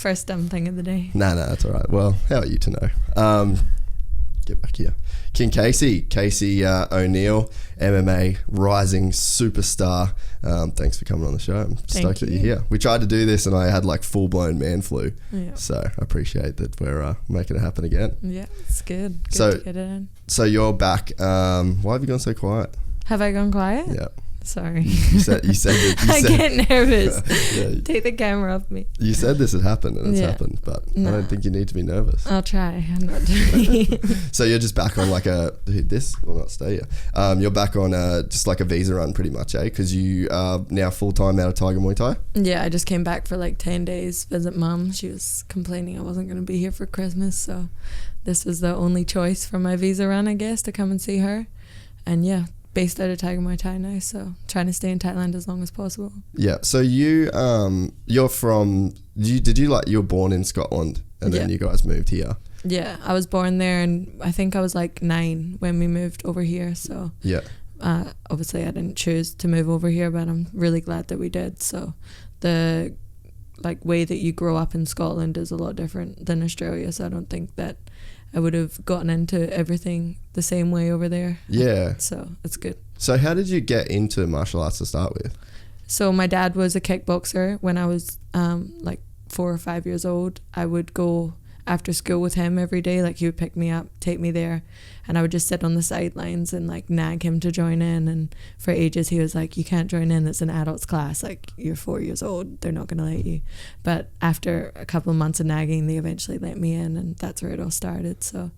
First dumb thing of the day. No, that's all right. Well, how are you to know? Get back here. King Casey O'Neill, MMA rising superstar. Thanks for coming on the show. I'm stoked that you're here. We tried to do this and I had like full-blown man flu. Yeah. So I appreciate that we're making it happen again. Yeah, it's good. Good to get it in. So you're back. Why have you gone so quiet? Have I gone quiet? Yeah. Sorry. You said I get nervous. Yeah. Take the camera off me. You said this had happened and it's happened, but I don't think you need to be nervous. I'll try. I'm not doing So you're just back on like this will not stay here. You're back on just like a visa run pretty much, eh? Because you are now full-time out of Tiger Muay Thai? Yeah, I just came back for like 10 days, visit mum. She was complaining I wasn't going to be here for Christmas, so this was the only choice for my visa run, I guess, to come and see her. And yeah, based out of Tiger Muay Thai now, so trying to stay in Thailand as long as possible. Yeah, so you're from, you were born in Scotland and then you guys moved here? Yeah, I was born there and I think I was like 9 when we moved over here, so yeah. Obviously I didn't choose to move over here, but I'm really glad that we did. So the like way that you grow up in Scotland is a lot different than Australia, so I don't think that I would have gotten into everything the same way over there. Yeah. So it's good. So how did you get into martial arts to start with? So my dad was a kickboxer. When I was like 4 or 5 years old, I would go after school with him every day. Like he would pick me up, take me there, and I would just sit on the sidelines and like nag him to join in. And for ages he was like, you can't join in, it's an adults class, like you're 4 years old, they're not going to let you. But after a couple of months of nagging, they eventually let me in, and that's where it all started. So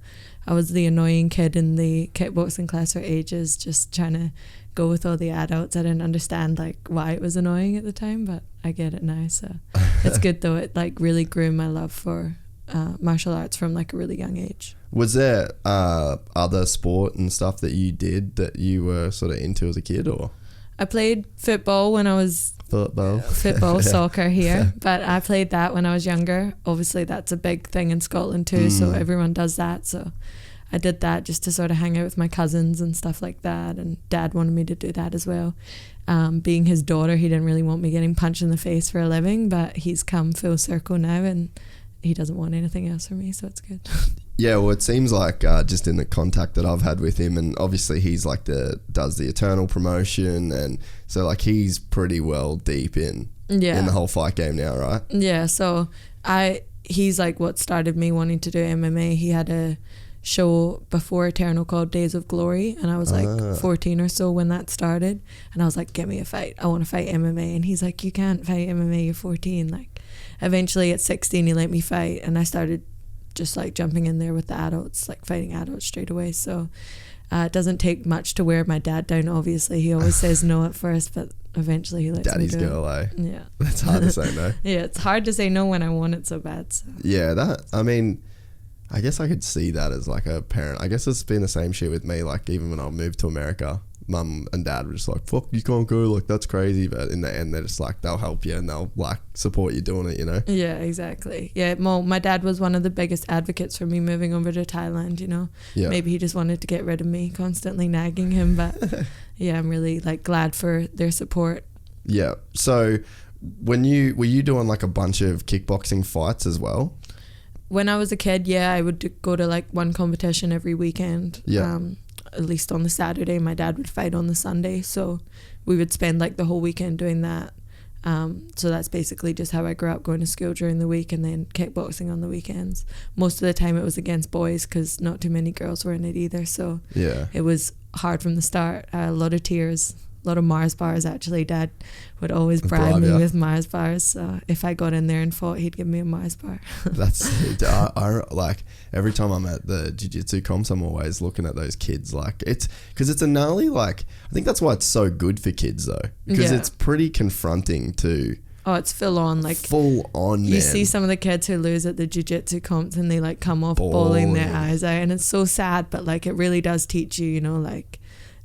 I was the annoying kid in the kickboxing class for ages, just trying to go with all the adults. I didn't understand like why it was annoying at the time, but I get it now. So it's good though. It like really grew my love for martial arts from like a really young age. Was there other sport and stuff that you did that you were sort of into as a kid, or? I played football when I was football soccer here, but I played that when I was younger. Obviously that's a big thing in Scotland too, so everyone does that. So I did that just to sort of hang out with my cousins and stuff like that, and Dad wanted me to do that as well. Being his daughter, he didn't really want me getting punched in the face for a living, but he's come full circle now and he doesn't want anything else from me, so it's good. Yeah, well, it seems like just in the contact that I've had with him, and obviously he's like does the Eternal promotion, and so like he's pretty well deep in the whole fight game now, right? Yeah, so he's like what started me wanting to do MMA. He had a show before Eternal called Days of Glory, and I was like 14 or so when that started, and I was like, get me a fight, I want to fight MMA. And he's like, you can't fight MMA, you're 14. Like eventually at 16 he let me fight, and I started just like jumping in there with the adults, like fighting adults straight away. So it doesn't take much to wear my dad down, obviously. He always says no at first, but eventually he lets Daddy's me do girl, it. Yeah, that's hard to say no. Yeah, it's hard to say no when I want it so bad, so. Yeah, that, I mean, I guess I could see that as like a parent. I guess it's been the same shit with me. Like even when I moved to America, Mum and Dad were just like, fuck, you can't go, like that's crazy. But in the end, they're just like, they'll help you and they'll like support you doing it, you know? Yeah, exactly. Yeah, my dad was one of the biggest advocates for me moving over to Thailand, you know? Yeah. Maybe he just wanted to get rid of me constantly nagging him, but yeah, I'm really like glad for their support. Yeah. So were you doing like a bunch of kickboxing fights as well? When I was a kid, yeah, I would go to like one competition every weekend. Yeah. At least on the Saturday. My dad would fight on the Sunday, so we would spend like the whole weekend doing that. So that's basically just how I grew up, going to school during the week and then kickboxing on the weekends. Most of the time it was against boys because not too many girls were in it either, so yeah, it was hard from the start. A lot of tears, a lot of Mars bars actually. Dad would always bribe me with Mars bars, so if I got in there and fought, he'd give me a Mars bar. That's I like every time I'm at the jiu-jitsu comps, I'm always looking at those kids, like it's because it's a gnarly, like I think that's why it's so good for kids though, because it's pretty confronting to. Oh, it's full on, like full on. You see some of the kids who lose at the jiu-jitsu comps and they like come off bawling their eyes out, and it's so sad, but like it really does teach you, you know, like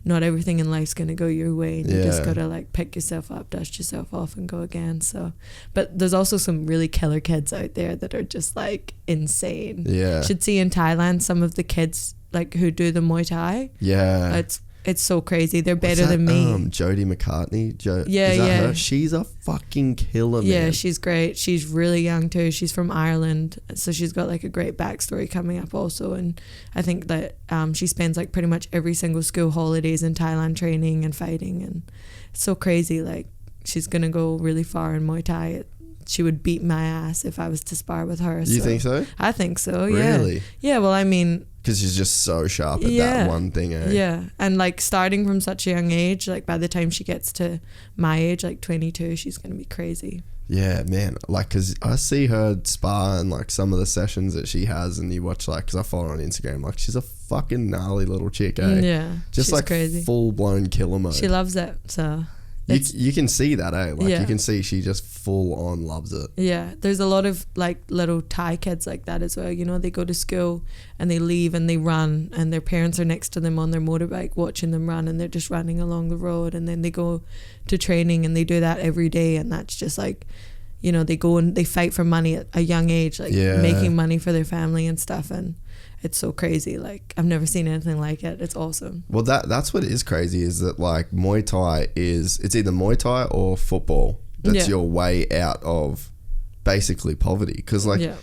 not everything in life's going to go your way, and you just got to like pick yourself up, dust yourself off and go again. So, but there's also some really killer kids out there that are just like insane. Yeah. You should see in Thailand some of the kids like who do the Muay Thai. Yeah. it's so crazy. They're better than me. Jodie McCartney. Yeah, is that yeah. her? She's a fucking killer, man. Yeah, she's great. She's really young too. She's from Ireland, so she's got like a great backstory coming up also. And I think that she spends like pretty much every single school holidays in Thailand training and fighting, and it's so crazy. Like, she's gonna go really far in Muay Thai. She would beat my ass if I was to spar with her. You think so? I think so. Yeah. Really? Yeah. Well, I mean, because she's just so sharp at that one thing, eh? Yeah. And like starting from such a young age, like by the time she gets to my age, like 22, she's going to be crazy. Yeah, man. Like, because I see her spar and like some of the sessions that she has, and you watch, like, because I follow her on Instagram, like, she's a fucking gnarly little chick, eh? Yeah. Just she's like crazy. Full blown killer mode. She loves it. So you can see that, eh? Like, you can see she just full on loves it. Yeah, there's a lot of like little Thai kids like that as well. You know, they go to school and they leave and they run, and their parents are next to them on their motorbike watching them run, and they're just running along the road, and then they go to training and they do that every day, and that's just like, you know, they go and they fight for money at a young age, like making money for their family and stuff, and it's so crazy. Like, I've never seen anything like it. It's awesome. Well, that's what is crazy, is that like Muay Thai it's either Muay Thai or football. That's your way out of basically poverty, because like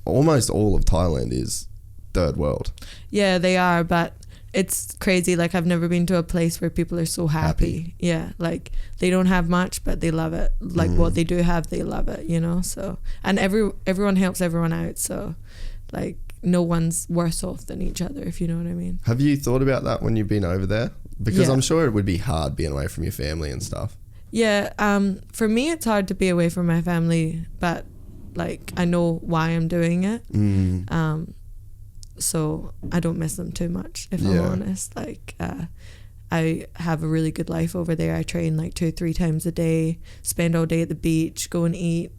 almost all of Thailand is third world. Yeah, they are, but it's crazy. Like, I've never been to a place where people are so happy. Yeah, like they don't have much, but they love it. Like what they do have, they love it, you know. So, and everyone helps everyone out. So, like, no one's worse off than each other, if you know what I mean. Have you thought about that when you've been over there? Because I'm sure it would be hard being away from your family and stuff. Yeah, for me it's hard to be away from my family, but like I know why I'm doing it. So I don't miss them too much, if I'm honest. Like, I have a really good life over there. I train like 2-3 times a day, spend all day at the beach, go and eat,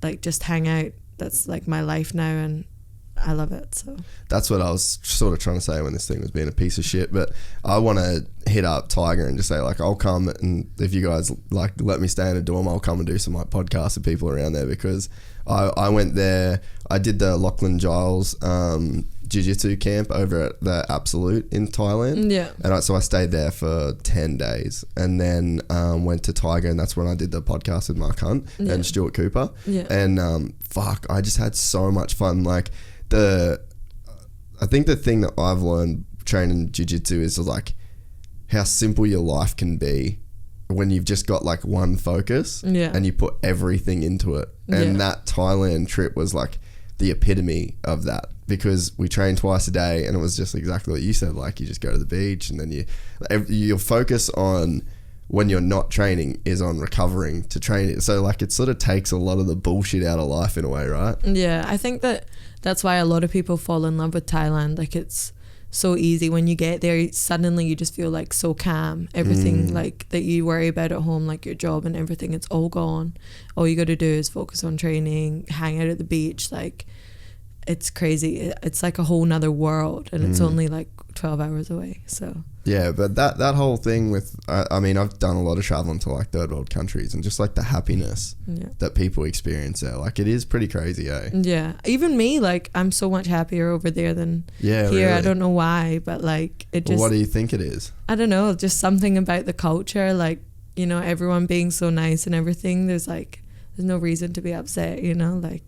like just hang out. That's like my life now, and I love it. So that's what I was sort of trying to say when this thing was being a piece of shit. But I want to hit up Tiger and just say, like, I'll come, and if you guys like let me stay in a dorm, I'll come and do some like podcasts with people around there, because I went there. I did the Lachlan Giles jiu-jitsu camp over at the Absolute in Thailand. Yeah. And so I stayed there for 10 days, and then went to Tiger, and that's when I did the podcast with Mark Hunt and Stuart Cooper. Yeah. And I just had so much fun. Like, I think the thing that I've learned training jiu-jitsu is like how simple your life can be when you've just got like one focus and you put everything into it. And that Thailand trip was like the epitome of that, because we trained twice a day, and it was just exactly what you said. Like, you just go to the beach, and then your focus on when you're not training is on recovering to train it. So like, it sort of takes a lot of the bullshit out of life in a way, right? Yeah, I think that's why a lot of people fall in love with Thailand. Like, it's so easy when you get there. Suddenly you just feel like so calm. Everything like that you worry about at home, like your job and everything, it's all gone. All you got to do is focus on training, hang out at the beach. Like, it's crazy. It's like a whole nother world, and it's only like 12 hours away. So yeah, but that whole thing with I mean, I've done a lot of traveling to like third world countries, and just like the happiness that people experience there, like, it is pretty crazy, eh? Yeah, even me, like, I'm so much happier over there than here. Really? I don't know why, but like, it just, what do you think it is? I don't know, just something about the culture, like, you know, everyone being so nice and everything. There's no reason to be upset, you know, like,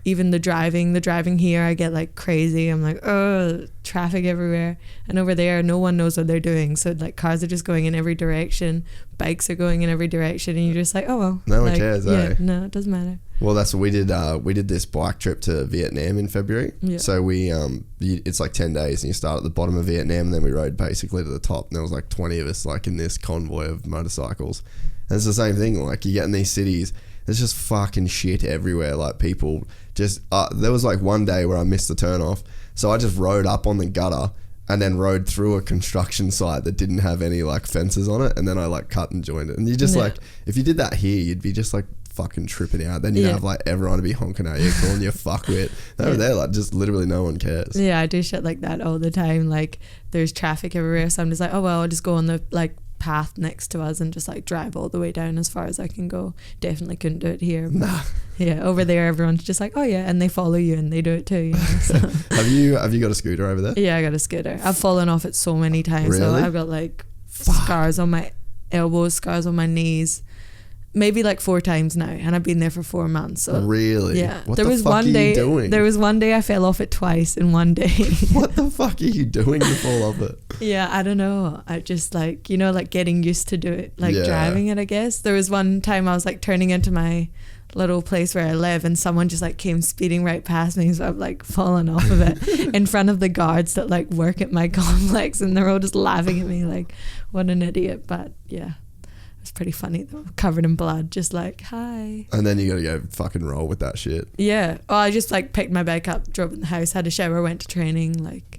even the driving here, I get like crazy. I'm like, oh, traffic everywhere. And over there, no one knows what they're doing. So like, cars are just going in every direction, bikes are going in every direction, and you're just like, oh well. No one cares, eh? No, it doesn't matter. Well, that's what we did. We did this bike trip to Vietnam in February. Yeah. So we, it's like 10 days, and you start at the bottom of Vietnam, and then we rode basically to the top. And there was like 20 of us, like, in this convoy of motorcycles. And it's the same thing. Like, you get in these cities, there's just fucking shit everywhere. Like, people just, there was like one day where I missed the turn off. So I just rode up on the gutter and then rode through a construction site that didn't have any like fences on it. And then I like cut and joined it. And you just like, if you did that here, you'd be just like fucking tripping out. Then you'd have like everyone to be honking at you, calling you a fuckwit. Over there, like, just literally no one cares. Yeah, I do shit like that all the time. Like, there's traffic everywhere. So I'm just like, oh well, I'll just go on the like path next to us and just like drive all the way down as far as I can go. Definitely couldn't do it here. Nah. Yeah, over there everyone's just like, oh yeah, and they follow you and they do it too. You know, so. Have you got a scooter over there? Yeah, I got a scooter. I've fallen off it so many times. So Really? I've got like scars on my elbows, scars on my knees, maybe like 4 times now, and I've been there for 4 months. So really? yeah. What the fuck are you doing? There was one day I fell off it twice in one day. What the fuck are you doing to fall off it? Yeah, I don't know. I just like, you know, like getting used to do it, like Yeah. driving it, I guess. There was one time I was like turning into my little place where I live and someone just like came speeding right past me, so I've like fallen off of it in front of the guards that like work at my complex, and they're all just laughing at me like, what an idiot. But yeah, it was pretty funny though, covered in blood, just like, hi. And then you gotta go fucking roll with that shit. Yeah. Well, I just like picked my bike up, drove in the house, had a shower, went to training, like,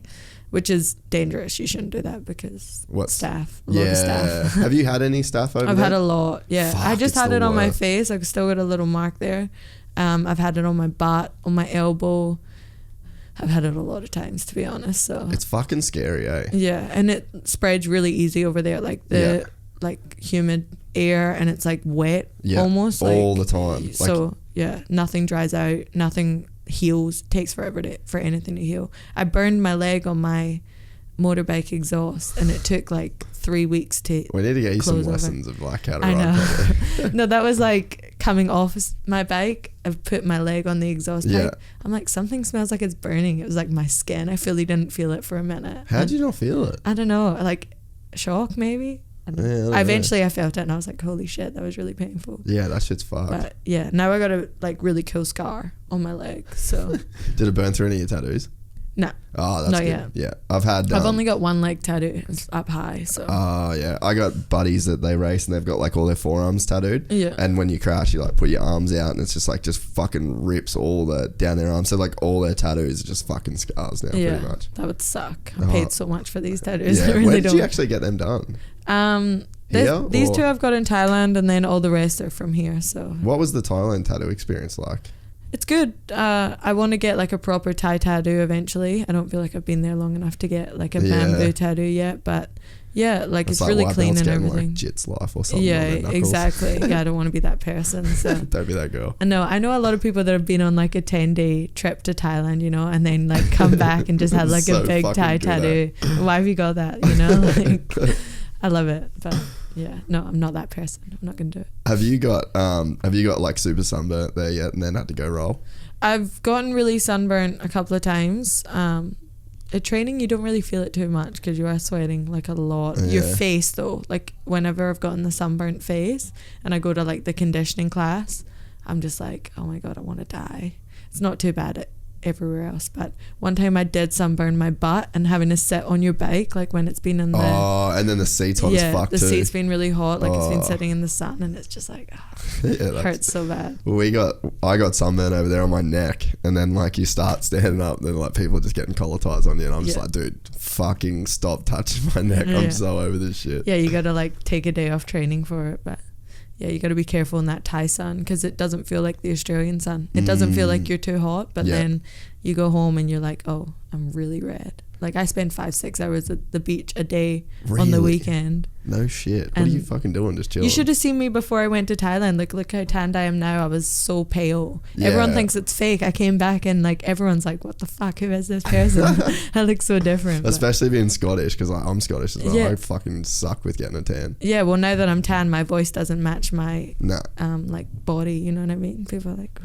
which is dangerous. You shouldn't do that because staff, a lot of staff. Have you had any staff over I've there? had a lot. Yeah. Fuck, I just it's had the it on my worst. face. I've still got a little mark there. I've had it on my butt, on my elbow. I've had it a lot of times, to be honest. So It's fucking scary, eh? yeah, and it spreads really easy over there, like the like humid air, and it's like wet almost all like, the time. So yeah, nothing dries out, nothing heals. Takes forever for anything to heal. I burned my leg on my motorbike exhaust, and it took like 3 weeks to We need to get you some close over. lessons of like how to I ride know. properly. No, that was like coming off my bike. I've put my leg on the exhaust pipe. Yeah. I'm like, something smells like it's burning. It was like my skin. I really didn't feel it for a minute. How'd you not feel it? I don't know, like shock maybe. I don't know. Yeah, I don't Eventually I felt it and I was like, holy shit, that was really painful. Yeah, that shit's fucked. But yeah, now I got a like really cool scar on my leg. So Did it burn through any of your tattoos? no, Oh, that's not good. yet. Yeah, I've only got one leg tattoo. It's up high. So Oh yeah, I got buddies that they race and they've got like all their forearms tattooed. Yeah. And when you crash, you like put your arms out and it's just like just fucking rips all the down their arms. So like all their tattoos are just fucking scars now, yeah, pretty much. that would suck. I paid so much for these tattoos. Yeah. I really Where did don't. you actually get them done? Here, These or- two I've got in Thailand, and then all the rest are from here. So What was the Thailand tattoo experience like? it's good. I want to get like a proper Thai tattoo eventually. I don't feel like I've been there long enough to get like a bamboo tattoo yet, but yeah, like it's like really white clean belts and getting, everything. Like Jits life or something. Yeah, on their knuckles. exactly. Yeah, I don't want to be that person. So Don't be that girl. I know a lot of people that have been on like a 10-day trip to Thailand, you know, and then like come back and just had like So a big fucking Thai good, tattoo. Why have you got that? You know, like I love it, but yeah, no, I'm not that person. I'm not gonna do it. Have you got like super sunburnt there yet and then had to go roll? I've gotten really sunburnt a couple of times. At training, you don't really feel it too much because you are sweating like a lot. Your Yeah. face though, like whenever I've gotten the sunburnt face and I go to like the conditioning class, I'm just like, oh my god, I want to die. It's not too bad everywhere else, but one time I did sunburn my butt, and having to sit on your bike like when it's been in the And then the seat's hot as fuck the too. seat's been really hot, like it's been sitting in the sun, and it's just like Yeah, hurts so bad. I got sunburn over there on my neck, and then like you start standing up, then like people are just getting collar ties on you, and I'm just like, dude, fucking stop touching my neck. Yeah. I'm so over this shit. Yeah, you gotta like take a day off training for it, but yeah, you gotta be careful in that Thai sun because it doesn't feel like the Australian sun. It doesn't feel like you're too hot, but then you go home and you're like, oh, I'm really red. Like I spend 5-6 hours at the beach a day on the Really? weekend. No shit. What And are you fucking doing? Just chilling? You should have seen me before I went to Thailand. Like, look how tanned I am now. I was so pale. Yeah. Everyone thinks it's fake. I came back and like everyone's like, what the fuck? Who is this person? I look so different. But Especially being Scottish, because like, I'm Scottish as well. Yeah. I fucking suck with getting a tan. yeah, well, now that I'm tan, my voice doesn't match my Nah, like body. You know what I mean? People are like,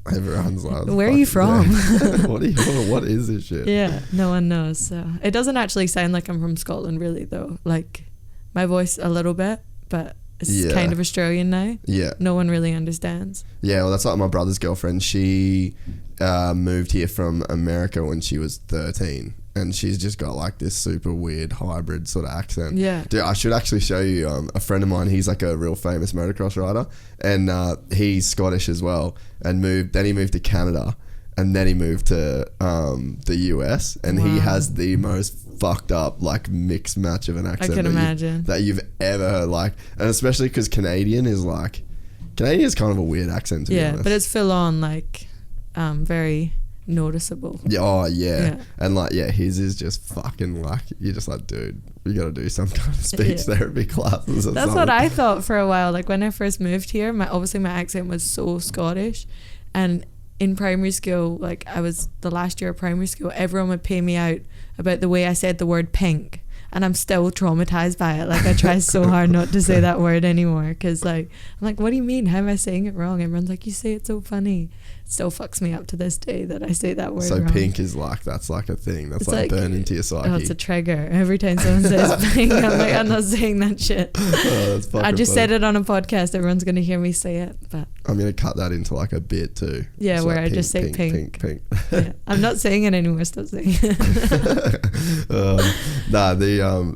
everyone's like, where are you from? yeah. What is this shit? Yeah, no one knows. So it doesn't actually sound like I'm from Scotland, really, though. Like my voice a little bit, but it's kind of Australian now. Yeah. No one really understands. Yeah, well, that's like my brother's girlfriend. She moved here from America when she was 13, and she's just got like this super weird hybrid sort of accent. Yeah. Dude, I should actually show you a friend of mine. He's like a real famous motocross rider, and he's Scottish as well, and then he moved to Canada, and then he moved to the US, and he has the most fucked up like mixed match of an accent I can imagine that you've ever heard, like, and especially because Canadian is kind of a weird accent to be honest. but it's full on like very noticeable. Yeah, oh yeah. And like his is just fucking like, you're just like, dude, you gotta do some kind of speech therapy classes or That's something. what I thought for a while. Like when I first moved here, obviously my accent was so Scottish, And in primary school, like I was the last year of primary school, everyone would pay me out about the way I said the word pink. And I'm still traumatized by it. Like I try so hard not to say that word anymore, because like I'm like, what do you mean? How am I saying it wrong? Everyone's like, you say it so funny. It still fucks me up to this day that I say that word so wrong. pink is like, that's like a thing that's like burned into your psyche. Oh, it's a trigger. Every time someone says pink, I'm like, I'm not saying that shit. Oh, that's fucking I just funny. said it on a podcast. Everyone's gonna hear me say it, but I'm gonna cut that into like a bit too. yeah, It's where like I just say pink. Yeah. I'm not saying it anymore. Stop saying it.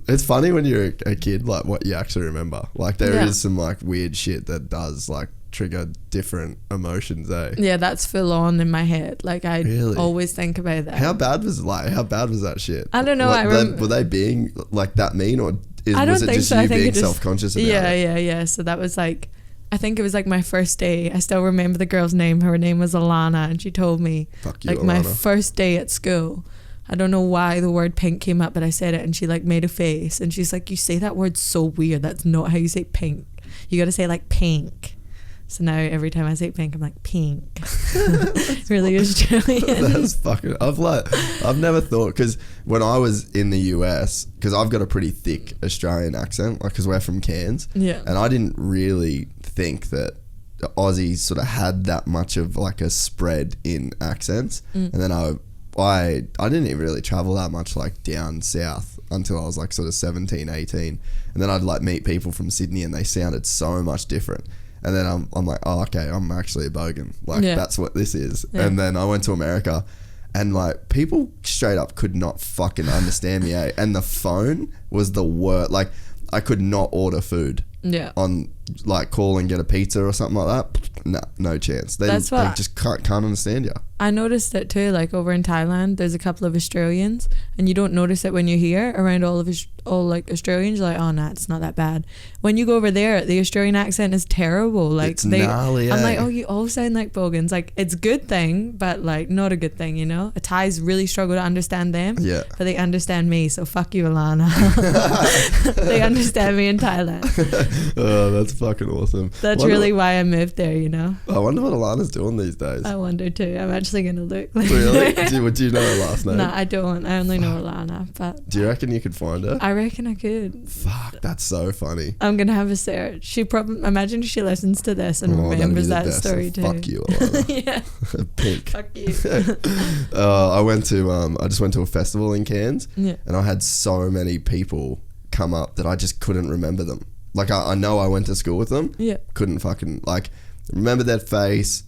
It's funny when you're a kid, like what you actually remember. Like there is some like weird shit that does like trigger different emotions, eh? Yeah, that's full on in my head. Like I Really? always think about that. How bad was that shit? I don't know. Like, were they being like that mean, or I don't was it think just so. you I think being it just, self-conscious about it? Yeah. So that was like, I think it was like my first day. I still remember the girl's name. Her name was Alana, and she told me, Fuck you, like my Alana. first day at school. I don't know why the word pink came up, but I said it, and she like made a face, and she's like, you say that word so weird. That's not how you say pink. You got to say like pink. So now every time I say pink, I'm like pink. Really Australian. That's fucking. I've never thought, because when I was in the US, because I've got a pretty thick Australian accent, like because we're from Cairns. Yeah. And I didn't really think that the Aussies sort of had that much of like a spread in accents. And then I didn't even really travel that much like down south until I was like sort of 17, 18. And then I'd like meet people from Sydney, and they sounded so much different. And then I'm like, oh, okay, I'm actually a bogan. Like, that's what this is. Yeah. And then I went to America, and like people straight up could not fucking understand me, eh? And the phone was the worst. Like, I could not order food. Yeah. On like call and get a pizza or something like that. No chance. They just can't understand you. I noticed it too. Like over in Thailand, there's a couple of Australians, and you don't notice it when you're here around all like Australians. You're like, oh nah, it's not that bad. When you go over there, the Australian accent is terrible. Like it's gnarly. I'm like, oh, you all sound like bogans. Like it's a good thing, but like not a good thing. You know, Thais really struggle to understand them. Yeah. But they understand me. So fuck you, Alana. They understand me in Thailand. Oh, that's fucking awesome. That's really why I moved there, you know. I wonder what Alana's doing these days. I wonder too. I'm actually going to look. Really? Do you know her last name? No, I don't. I only know Alana. But do you reckon you could find her? I reckon I could. Fuck, that's so funny. I'm going to have a search. She probably, imagine if she listens to this and remembers that story too. Fuck you, Alana. Yeah. Pink. Fuck you. I just went to a festival in Cairns, and I had so many people come up that I just couldn't remember them. Like I know I went to school with them. Yeah. Couldn't fucking like remember that face.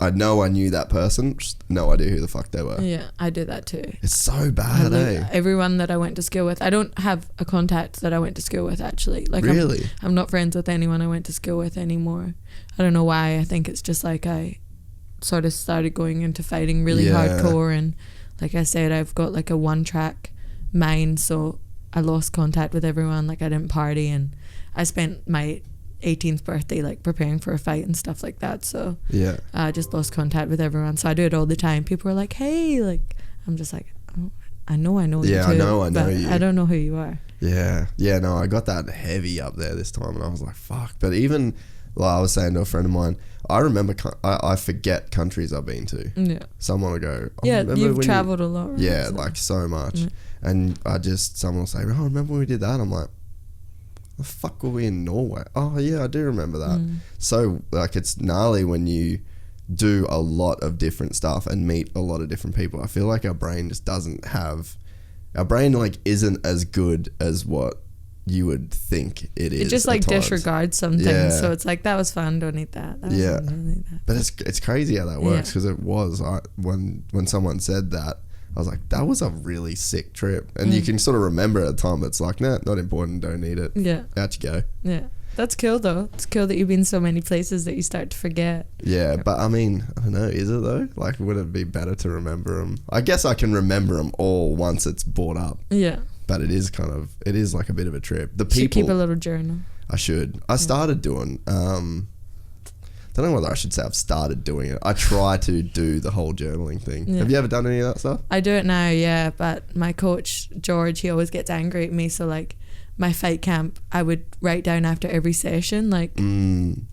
I know I knew that person. Just no idea who the fuck they were. Yeah, I do that too. It's so bad, eh? Everyone that I went to school with, I don't have a contact that I went to school with actually. Like really? I'm not friends with anyone I went to school with anymore. I don't know why. I think it's just like I sort of started going into fighting really hardcore, and like I said, I've got like a one-track mind, so I lost contact with everyone. Like I didn't party, and I spent my 18th birthday like preparing for a fight and stuff like that, so I just lost contact with everyone. So I do it all the time. People are like, hey, like I'm just like, oh, I know you too, I know you. I don't know who you are. No, I got that heavy up there this time, and I was like, fuck. But even like I was saying to a friend of mine, I remember I forget countries I've been to. Yeah, someone will go, oh, you've traveled a lot, right? Yeah, so. Like so much. And someone will say, oh, remember when we did that? I'm like, the fuck were we in Norway? Oh yeah, I do remember that. So like it's gnarly when you do a lot of different stuff and meet a lot of different people. I feel like our brain just doesn't have, our brain like isn't as good as what you would think it is. It just like disregards some things. So it's like, that was fun, don't eat that. That was fun, don't eat that. But it's crazy how that works, because it was when someone said that, I was like, that was a really sick trip. And you can sort of remember at the time, but it's like, nah, not important, don't need it. Yeah. Out you go. Yeah. That's cool though. It's cool that you've been so many places that you start to forget. Yeah, but I mean, I don't know, is it though? Like, would it be better to remember them? I guess I can remember them all once it's brought up. Yeah. But it is like a bit of a trip. The people. You should keep a little journal. I should. I started doing, I don't know whether I should say I've started doing it. I try to do the whole journaling thing. Yeah. Have you ever done any of that stuff? I do it now, yeah. But my coach, George, he always gets angry at me. So like my fight camp, I would write down after every session, like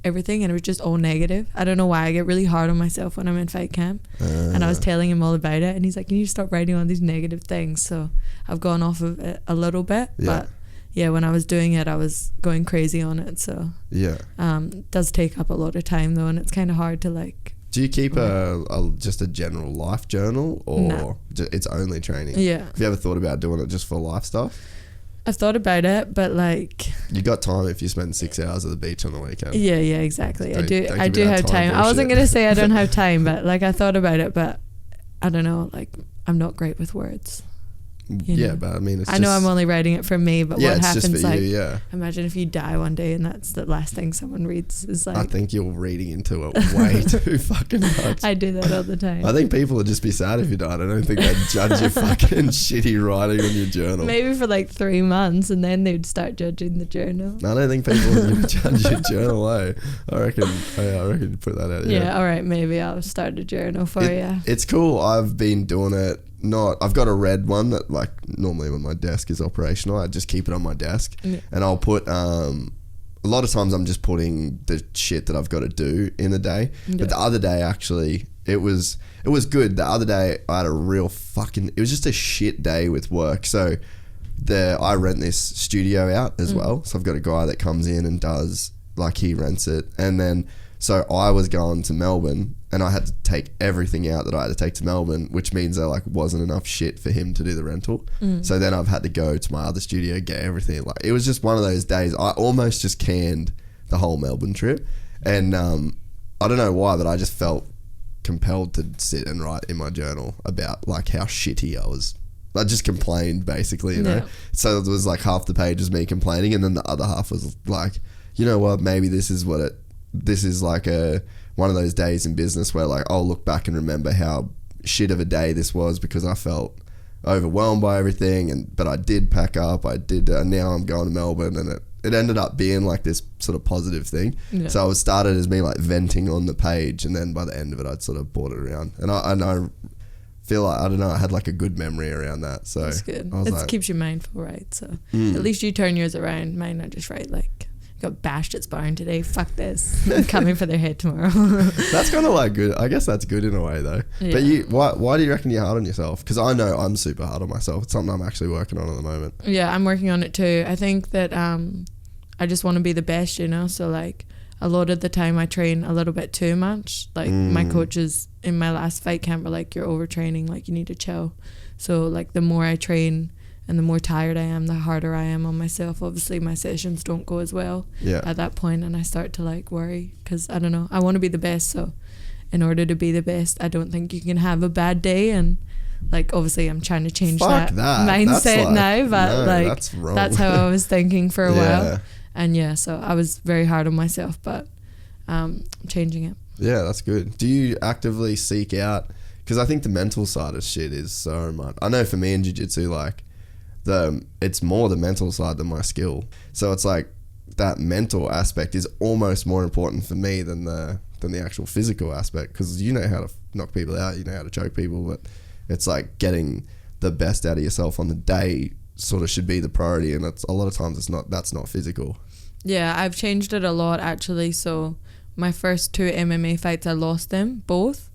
everything, and it was just all negative. I don't know why I get really hard on myself when I'm in fight camp. And I was telling him all about it, and he's like, you need to stop writing all these negative things. So I've gone off of it a little bit, but yeah, when I was doing it, I was going crazy on it. So it does take up a lot of time though, and it's kind of hard to like. Do you keep just a general life journal, or it's only training? Yeah. Have you ever thought about doing it just for life stuff? I've thought about it, but like... You got time if you spend 6 hours at the beach on the weekend. Yeah, exactly. I do have time. I wasn't going to say I don't have time, but like I thought about it, but I don't know, like I'm not great with words. Yeah, but I mean, I know I'm only writing it for me, but what happens, just for like, you, imagine if you die one day and that's the last thing someone reads is like... I think you're reading into it way too fucking much. I do that all the time. I think people would just be sad if you died. I don't think they'd judge your fucking shitty writing on your journal. Maybe for like 3 months, and then they'd start judging the journal. I don't think people would judge your journal, I reckon you put that out. Yeah, all right, maybe I'll start a journal for you. It's cool. I've been doing it. I've got a red one that like normally when my desk is operational, I just keep it on my desk, and I'll put a lot of times I'm just putting the shit that I've got to do in the day. But the other day actually it was good. The other day I had a real it was just a shit day with work. So I rent this studio out as well. So I've got a guy that comes in and does, like, he rents it, and then so I was going to Melbourne and I had to take everything out that I had to take to Melbourne, which means there like wasn't enough shit for him to do the rental. So then I've had to go to my other studio, get everything. Like, it was just one of those days. I almost just canned the whole Melbourne trip, and I don't know why, but I just felt compelled to sit and write in my journal about like how shitty I was. I just complained basically, you know. So it was like half the page was me complaining, and then the other half was like, you know what, maybe this is like one of those days in business where like I'll look back and remember how shit of a day this was because I felt overwhelmed by everything, but I did pack up, and now I'm going to Melbourne, and it ended up being like this sort of positive thing. So it started as me like venting on the page, and then by the end of it I'd sort of brought it around, and I feel like, I don't know, I had like a good memory around that. So that's good. It keeps you mindful, right? So at least you turn yours around. Mine, I just write like, got bashed at sparring today, fuck this, I'm coming for their head tomorrow. That's kind of like good. I guess that's good in a way though. But why do you reckon you're hard on yourself? Because I know I'm super hard on myself. It's something I'm actually working on at the moment. Yeah, I'm working on it too. I think that I just want to be the best, you know. So like a lot of the time I train a little bit too much. Like my coaches in my last fight camp were like, you're overtraining, like you need to chill. So like the more I train and the more tired I am, the harder I am on myself. Obviously my sessions don't go as well at that point, and I start to like worry because I don't know, I want to be the best. So in order to be the best, I don't think you can have a bad day, and like obviously I'm trying to change that mindset now, but that's how I was thinking for a while. And so I was very hard on myself, but I'm changing it. Yeah, that's good. Do you actively seek out, because I think the mental side of shit is so much, I know for me in jiu-jitsu, like it's more the mental side than my skill. So it's like that mental aspect is almost more important for me than the actual physical aspect, because you know how to knock people out, you know how to choke people, but it's like getting the best out of yourself on the day sort of should be the priority, and it's a lot of times that's not physical. Yeah, I've changed it a lot actually. So my first 2 MMA fights, I lost them both.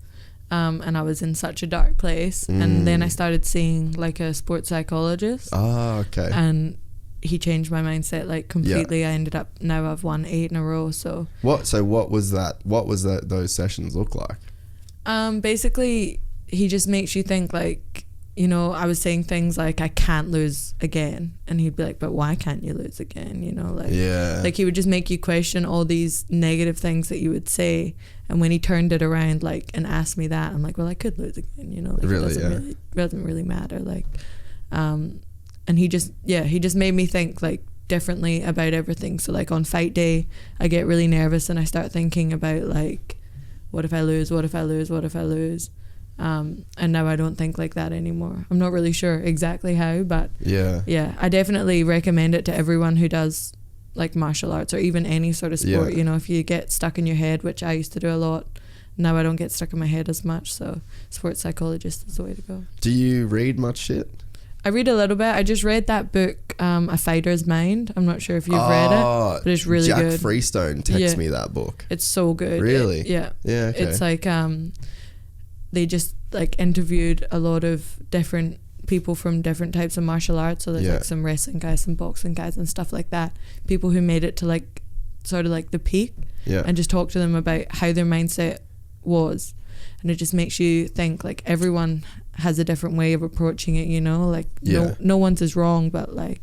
And I was in such a dark place. And then I started seeing like a sports psychologist. Oh, okay. And he changed my mindset like completely. Yeah. I ended up, now I've won 8 in a row. So what was that? What was those sessions look like? Basically, he just makes you think like, you know, I was saying things like, I can't lose again. And he'd be like, but why can't you lose again? You know, like he would just make you question all these negative things that you would say. And when he turned it around, like, and asked me that, I'm like, well, I could lose again, you know, like, it doesn't really matter. Like, and he just made me think like differently about everything. So like on fight day, I get really nervous and I start thinking about like, what if I lose? What if I lose? What if I lose? And now I don't think like that anymore. I'm not really sure exactly how, but I definitely recommend it to everyone who does like martial arts or even any sort of sport. You know, if you get stuck in your head, which I used to do a lot, now I don't get stuck in my head as much, so sports psychologist is the way to go. Do you read much shit? I read a little bit. I just read that book, A Fighter's Mind. I'm not sure if you've read it, but it's really Jack good. Freestone texted me that book. It's so good. Really? Yeah. Okay. It's like they just like interviewed a lot of different people from different types of martial arts. So there's like some wrestling guys, some boxing guys and stuff like that. People who made it to like sort of like the peak, and just talk to them about how their mindset was. And it just makes you think like everyone has a different way of approaching it, you know, like no one's is wrong, but like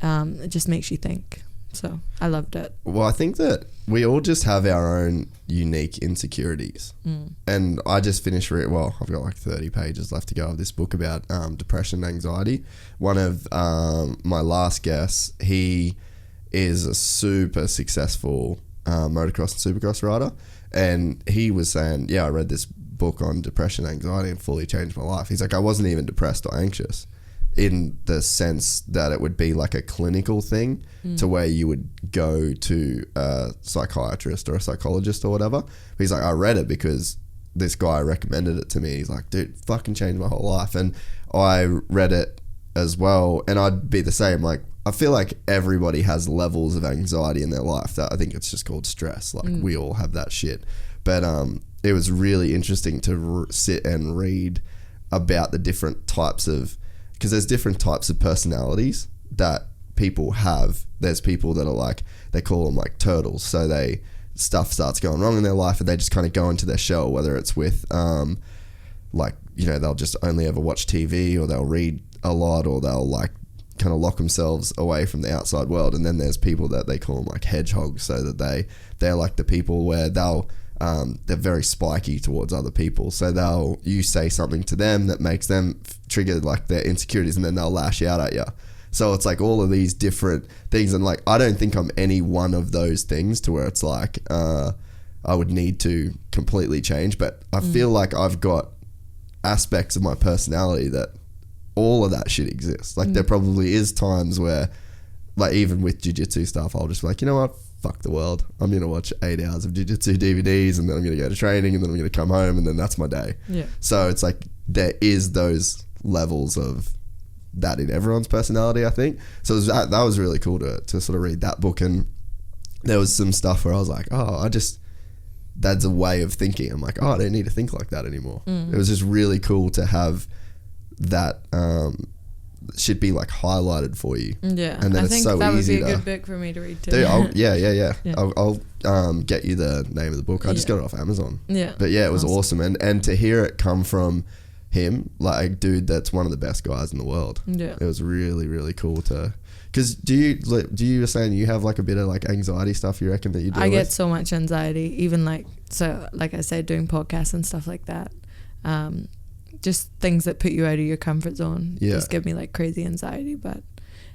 it just makes you think. So I loved it. Well, I think that we all just have our own unique insecurities. And I just finished I've got like 30 pages left to go of this book about depression and anxiety. One of my last guests, he is a super successful motocross and supercross rider. And he was saying, I read this book on depression and anxiety and fully changed my life. He's like, I wasn't even depressed or anxious in the sense that it would be like a clinical thing to where you would go to a psychiatrist or a psychologist or whatever. But he's like, I read it because this guy recommended it to me. He's like, dude, fucking changed my whole life. And I read it as well. And I'd be the same. Like, I feel like everybody has levels of anxiety in their life. That I think it's just called stress. Like we all have that shit. But it was really interesting to sit and read about the different types of, because there's different types of personalities that people have. There's people that are like, they call them like turtles. So stuff starts going wrong in their life and they just kind of go into their shell, whether it's with like, you know, they'll just only ever watch TV or they'll read a lot or they'll like kind of lock themselves away from the outside world. And then there's people that they call them like hedgehogs, so that they're like the people where they're very spiky towards other people. So you say something to them that makes them trigger like their insecurities and then they'll lash out at you. So it's like all of these different things. And like, I don't think I'm any one of those things to where it's like, I would need to completely change, but I feel like I've got aspects of my personality that all of that shit exists. Like there probably is times where, like even with jiu-jitsu stuff, I'll just be like, you know what, fuck the world. I'm going to watch 8 hours of jiu-jitsu DVDs and then I'm going to go to training and then I'm going to come home and then that's my day. Yeah. So it's like there is those levels of that in everyone's personality, I think. So that was really cool to sort of read that book. And there was some stuff where I was like, that's a way of thinking. I'm like, I don't need to think like that anymore. It was just really cool to have that should be like highlighted for you. Yeah, and then I think so that would be a good book for me to read too. Dude, I'll get you the name of the book. I just got it off Amazon. Yeah, but yeah, it was awesome, and to hear it come from him, like a dude that's one of the best guys in the world. Yeah, it was really really cool to. Because do you were saying you have like a bit of like anxiety stuff you reckon that you deal with? I get so much anxiety, even like I said, doing podcasts and stuff like that. Just things that put you out of your comfort zone just give me like crazy anxiety. But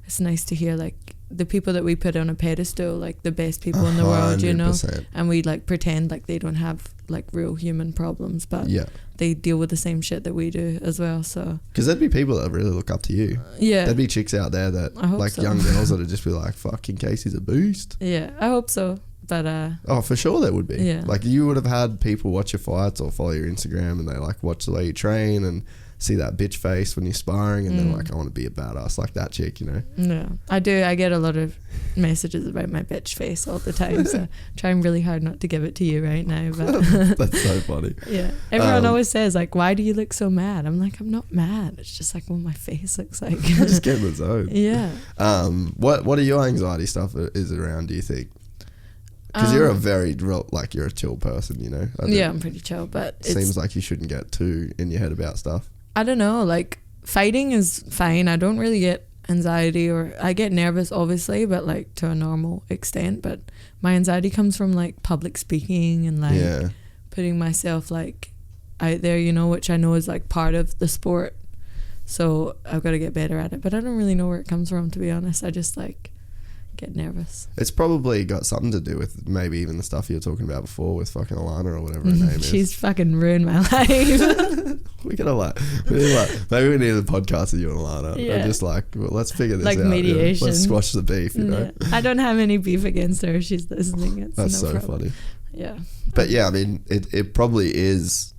it's nice to hear like the people that we put on a pedestal, like the best people in the world, you know, and we like pretend like they don't have like real human problems, but they deal with the same shit that we do as well. So because there'd be people that really look up to you. There'd be chicks out there that like young girls that would just be like, fucking Casey's a beast. I hope so. But for sure there would be. Yeah. Like you would have had people watch your fights or follow your Instagram and they like watch the way you train and see that bitch face when you're sparring and they're like, I want to be a badass like that chick, you know? Yeah, I do. I get a lot of messages about my bitch face all the time, so I'm trying really hard not to give it to you right now. But that's so funny. Yeah. Everyone always says like, why do you look so mad? I'm like, I'm not mad. It's just like what my face looks like. Just get in the zone. Yeah. What are your anxiety stuff is around, do you think? Because you're a very like you're a chill person, you know. I'm pretty chill, but it seems like you shouldn't get too in your head about stuff. I don't know, like fighting is fine. I don't really get anxiety, or I get nervous obviously, but like to a normal extent. But my anxiety comes from like public speaking and like putting myself like out there, you know, which I know is like part of the sport. So I've got to get better at it, but I don't really know where it comes from, to be honest. I just like get nervous. It's probably got something to do with maybe even the stuff you were talking about before with fucking Alana or whatever her name is. She's fucking ruined my life. we maybe we need a podcast with you and Alana. And just like, well, let's figure this like out. Mediation. Let's squash the beef, you know. I don't have any beef against her if she's listening. It's That's no so problem. funny. Yeah. But yeah, I mean, it probably is,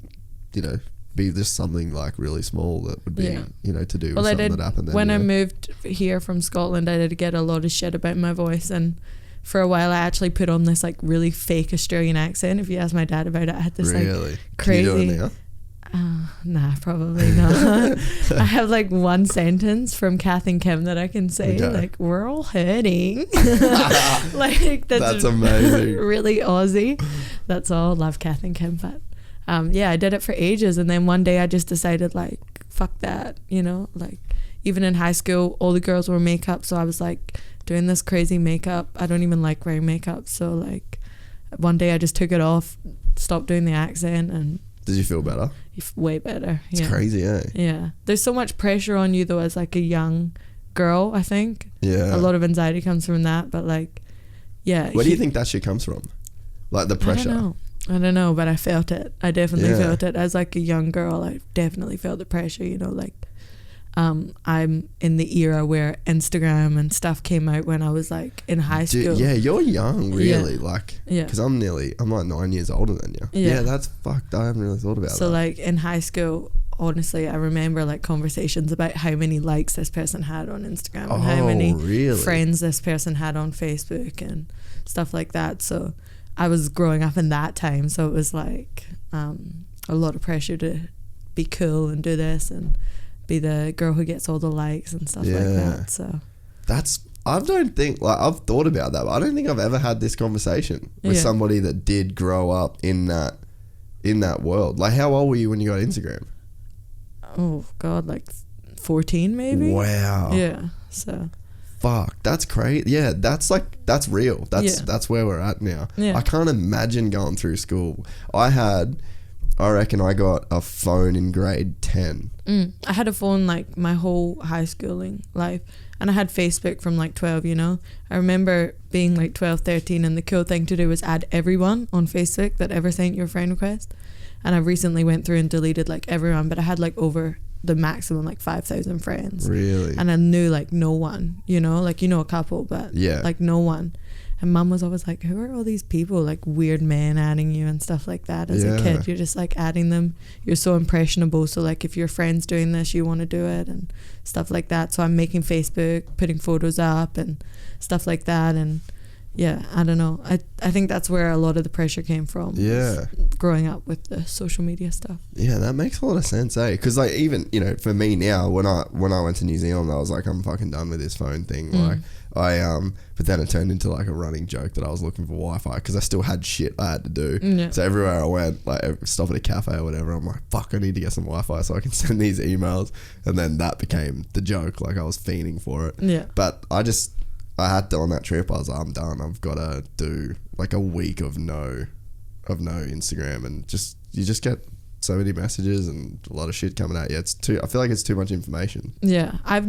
you know, be just something like really small that would be, you know, to do with something that happened then. When I moved here from Scotland, I did get a lot of shit about my voice, and for a while I actually put on this like really fake Australian accent. If you ask my dad about it, I had this like crazy. Can you do it now? Nah, probably not. I have like one sentence from Kath and Kim that I can say, like, we're all hurting. Like that's amazing. Really Aussie. That's all. Love Kath and Kim, but I did it for ages, and then one day I just decided like, fuck that, you know, like even in high school all the girls wore makeup, so I was like doing this crazy makeup. I don't even like wearing makeup, so like one day I just took it off, stopped doing the accent, and did you feel better? Way better. It's crazy, eh? Yeah. There's so much pressure on you though as like a young girl, I think. Yeah. A lot of anxiety comes from that, but like, yeah. Where do you think that shit comes from? Like the pressure? I don't know, but I felt it. I definitely felt it. As like a young girl, I definitely felt the pressure, you know, like I'm in the era where Instagram and stuff came out when I was like in high school. Yeah, you're young, really. Like, because I'm like 9 years older than you. Yeah, that's fucked. I haven't really thought about that. So like in high school, honestly, I remember like conversations about how many likes this person had on Instagram and how many friends this person had on Facebook and stuff like that. So I was growing up in that time, so it was like a lot of pressure to be cool and do this and be the girl who gets all the likes and stuff like that. So I've thought about that, but I don't think I've ever had this conversation with somebody that did grow up in that world. Like, how old were you when you got Instagram? Oh God, like 14 maybe. Wow. Yeah. So fuck, that's crazy. Yeah, that's real. That's where we're at now. Yeah. I can't imagine going through school. I reckon I got a phone in grade 10. I had a phone like my whole high schooling life, and I had Facebook from like 12, you know. I remember being like 12, 13, and the cool thing to do was add everyone on Facebook that ever sent you a friend request. And I recently went through and deleted like everyone, but I had like over the maximum like 5,000 friends. Really? And I knew like no one, you know, like, you know, a couple, but like no one. And mum was always like, who are all these people, like weird men adding you and stuff like that. As a kid, you're just like adding them. You're so impressionable. So like if your friend's doing this, you want to do it and stuff like that. So I'm making Facebook, putting photos up and stuff like that. And yeah, I don't know. I think that's where a lot of the pressure came from. Yeah. Growing up with the social media stuff. Yeah, that makes a lot of sense, eh? Because like even, you know, for me now, when I went to New Zealand, I was like, I'm fucking done with this phone thing. Like but then it turned into like a running joke that I was looking for Wi-Fi because I still had shit I had to do. Yeah. So everywhere I went, like stop at a cafe or whatever, I'm like, fuck, I need to get some Wi-Fi so I can send these emails. And then that became the joke. Like I was fiending for it. Yeah. But I had to, on that trip, I was like, I'm done. I've got to do like a week of no Instagram, and you just get so many messages and a lot of shit coming at you. I feel like it's too much information. Yeah. I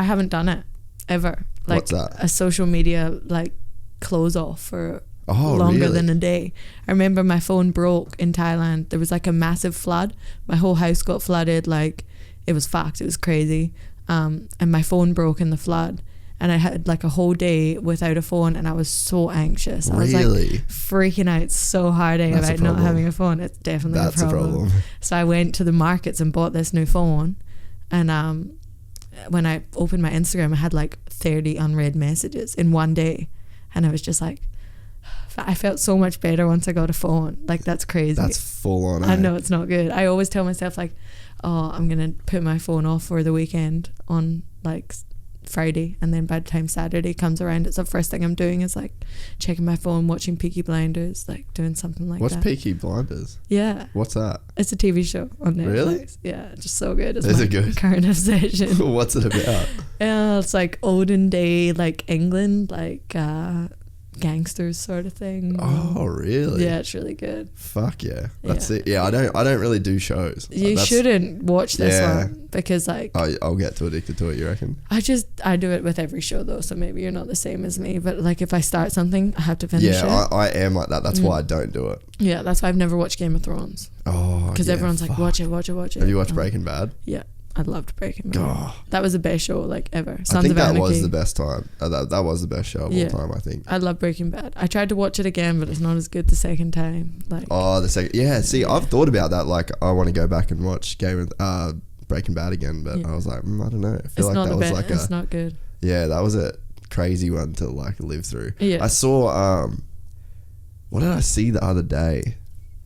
haven't done it ever. Like, what's that? A social media like close off for longer than a day. I remember my phone broke in Thailand. There was like a massive flood. My whole house got flooded. Like it was fucked. It was crazy. And my phone broke in the flood. And I had like a whole day without a phone, and I was so anxious. I was like freaking out so hard about not having a phone. It's definitely a problem. So I went to the markets and bought this new phone, and when I opened my Instagram, I had like 30 unread messages in one day, and I was just like, I felt so much better once I got a phone. Like that's crazy. That's full on. I know it's not good. I always tell myself like, oh, I'm gonna put my phone off for the weekend on like Friday, and then by the time Saturday comes around, it's the first thing I'm doing is like checking my phone, watching Peaky Blinders, like doing something like that. What's Peaky Blinders? Yeah. What's that? It's a TV show on Netflix. Really? Yeah, just so good. Is it good? Current obsession. What's it about? It's like olden day, like England, like gangsters sort of thing. Oh, really? Yeah, it's really good. Fuck yeah. That's it. Yeah, I don't really do shows. You shouldn't watch this one because like I'll get too addicted to it, you reckon? I do it with every show though, so maybe you're not the same as me, but like if I start something, I have to finish it. Yeah, I am like that. That's why I don't do it. Yeah, that's why I've never watched Game of Thrones. Oh, because everyone's like, watch it. Have you watched Breaking Bad? Yeah. I loved Breaking Bad. Oh. That was the best show like ever. I think of that Anarchy. was the best time. That was the best show of all time, I think. I love Breaking Bad. I tried to watch it again, but it's not as good the second time. Like, the second. Yeah, see, I've thought about that. Like, I want to go back and watch Breaking Bad again, but I was like, I don't know. I feel like that was like it's not good. Yeah, that was a crazy one to like live through. Yeah. I saw what did I see the other day?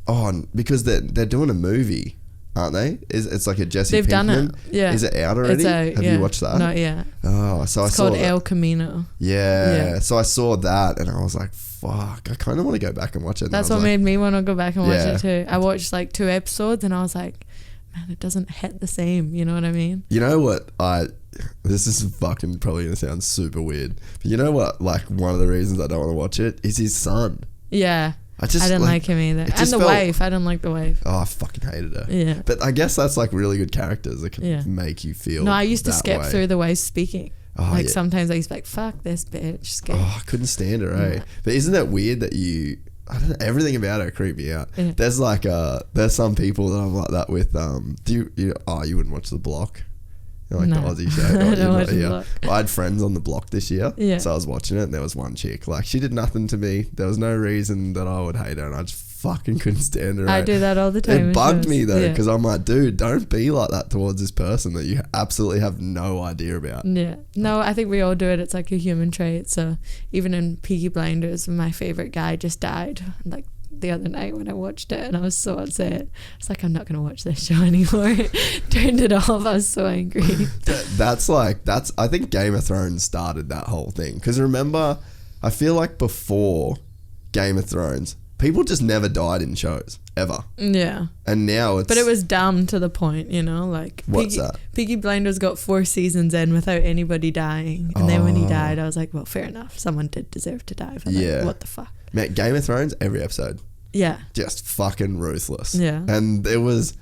Oh, because they're doing a movie, aren't they? It's like a Jesse They've Pinkman. done it. Yeah. Is it out already? It's out, Have you watched that? Not yet. Oh, so it's I saw called that. El Camino. Yeah. So I saw that and I was like, fuck, I kind of want to go back and watch it. That's what made me want to go back and watch it too. I watched like 2 episodes and I was like, man, it doesn't hit the same. You know what I mean? You know what? This is fucking probably going to sound super weird. But you know what? Like, one of the reasons I don't want to watch it is his son. Yeah. I didn't like him either. And the wife. I didn't like the wife. Oh, I fucking hated her. Yeah. But I guess that's like really good characters that can make you feel. No, I used to skip way. through the wife speaking. Oh, like sometimes I used to be like, fuck this bitch. Skip. Oh, I couldn't stand her, eh? But isn't that weird that I don't know, everything about her creeped me out. Yeah. There's like there's some people that I'm like that with. You wouldn't watch The Block? You know, like the Aussie show. I don't watch The Block. I had friends on The Block this year, so I was watching it, and there was one chick. Like, she did nothing to me. There was no reason that I would hate her, and I just fucking couldn't stand her. I do that all the time. It bugged me though, because I'm like, dude, don't be like that towards this person that you absolutely have no idea about. Yeah. No, I think we all do it. It's like a human trait. So even in Peaky Blinders, my favorite guy just died like the other night when I watched it, and I was so upset. It's like, I'm not going to watch this show anymore. Turned it off. I was so angry. I think Game of Thrones started that whole thing. Because remember, I feel like before Game of Thrones, people just never died in shows, ever. Yeah. And now it's... But it was dumb to the point, you know? Like, what's that? Peaky Blinders got 4 seasons in without anybody dying. And then when he died, I was like, well, fair enough. Someone did deserve to die for that. What the fuck? Man, Game of Thrones, every episode. Yeah. Just fucking ruthless. Yeah. And it was...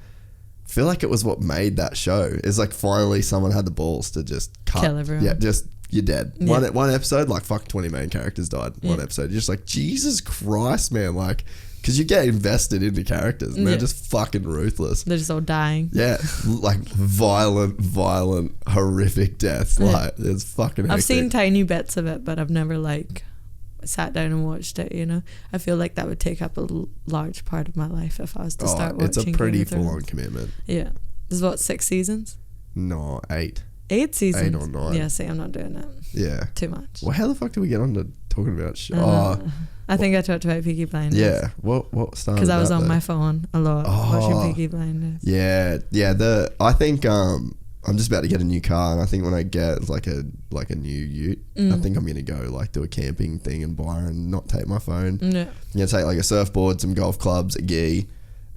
I feel like it was what made that show. It's like finally someone had the balls to just cut. Kill everyone. Yeah, just... You're dead. Yeah. One episode, like, fuck, 20 main characters died. One episode. You're just like, Jesus Christ, man. Like, because you get invested into characters and they're just fucking ruthless. They're just all dying. Yeah. Like, violent, horrific deaths. Like, it's fucking hectic. I've seen tiny bits of it, but I've never, like, sat down and watched it, you know? I feel like that would take up a large part of my life if I was to start watching. It's a pretty full-on commitment. Yeah. There's what, 6 seasons? No, 8. 8 seasons? 8 or 9. Yeah, see, I'm not doing that. Yeah. Too much. Well, how the fuck did we get on to talking about I think I talked about Peaky Blinders. Yeah. What started because I was on though? My phone a lot watching Peaky Blinders. Yeah. I think I'm just about to get a new car, and I think when I get like a new ute, I think I'm gonna go like do a camping thing in Byron and not take my phone. Yeah. I'm gonna take like a surfboard, some golf clubs, a gi,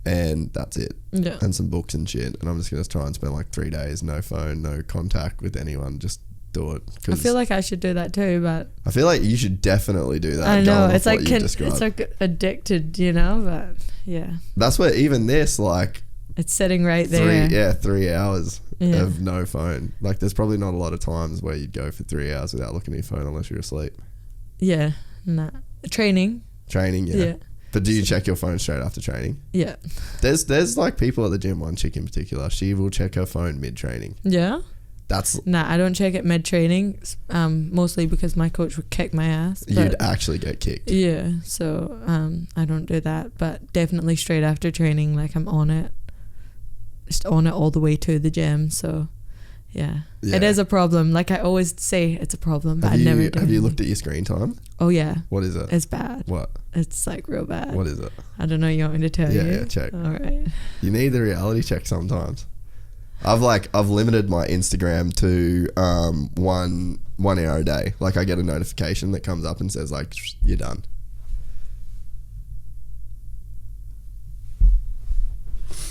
and that's it. Yeah. And some books and shit. And I'm just gonna try and spend like 3 days, no phone, no contact with anyone, just do it. I feel like I should do that too, but I feel like you should definitely do that. I know, it's like it's like addicted, you know, but yeah. That's where even this, like, it's sitting right there. 3 hours of no phone. Like, there's probably not a lot of times where you'd go for 3 hours without looking at your phone unless you're asleep. Yeah, nah. Training, yeah. But do you check your phone straight after training? Yeah. There's like people at the gym, one chick in particular, she will check her phone mid-training. Yeah? Nah, I don't check it mid-training, mostly because my coach would kick my ass. You'd actually get kicked. Yeah, so I don't do that, but definitely straight after training, like, I'm on it. Just on it all the way to the gym, so yeah. It is a problem. Like, I always say it's a problem, but I never do. Have you looked at your screen time? Oh yeah. What is it? It's bad. What? It's like real bad. What is it? I don't know, you want me to tell you? Yeah, check. All right. You need the reality check sometimes. I've limited my Instagram to 1 hour a day. Like, I get a notification that comes up and says like, you're done.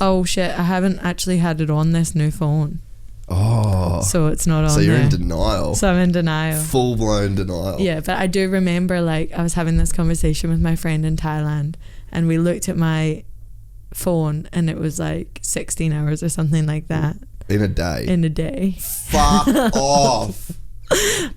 Oh shit, I haven't actually had it on this new phone. Oh. So it's not on. So you're there. in denial. So I'm in denial. Full blown denial. Yeah, but I do remember, like, I was having this conversation with my friend in Thailand, and we looked at my phone and it was like 16 hours or something like that. In a day? In a day. Fuck off.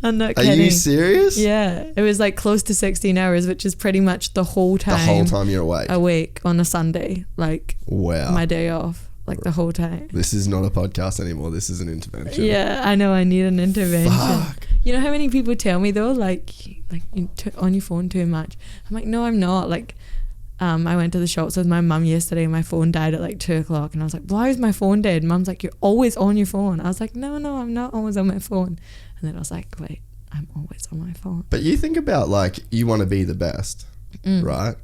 I'm not kidding. Are you serious? Yeah. It was like close to 16 hours, which is pretty much the whole time. The whole time you're awake? Awake on a Sunday. Like, wow. my day off. like the whole time. This is not a podcast anymore. This is an intervention. Yeah, I know. I need an intervention. Fuck. You know how many people tell me though, like you on your phone too much. I'm like, no, I'm not. Like, I went to the shops with my mum yesterday and my phone died at like 2:00 and I was like, why is my phone dead? Mum's like, you're always on your phone. I was like, no, I'm not always on my phone. And then I was like, wait, I'm always on my phone. But you think about, like, you want to be the best, right?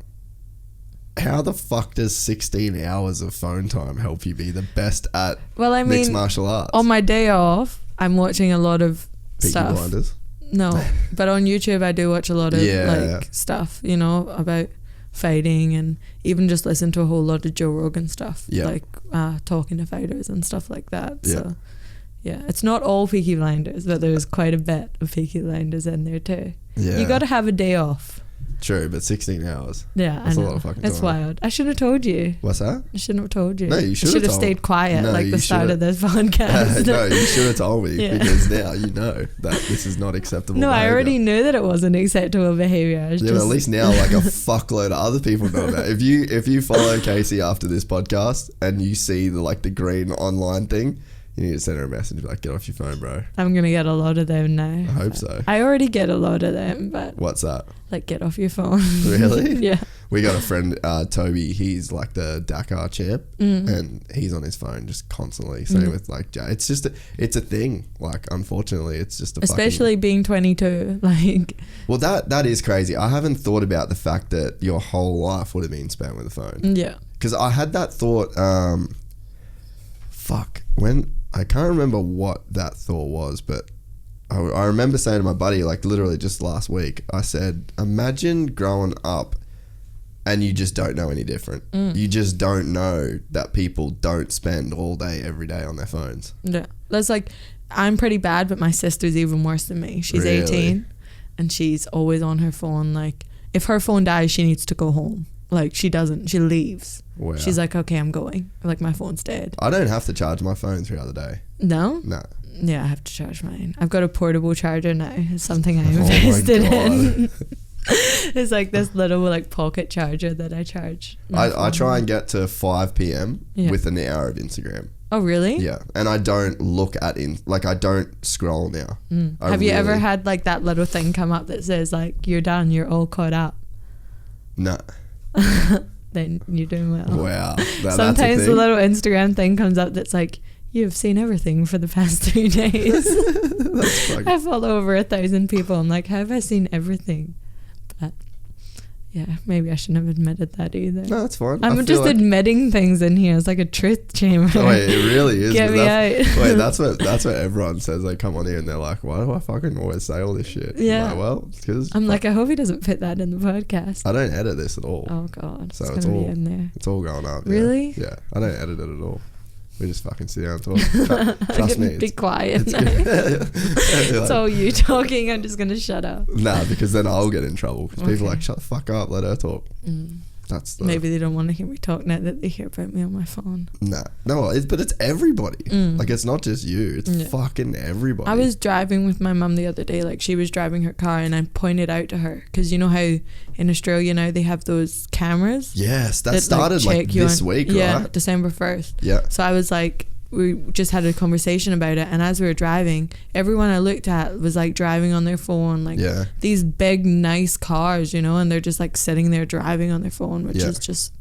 How the fuck does 16 hours of phone time help you be the best at mixed martial arts? On my day off, I'm watching a lot of Peaky stuff. Blinders? No, but on YouTube I do watch a lot of stuff, you know, about fighting, and even just listen to a whole lot of Joe Rogan stuff, like talking to fighters and stuff like that. So yeah, it's not all Peaky Blinders, but there's quite a bit of Peaky Blinders in there too. You got to have a day off. True, but 16 hours. Yeah, that's I know. A lot of fucking it's time. wild. I should have told you. What's that? I shouldn't have told you. No, you should have stayed quiet like the start of this podcast. No, you should have told me because now you know that this is not acceptable behavior. I already knew that it wasn't acceptable behavior. But at least now like a fuckload of other people know that. If you follow Casey after this podcast and you see the green online thing, you need to send her a message like, get off your phone, bro. I'm going to get a lot of them now. I hope so. I already get a lot of them, but... What's that? Like, get off your phone. Really? Yeah. We got a friend, Toby, he's like the Dakar champ, and he's on his phone just constantly. Same with like, it's just, it's a thing. Like, unfortunately, it's just a especially being 22, like... Well, that is crazy. I haven't thought about the fact that your whole life would have been spent with a phone. Yeah. Because I had that thought, I can't remember what that thought was, but I remember saying to my buddy, like literally just last week, I said, imagine growing up and you just don't know any different. You just don't know that people don't spend all day, every day on their phones. Yeah. That's like, I'm pretty bad, but my sister's even worse than me. She's Really? 18 and she's always on her phone. Like, if her phone dies, she needs to go home. Like, she doesn't. She leaves. Wow. She's like, okay, I'm going. Like, my phone's dead. I don't have to charge my phone throughout the day. No? No. Yeah, I have to charge mine. I've got a portable charger now. It's something I invested in. It's like this little like pocket charger that I charge. I try and get to 5 p.m. with an hour of Instagram. Oh, really? Yeah. And I don't look at I don't scroll now. Have you ever had like that little thing come up that says like, you're done, you're all caught up? No. Then you're doing well. Wow. Sometimes the little Instagram thing comes up that's like, you have seen everything for the past 3 days. I follow over 1,000 people. I'm like, have I seen everything? But yeah, maybe I shouldn't have admitted that either. No, that's fine. I'm just admitting things in here. It's like a truth chamber. Oh, wait, it really is. Get me out. Wait, that's what everyone says. They come on here and they're like, why do I fucking always say all this shit? Yeah. Like, well, because I'm like, I hope he doesn't put that in the podcast. I don't edit this at all. Oh God, so it's gonna be in there. It's all going up. Really? Yeah. I don't edit it at all. We just fucking sit down and talk. Trust me. Be quiet. It's, it's all you talking. I'm just going to shut up. Nah, because then I'll get in trouble. Because people are like, shut the fuck up, let her talk. Maybe they don't want to hear me talk now that they hear about me on my phone. Nah. No, but it's everybody. Like, it's not just you. It's fucking everybody. I was driving with my mum the other day. Like, she was driving her car and I pointed out to her. Because you know how in Australia now they have those cameras? Yes, that started like this week, right? Yeah, December 1st. Yeah. So I was like, we just had a conversation about it, and as we were driving, everyone I looked at was like driving on their phone, like these big nice cars, you know, and they're just like sitting there driving on their phone, which is just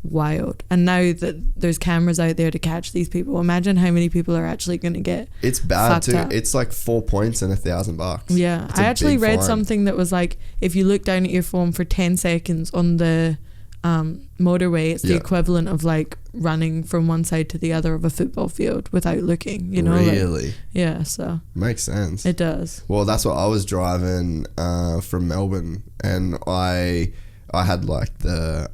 wild. And now that there's cameras out there to catch these people, imagine how many people are actually going to get it's bad too up. It's like 4 points and $1,000. Yeah, I actually read something that was like, if you look down at your phone for 10 seconds on the motorway, it's the equivalent of like running from one side to the other of a football field without looking, you know. Really? Like, yeah, so makes sense. It does. Well, that's what I was driving from Melbourne, and I had like the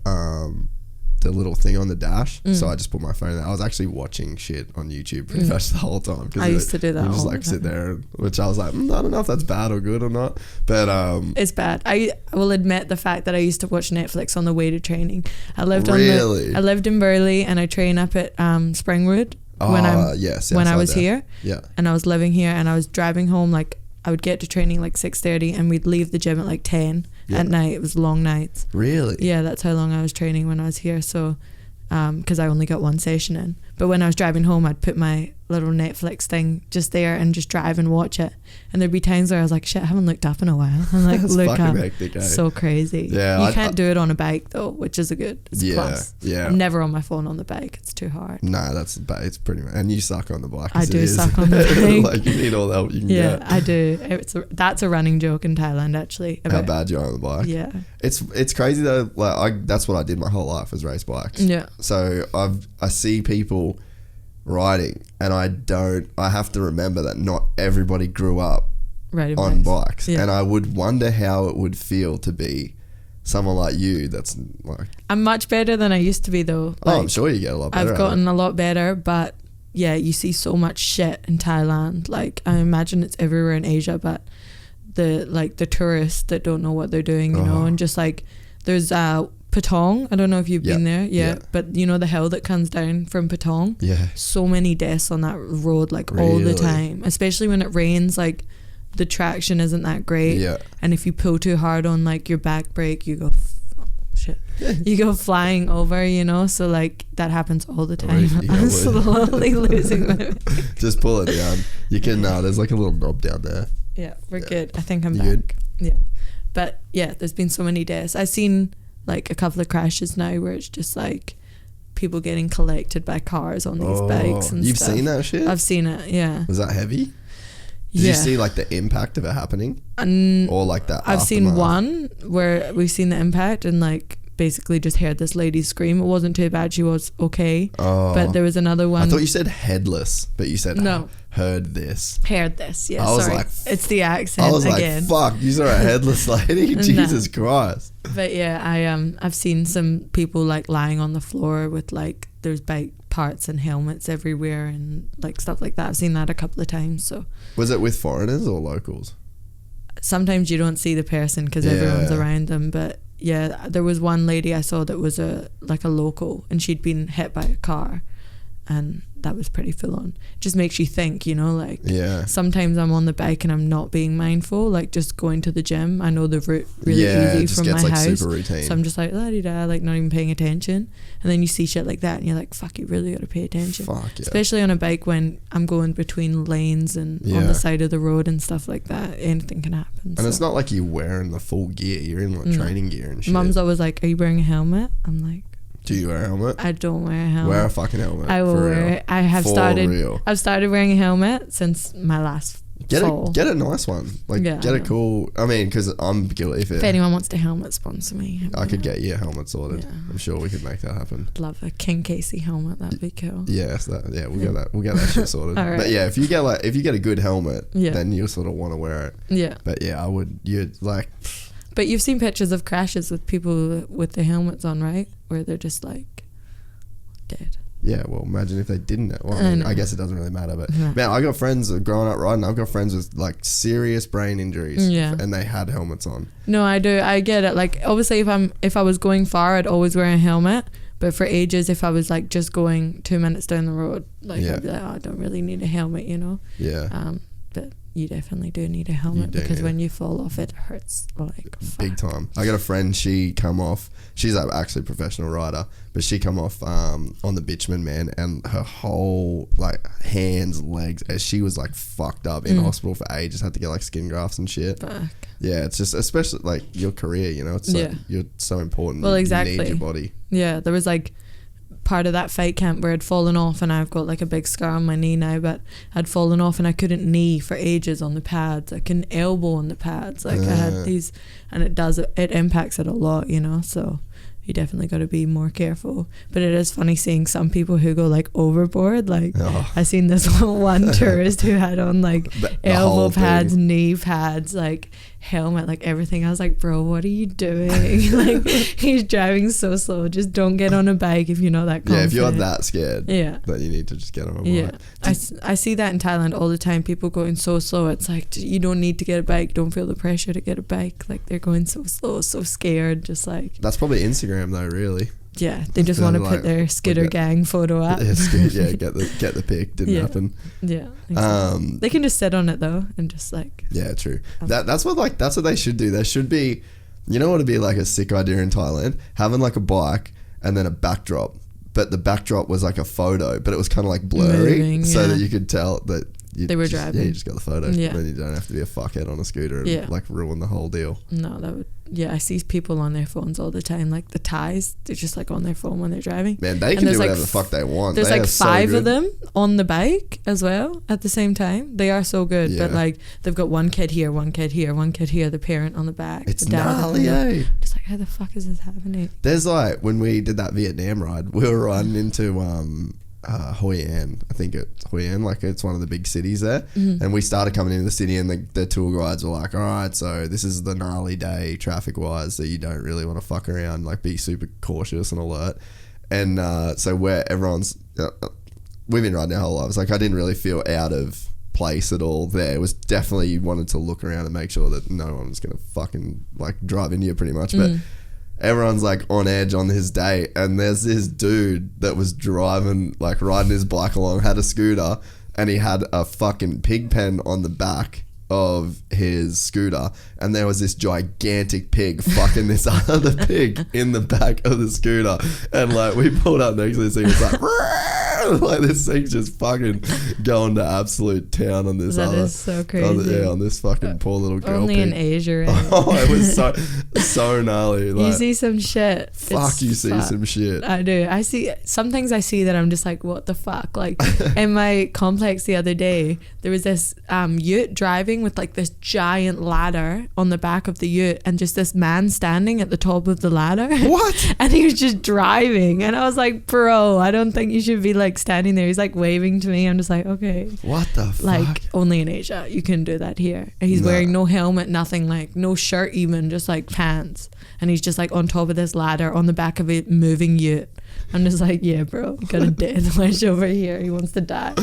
little thing on the dash, so I just put my phone there. I was actually watching shit on YouTube pretty much the whole time. I used to do that. You just like sit there, which I was like, I don't know if that's bad or good or not, but it's bad. I will admit the fact that I used to watch Netflix on the way to training. I lived I lived in Burleigh, and I train up at Springwood when I was here. Yeah, and I was living here, and I was driving home. Like, I would get to training like 6:30, and we'd leave the gym at like 10 at night. It was long nights. Really? Yeah, that's how long I was training when I was here. So because I only got one session in. But when I was driving home, I'd put my little Netflix thing just there and just drive and watch it. And there'd be times where I was like, shit, I haven't looked up in a while. I'm like, look up. Hectic, eh? So crazy. Yeah, you can't do it on a bike though, which is it's a plus. Yeah. I'm never on my phone on the bike. It's too hard. No, it's pretty much. And you suck on the bike. I do suck on the bike. Like, you need all the help you can get. Yeah, I do. That's a running joke in Thailand, actually. How bad you are on the bike. Yeah. It's crazy though. Like that's what I did my whole life, was race bikes. Yeah. So I see people riding, and I have to remember that not everybody grew up riding on bikes. Yeah. And I would wonder how it would feel to be someone like you that's like... I'm much better than I used to be though. Like, I'm sure you get a lot better. I've gotten a lot better, but yeah, you see so much shit in Thailand. Like, I imagine it's everywhere in Asia, but the tourists that don't know what they're doing, you know, and just like there's Patong. I don't know if you've been there. Yeah. But you know the hill that comes down from Patong? Yeah. So many deaths on that road, like all the time. Especially when it rains, like the traction isn't that great. Yeah. And if you pull too hard on like your back brake, you go you go flying over, you know. So like that happens all the time. I'm slowly losing my Just pull it down. You can there's like a little knob down there. Yeah, we're good. I think I'm you back. Good? Yeah. But yeah, there's been so many deaths. I've seen like a couple of crashes now where it's just like people getting collected by cars on these bikes and you've stuff. seen that shit? I've seen it, yeah. Was that heavy? Did you see like the impact of it happening? Or like that I've aftermath? seen one where we've seen the impact and like basically just heard this lady scream. It wasn't too bad, she was okay. But there was another one. I thought you said headless, but you said no. Heard this. Heard this, yeah. I was sorry. like, it's the accent again. I was like, fuck, you saw a headless lady? Jesus Christ. But yeah, I've seen some people like lying on the floor with like there's bike parts and helmets everywhere and like stuff like that. I've seen that a couple of times. So was it with foreigners or locals? Sometimes you don't see the person because everyone's around them, but yeah, there was one lady I saw that was a local and she'd been hit by a car. And that was pretty full on. It just makes you think, you know, like sometimes I'm on the bike and I'm not being mindful, like just going to the gym. I know the route really easy from my house. Super routine. So I'm just like la-di-da, like not even paying attention. And then you see shit like that and you're like, fuck, you really got to pay attention. Fuck yeah. Especially on a bike when I'm going between lanes and on the side of the road and stuff like that. Anything can happen. And it's not like you're wearing the full gear. You're in like training gear and shit. Mum's always like, are you wearing a helmet? I'm like, do you wear a helmet? I don't wear a helmet. Wear a fucking helmet. I will wear it. I've started wearing a helmet since my last fall. Get a nice one. Like get a cool. I mean, because I'm guilty. If anyone wants to helmet sponsor me, I could get you a helmet sorted. Yeah. I'm sure we could make that happen. Love a King Casey helmet. That'd be cool. Yes, we'll get that shit sorted. All right. But yeah, if you get a good helmet, then you'll sort of want to wear it. Yeah. But yeah, I would. You'd like. But you've seen pictures of crashes with people with the helmets on, right? Where they're just like dead. Yeah, well, imagine if they didn't. Well, I guess it doesn't really matter. But man, I got friends growing up riding. I've got friends with like serious brain injuries, and they had helmets on. No, I do. I get it. Like obviously, if I was going far, I'd always wear a helmet. But for ages, if I was like just going 2 minutes down the road, like I'd be like, oh, I don't really need a helmet, you know. Yeah. But you definitely do need a helmet because when you fall off, it hurts like big time. I got a friend. She come off. She's actually a professional rider, but she come off on the bitumen, man, and her whole like hands, legs, as she was like fucked up in hospital for ages. Had to get like skin grafts and shit. Fuck. Yeah, it's just especially like your career. You know, it's like you're so important. Well, exactly. You need your body. Yeah, there was like part of that fight camp where I'd fallen off, and I've got like a big scar on my knee now, but I'd fallen off and I couldn't knee for ages on the pads. I couldn't elbow on the pads. Like I had these, and it impacts it a lot, you know, so you definitely got to be more careful. But it is funny seeing some people who go like overboard. Like I seen this one tourist who had on like elbow pads, knee pads, like helmet, like everything. I was like, bro, what are you doing? Like he's driving so slow. Just don't get on a bike if you're not that confident. Yeah, if you're that scared, then you need to just get on a bike. Yeah, I see that in Thailand all the time. People going so slow. It's like, you don't need to get a bike. Don't feel the pressure to get a bike. Like they're going so slow, so scared. Just like that's probably Instagram though, really. Yeah, they just want to put their skitter gang photo up. Yeah, get the pic. Didn't happen. Yeah. Exactly. They can just sit on it though and just like. Yeah, true. That's what they should do. There should be, you know what would be like a sick idea in Thailand? Having like a bike and then a backdrop but the backdrop was like a photo, but it was kind of like blurry, moving, so that you could tell that they were driving. Yeah, you just got the photo. Yeah. Then you don't have to be a fuckhead on a scooter and like ruin the whole deal. No, that would. Yeah, I see people on their phones all the time. Like the Thais, they're just like on their phone when they're driving. Man, they can do whatever the fuck they want. There's they like 5 of them on the bike as well at the same time. They are so good. Yeah. But like they've got one kid here, one kid here, one kid here, the parent on the back. It's the dad gnarly, eh? Just like, how the fuck is this happening? There's like, when we did that Vietnam ride, we were riding into Hoi An. I think it's Hoi An, like it's one of the big cities there. And we started coming into the city, and the tour guides were like, all right, so this is the gnarly day traffic wise, so you don't really want to fuck around, like be super cautious and alert. And so where everyone's we've been riding our whole lives, like I didn't really feel out of place at all there. It was definitely, you wanted to look around and make sure that no one was gonna fucking like drive into you pretty much. But everyone's like on edge on his day, and there's this dude that was driving, like riding his bike along, had a scooter, and he had a fucking pig pen on the back of his scooter, and there was this gigantic pig fucking this other pig in the back of the scooter, and like we pulled up next to this thing, it was like this thing's just fucking going to absolute town on this That is so crazy. on this fucking poor little girl Only pig. in Asia, right? Oh, it was so gnarly. Like, you see some shit. you see some shit. I do. I see some things I see that I'm just like, what the fuck? Like in my complex the other day, there was this ute driving with like this giant ladder on the back of the ute, and just this man standing at the top of the ladder. What? And he was just driving, and I was like, bro, I don't think you should be like standing there. He's like waving to me. I'm just like, okay. What the fuck? Like only in Asia you can do that here. And he's wearing no helmet, nothing, like no shirt even, just like pants, and he's just like on top of this ladder on the back of a moving ute. I'm just like, yeah, bro, you got a death wish over here. He wants to die.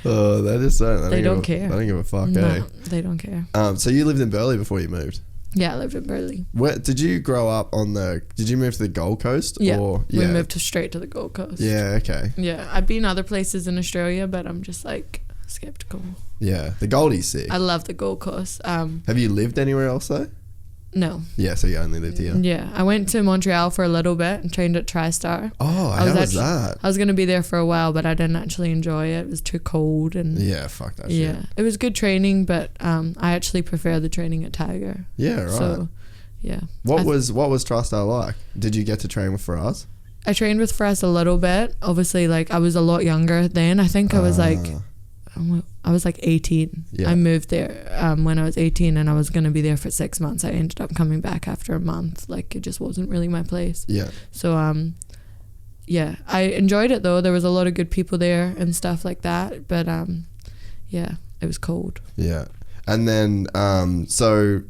Oh, that is so. They don't care. They don't give a fuck. No, they don't care. So you lived in Burleigh before you moved? Yeah, I lived in Burleigh. Where did you grow up did you move to the Gold Coast? Yeah, or, we moved straight to the Gold Coast. Yeah, okay. Yeah, I've been other places in Australia, but I'm just like skeptical. Yeah, the Goldie's sick. I love the Gold Coast. Have you lived anywhere else though? No. Yeah, so you only lived here. Yeah, I went to Montreal for a little bit and trained at TriStar. Oh, how was that? I was going to be there for a while, but I didn't actually enjoy it. It was too cold. And yeah, fuck that shit. Yeah, it was good training, but I actually prefer the training at Tiger. Yeah, right. So, yeah. What was TriStar like? Did you get to train with Faraz? I trained with Faraz a little bit. Obviously, like I was a lot younger then. I think I was like 18. Yeah. I moved there when I was 18, and I was going to be there for 6 months. I ended up coming back after a month. Like it just wasn't really my place. Yeah. So yeah, I enjoyed it though. There was a lot of good people there and stuff like that. But yeah, it was cold. Yeah. And then so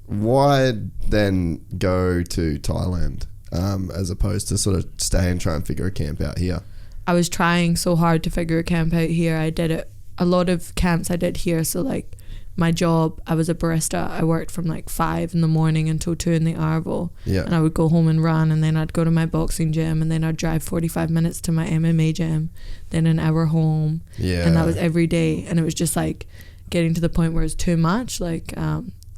why then go to Thailand as opposed to sort of stay and try and figure a camp out here? I was trying so hard to figure a camp out here. I did it. A lot of camps I did here. So like my job, I was a barista. I worked from like 5 in the morning until 2 in the Arvo. Yeah. And I would go home and run, and then I'd go to my boxing gym, and then I'd drive 45 minutes to my MMA gym, then an hour home. Yeah. And that was every day. And it was just like getting to the point where it was too much. Like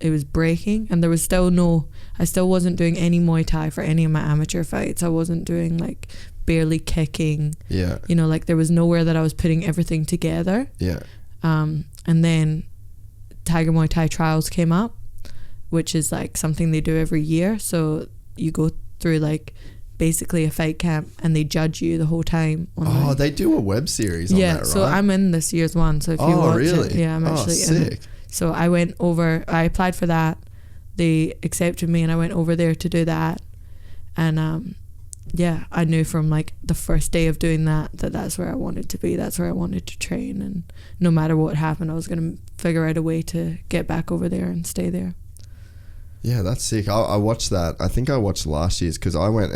it was breaking, and there was I still wasn't doing any Muay Thai for any of my amateur fights. I wasn't doing like barely kicking. Yeah. You know, like there was nowhere that I was putting everything together. Yeah. And then Tiger Muay Thai trials came up, which is like something they do every year. So you go through like basically a fight camp, and they judge you the whole time. They do a web series on that, right? So I'm in this year's one. So if you watch really? it, yeah, I'm actually in it. So I went over, I applied for that. They accepted me, and I went over there to do that. And yeah, I knew from like the first day of doing that's where I wanted to be. That's where I wanted to train, and no matter what happened, I was going to figure out a way to get back over there and stay there. Yeah, that's sick. I watched that. I think I watched last year's, because I went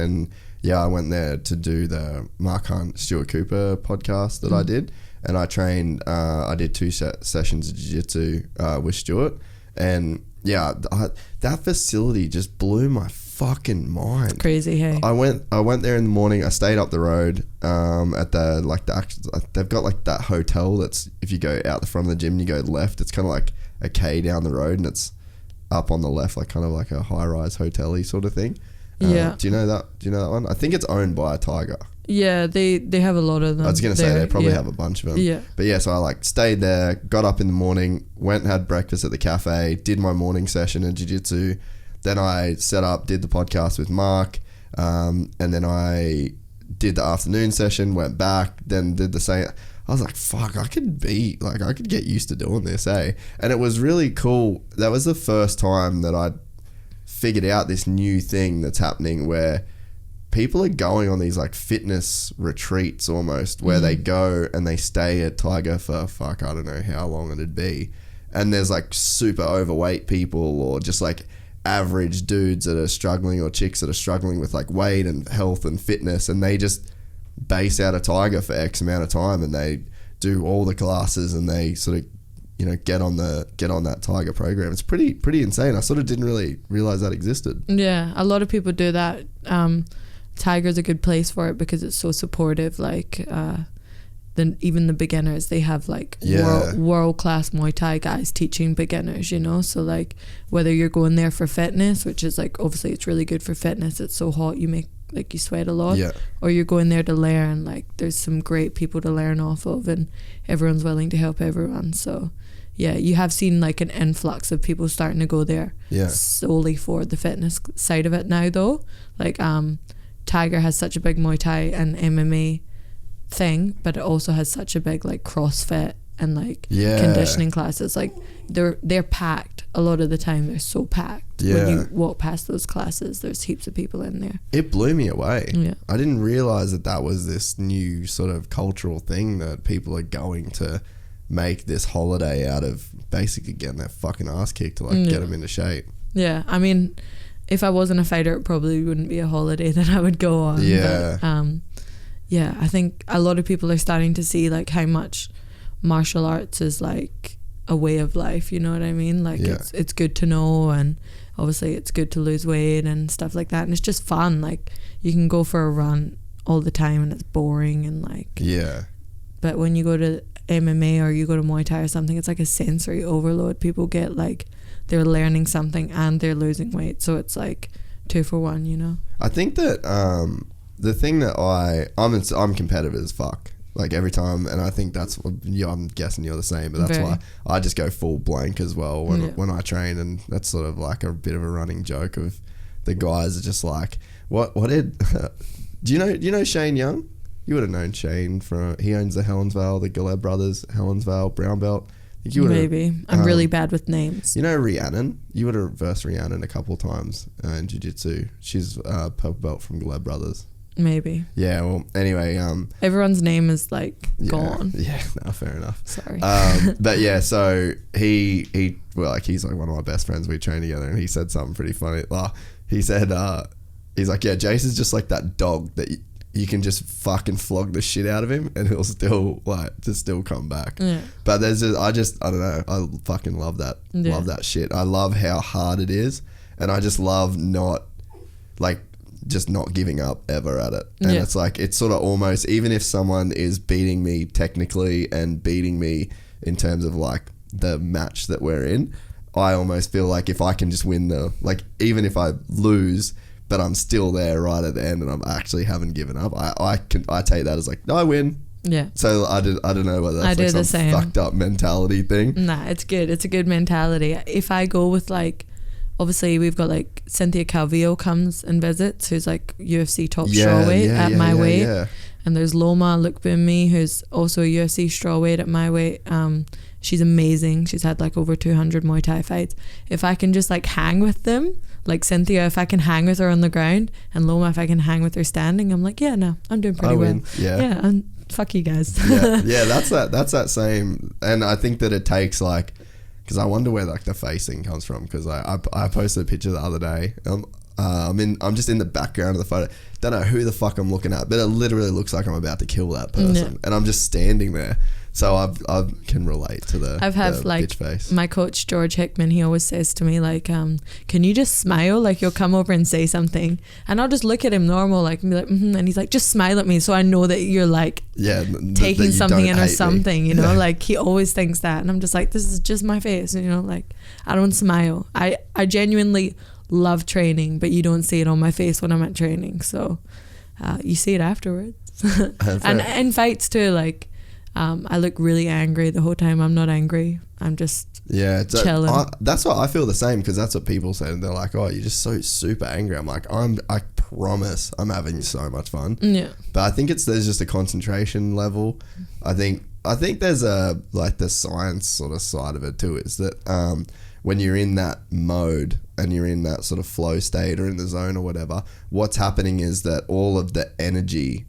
there to do the Mark Hunt, Stuart Cooper podcast that I did, and I trained. I did 2 sessions of jiu-jitsu with Stuart, and yeah, that facility just blew my fucking mind. It's crazy, hey. I went there in the morning. I stayed up the road at they've got like that hotel that's, if you go out the front of the gym and you go left, it's kind of like a K down the road, and it's up on the left, like kind of like a high-rise hotel-y sort of thing. Yeah. Do you know that one? I think it's owned by a Tiger. Yeah, they have a lot of them. I was going to say they probably have a bunch of them. Yeah. But yeah, so I like stayed there, got up in the morning, went and had breakfast at the cafe, did my morning session in jiu-jitsu. Then I set up, did the podcast with Mark, and then I did the afternoon session, went back, then did the same. I was like, fuck, I could get used to doing this, eh? And it was really cool. That was the first time that I figured out this new thing that's happening where people are going on these like fitness retreats almost, where they go and they stay at Tiger for I don't know how long it'd be. And there's like super overweight people or just like average dudes that are struggling or chicks that are struggling with like weight and health and fitness, and they just base out of Tiger for X amount of time and they do all the classes and they sort of, you know, get on that Tiger program. It's pretty insane. I sort of didn't really realize that existed. Yeah, a lot of people do that. Tiger's a good place for it because it's so supportive. Like even the beginners, they have like world class Muay Thai guys teaching beginners, you know. So like whether you're going there for fitness, which is like obviously it's really good for fitness, it's so hot you sweat a lot, or you're going there to learn, like there's some great people to learn off of and everyone's willing to help everyone. So yeah, you have seen like an influx of people starting to go there solely for the fitness side of it now though. Like Tiger has such a big Muay Thai and MMA thing, but it also has such a big like CrossFit and like conditioning classes. Like they're packed a lot of the time. They're so packed. When you walk past those classes, there's heaps of people in there. It blew me away. I didn't realize that was this new sort of cultural thing that people are going to make this holiday out of, basically getting their fucking ass kicked to like get them into shape. I mean, if I wasn't a fighter, it probably wouldn't be a holiday that I would go on. But, I think a lot of people are starting to see like how much martial arts is like a way of life, you know what I mean? Like it's good to know, and obviously it's good to lose weight and stuff like that, and it's just fun. Like you can go for a run all the time and it's boring and like but when you go to MMA or you go to Muay Thai or something, it's like a sensory overload. People get like they're learning something and they're losing weight, so it's like 2 for 1, you know. I think that the thing that I'm competitive as fuck, like every time, and I think that's what I'm guessing you're the same, but that's why I just go full blank as well when I train, and that's sort of like a bit of a running joke of the guys are just like, what did do you know Shane Young? You would have known Shane he owns the Helensvale, the Galeb brothers, Helensvale brown belt. Maybe. I'm really bad with names. You know Rhiannon? You would have versed Rhiannon a couple of times in jiu-jitsu. She's purple belt from Galeb brothers. Maybe. Yeah, well, anyway. Everyone's name is like gone. Yeah, no, fair enough. Sorry. But yeah, so he's like one of my best friends. We train together, and he said something pretty funny. He said, he's like, yeah, Jace is just like that dog that you can just fucking flog the shit out of him and he'll still come back. But there's I don't know, I fucking love that. Love that shit. I love how hard it is, and I just love not giving up ever at it. And it's like, it's sort of almost, even if someone is beating me technically and beating me in terms of like the match that we're in, I almost feel like if I can just win even if I lose, but I'm still there right at the end and I actually haven't given up, I take that as like, no, I win. Yeah. So I don't know whether that's like some fucked up mentality thing. Nah, it's good. It's a good mentality. If I go with like, obviously we've got like Cynthia Calvillo comes and visits, who's like UFC top strawweight at my weight. And there's Loma Lukbunmi, who's also a UFC strawweight at my weight. She's amazing. She's had like over 200 Muay Thai fights. If I can just like hang with them, like Cynthia, if I can hang with her on the ground, and Loma, if I can hang with her standing, I'm like, yeah, no, I'm doing pretty well. Yeah, and fuck you guys. Yeah, that's that same. And I think that it takes like, because I wonder where like the facing comes from, because I posted a picture the other day. I'm just in the background of the photo. Don't know who the fuck I'm looking at, but it literally looks like I'm about to kill that person, and I'm just standing there. So I can relate to the like bitch face. My coach George Hickman, he always says to me like, can you just smile? Like you'll come over and say something, and I'll just look at him normal, like, and be like, and he's like, just smile at me, so I know that you're like taking something in or something, you know. Like he always thinks that, and I'm just like, this is just my face, you know. Like I don't smile. I genuinely love training, but you don't see it on my face when I'm at training, so you see it afterwards. And in fights too, like I look really angry the whole time. I'm not angry. I'm just chilling. That's what I feel the same, because that's what people say. They're like, oh, you're just so super angry. I'm like, I promise I'm having so much fun. Yeah. But I think there's just a concentration level. I think there's a, like, the science sort of side of it too, is that when you're in that mode and you're in that sort of flow state or in the zone or whatever, what's happening is that all of the energy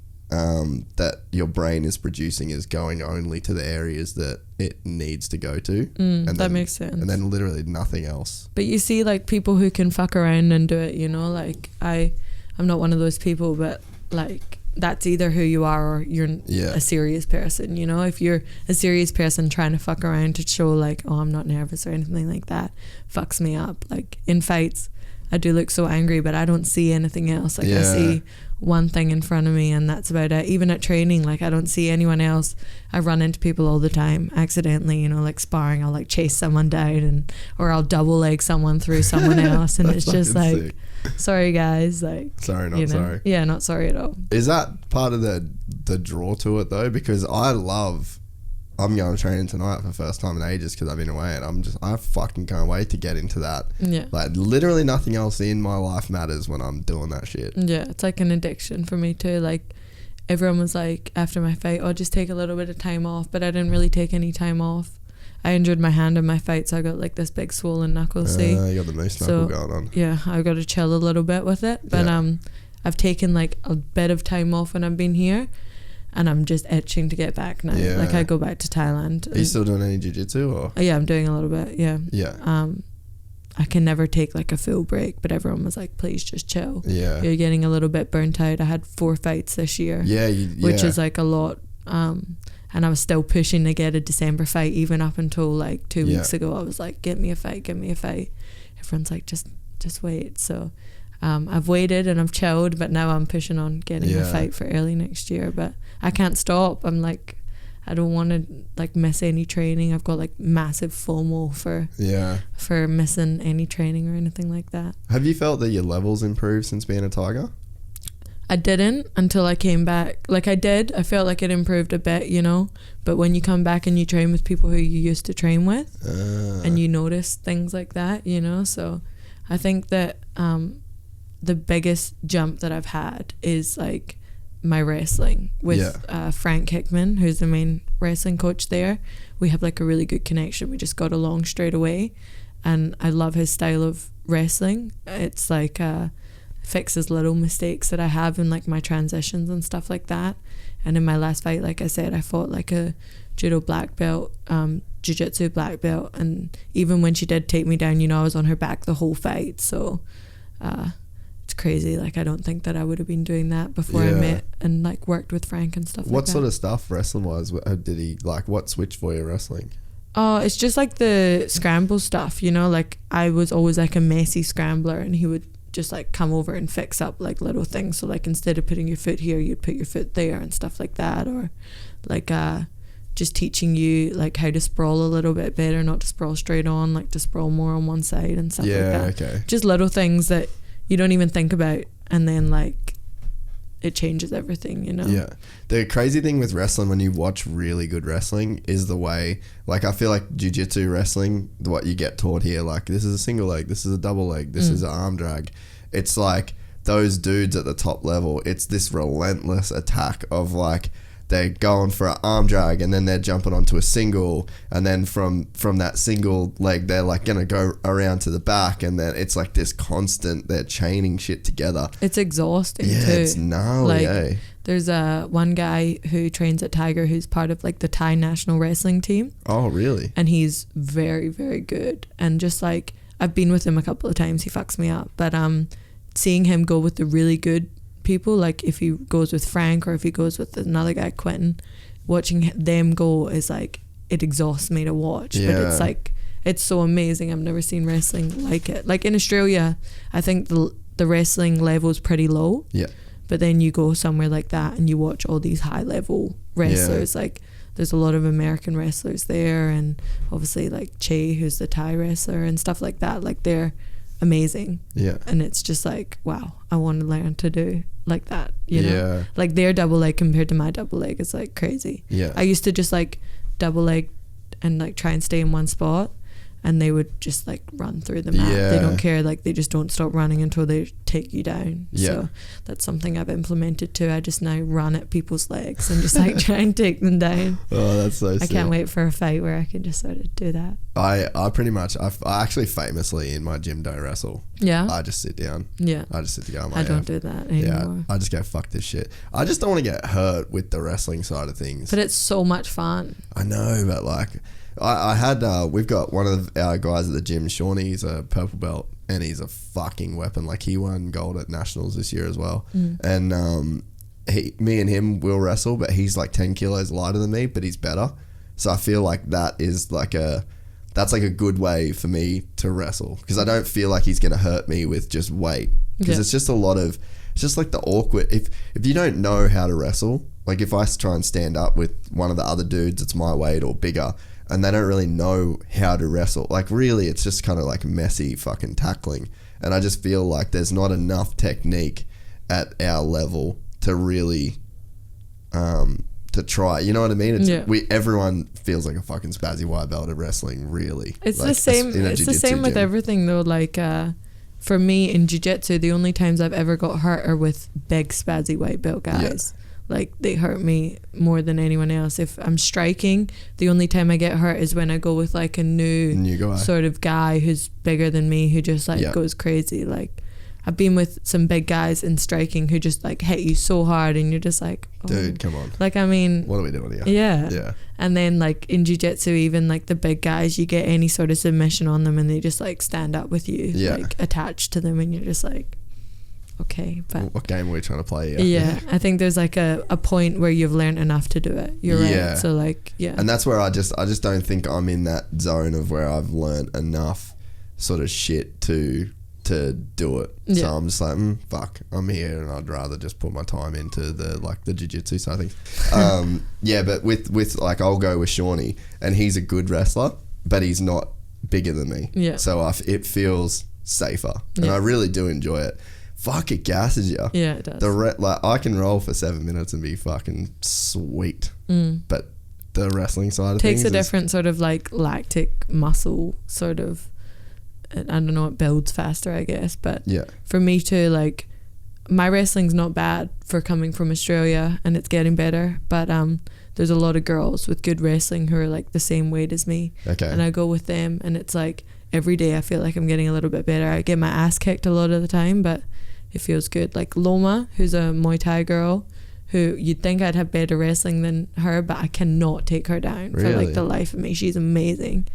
that your brain is producing is going only to the areas that it needs to go to. And that makes sense. And then literally nothing else. But you see, like, people who can fuck around and do it, you know, like I'm not one of those people, but like that's either who you are or you're a serious person, you know. If you're a serious person trying to fuck around to show like, oh, I'm not nervous or anything like that, fucks me up. Like in fights I do look so angry, but I don't see anything else. Like I see one thing in front of me and that's about it. Even at training, like I don't see anyone else. I run into people all the time accidentally, you know, like sparring, I'll like chase someone down or I'll double leg someone through someone else, and it's just like sick. Sorry guys, like sorry, not sorry. Yeah, not sorry at all. Is that part of the draw to it though? Because I'm going training tonight for the first time in ages because I've been away, and I fucking can't wait to get into that. Yeah. Like literally nothing else in my life matters when I'm doing that shit. Yeah, it's like an addiction for me too. Like everyone was like after my fight, oh, just take a little bit of time off, but I didn't really take any time off. I injured my hand in my fight, so I got like this big swollen knuckle. See, you got the moose knuckle going on. Yeah, I got to chill a little bit with it, but I've taken like a bit of time off when I've been here. And I'm just itching to get back now. Yeah. Like I go back to Thailand. Are you still doing any jiu-jitsu or? Yeah, I'm doing a little bit. Yeah. Yeah. I can never take like a full break, but everyone was like, please just chill. Yeah. You're getting a little bit burnt out. I had 4 fights this year. Yeah. Which is like a lot. And I was still pushing to get a December fight even up until like 2 weeks ago. I was like, get me a fight. Everyone's like, just wait. So I've waited and I've chilled, but now I'm pushing on getting a fight for early next year. But I can't stop. I'm like, I don't want to like miss any training. I've got like massive FOMO for missing any training or anything like that. Have you felt that your levels improved since being a Tiger? I didn't until I came back. Like I did. I felt like it improved a bit, you know. But when you come back and you train with people who you used to train with, and you notice things like that, you know. So I think that the biggest jump that I've had is like my wrestling with Frank Hickman, who's the main wrestling coach there. We have like a really good connection. We just got along straight away, and I love his style of wrestling. It's like fixes little mistakes that I have in like my transitions and stuff like that. And in my last fight, like I said, I fought like a judo black belt, jiu-jitsu black belt, and even when she did take me down, you know, I was on her back the whole fight. So it's crazy. Like I don't think that I would have been doing that before I met and like worked with Frank and stuff like that. What sort of stuff wrestling wise did he like? What switched for you wrestling? It's just like the scramble stuff, you know. Like I was always like a messy scrambler, and he would just like come over and fix up like little things. So like instead of putting your foot here, you'd put your foot there and stuff like that. Or like just teaching you like how to sprawl a little bit better, not to sprawl straight on, like to sprawl more on one side and stuff like that. Okay. Just little things that you don't even think about, and then like it changes everything, you know. Yeah. The crazy thing with wrestling when you watch really good wrestling is the way, like I feel like jiu-jitsu wrestling, what you get taught here, like this is a single leg, this is a double leg, this is an arm drag. It's like those dudes at the top level, it's this relentless attack of like they're going for an arm drag and then they're jumping onto a single, and then from that single leg they're like gonna go around to the back, and then it's like this constant, they're chaining shit together. It's exhausting too. It's gnarly. Like, there's one guy who trains at Tiger who's part of like the Thai national wrestling team. Oh really? And he's very, very good, and just like I've been with him a couple of times, he fucks me up, but seeing him go with the really good people, like if he goes with Frank or if he goes with another guy, Quentin, watching them go is like, it exhausts me to watch. But it's like, it's so amazing. I've never seen wrestling like it. Like in Australia, I think the wrestling level is pretty low, but then you go somewhere like that and you watch all these high level wrestlers. Like there's a lot of American wrestlers there, and obviously like Che, who's the Thai wrestler and stuff like that. Like they're amazing. Yeah. And it's just like, wow, I want to learn to do like that, you know? Yeah. Like their double leg compared to my double leg is like crazy. Yeah. I used to just like double leg and like try and stay in one spot, and they would just like run through the mat. Yeah. They don't care, like they just don't stop running until they take you down. Yeah. So that's something I've implemented too. I just now run at people's legs and just like try and take them down. Oh, that's so sick. I can't wait for a fight where I can just sort of do that. I pretty much, I actually famously in my gym don't wrestle. Yeah. I just sit down. Yeah. I just sit down. I don't do that anymore. I just go, fuck this shit. I just don't want to get hurt with the wrestling side of things. But it's so much fun. I know, but like, I had, we've got one of our guys at the gym, Shawnee, he's a purple belt, and he's a fucking weapon. Like, he won gold at Nationals this year as well. And me and him will wrestle, but he's like 10 kilos lighter than me, but he's better. So I feel like that is like that's like a good way for me to wrestle, because I don't feel like he's going to hurt me with just weight. Because it's just it's just like the awkward, if you don't know how to wrestle, like if I try and stand up with one of the other dudes that's my weight or bigger, and they don't really know how to wrestle, like really it's just kind of like messy fucking tackling. And I just feel like there's not enough technique at our level to really to try, you know what I mean? Everyone feels like a fucking spazzy white belt at wrestling, really. It's like the same with everything though. Like for me in jiu-jitsu, the only times I've ever got hurt are with big spazzy white belt guys. Like they hurt me more than anyone else. If I'm striking, the only time I get hurt is when I go with like a new guy, sort of guy who's bigger than me, who just like goes crazy. Like I've been with some big guys in striking who just like hit you so hard, and you're just like, oh. Dude, come on. Like, I mean, what are we doing here? Yeah. And then like in jiu-jitsu, even like the big guys, you get any sort of submission on them and they just like stand up with you, like attached to them, and you're just like, okay, but what game are we trying to play here? Yeah, I think there's like a point where you've learned enough to do it. You're right. So like, and that's where I just don't think I'm in that zone of where I've learned enough sort of shit to do it. So I'm just like, fuck, I'm here, and I'd rather just put my time into the jiu-jitsu side of things. But with like, I'll go with Shawnee, and he's a good wrestler, but he's not bigger than me. So it feels safer, and I really do enjoy it. Fuck, it gasses you. Yeah, it does. Like I can roll for 7 minutes and be fucking sweet, but the wrestling side of things takes a different sort of like lactic muscle sort of. I don't know, it builds faster, I guess. But for me too, like my wrestling's not bad for coming from Australia, and it's getting better. But there's a lot of girls with good wrestling who are like the same weight as me. Okay. And I go with them, and it's like every day I feel like I'm getting a little bit better. I get my ass kicked a lot of the time, but it feels good. Like Loma, who's a Muay Thai girl, who you'd think I'd have better wrestling than her, but I cannot take her down for like the life of me. She's amazing.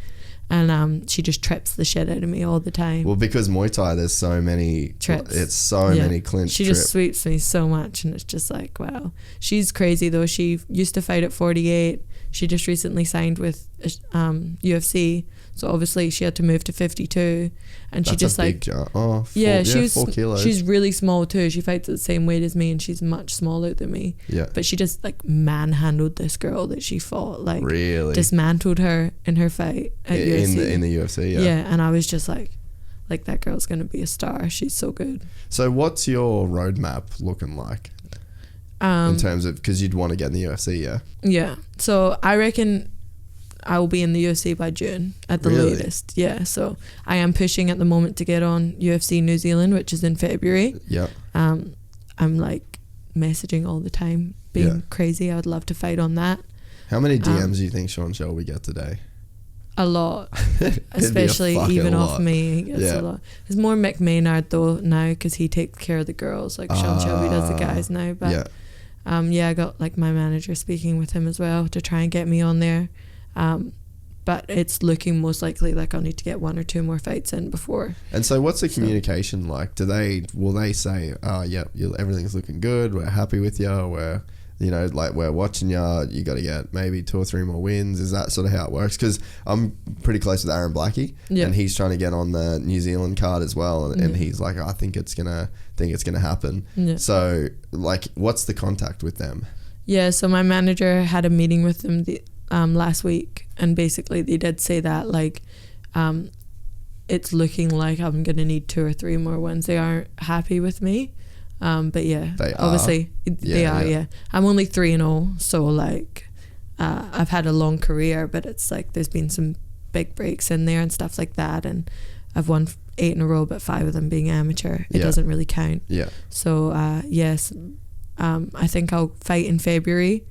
And she just trips the shit out of me all the time. Well, because Muay Thai, there's so many trips. It's so many clinch She just sweeps me so much, and it's just like, wow. She's crazy though. She used to fight at 48. She just recently signed with UFC, so obviously she had to move to 52, and That's she just a like big jump. 4 kilos. She's really small too. She fights at the same weight as me, and she's much smaller than me. But she just like manhandled this girl that she fought, like really dismantled her in her fight at UFC. in the UFC. And I was just like that girl's gonna be a star. She's so good. So what's your roadmap looking like? In terms of, because you'd want to get in the UFC, so I reckon I will be in the UFC by June at the latest. So I am pushing at the moment to get on UFC New Zealand, which is in February. I'm like messaging all the time, being crazy. I would love to fight on that. How many DMs do you think Sean Shelby get today? A lot, especially even off me. He gets a lot. There's more Mick Maynard though now, because he takes care of the girls. Like Sean Shelby does the guys now, but I got like my manager speaking with him as well to try and get me on there. But it's looking most likely like I'll need to get 1 or 2 more fights in before. And so what's the communication like? Will they say, everything's looking good, we're happy with you, we're watching you got to get maybe 2 or 3 more wins? Is that sort of how it works? Because I'm pretty close with Aaron Blackie, and he's trying to get on the New Zealand card as well, and he's like, I think it's gonna happen. So like, what's the contact with them? So my manager had a meeting with them last week, and basically they did say that like it's looking like I'm gonna need 2 or 3 more wins. They aren't happy with me, but yeah, obviously they are. Yeah, I'm only 3-0, so like I've had a long career, but it's like there's been some big breaks in there and stuff like that, and I've won 8 in a row, but 5 of them being amateur. It doesn't really count. Yeah. So yes, I think I'll fight in February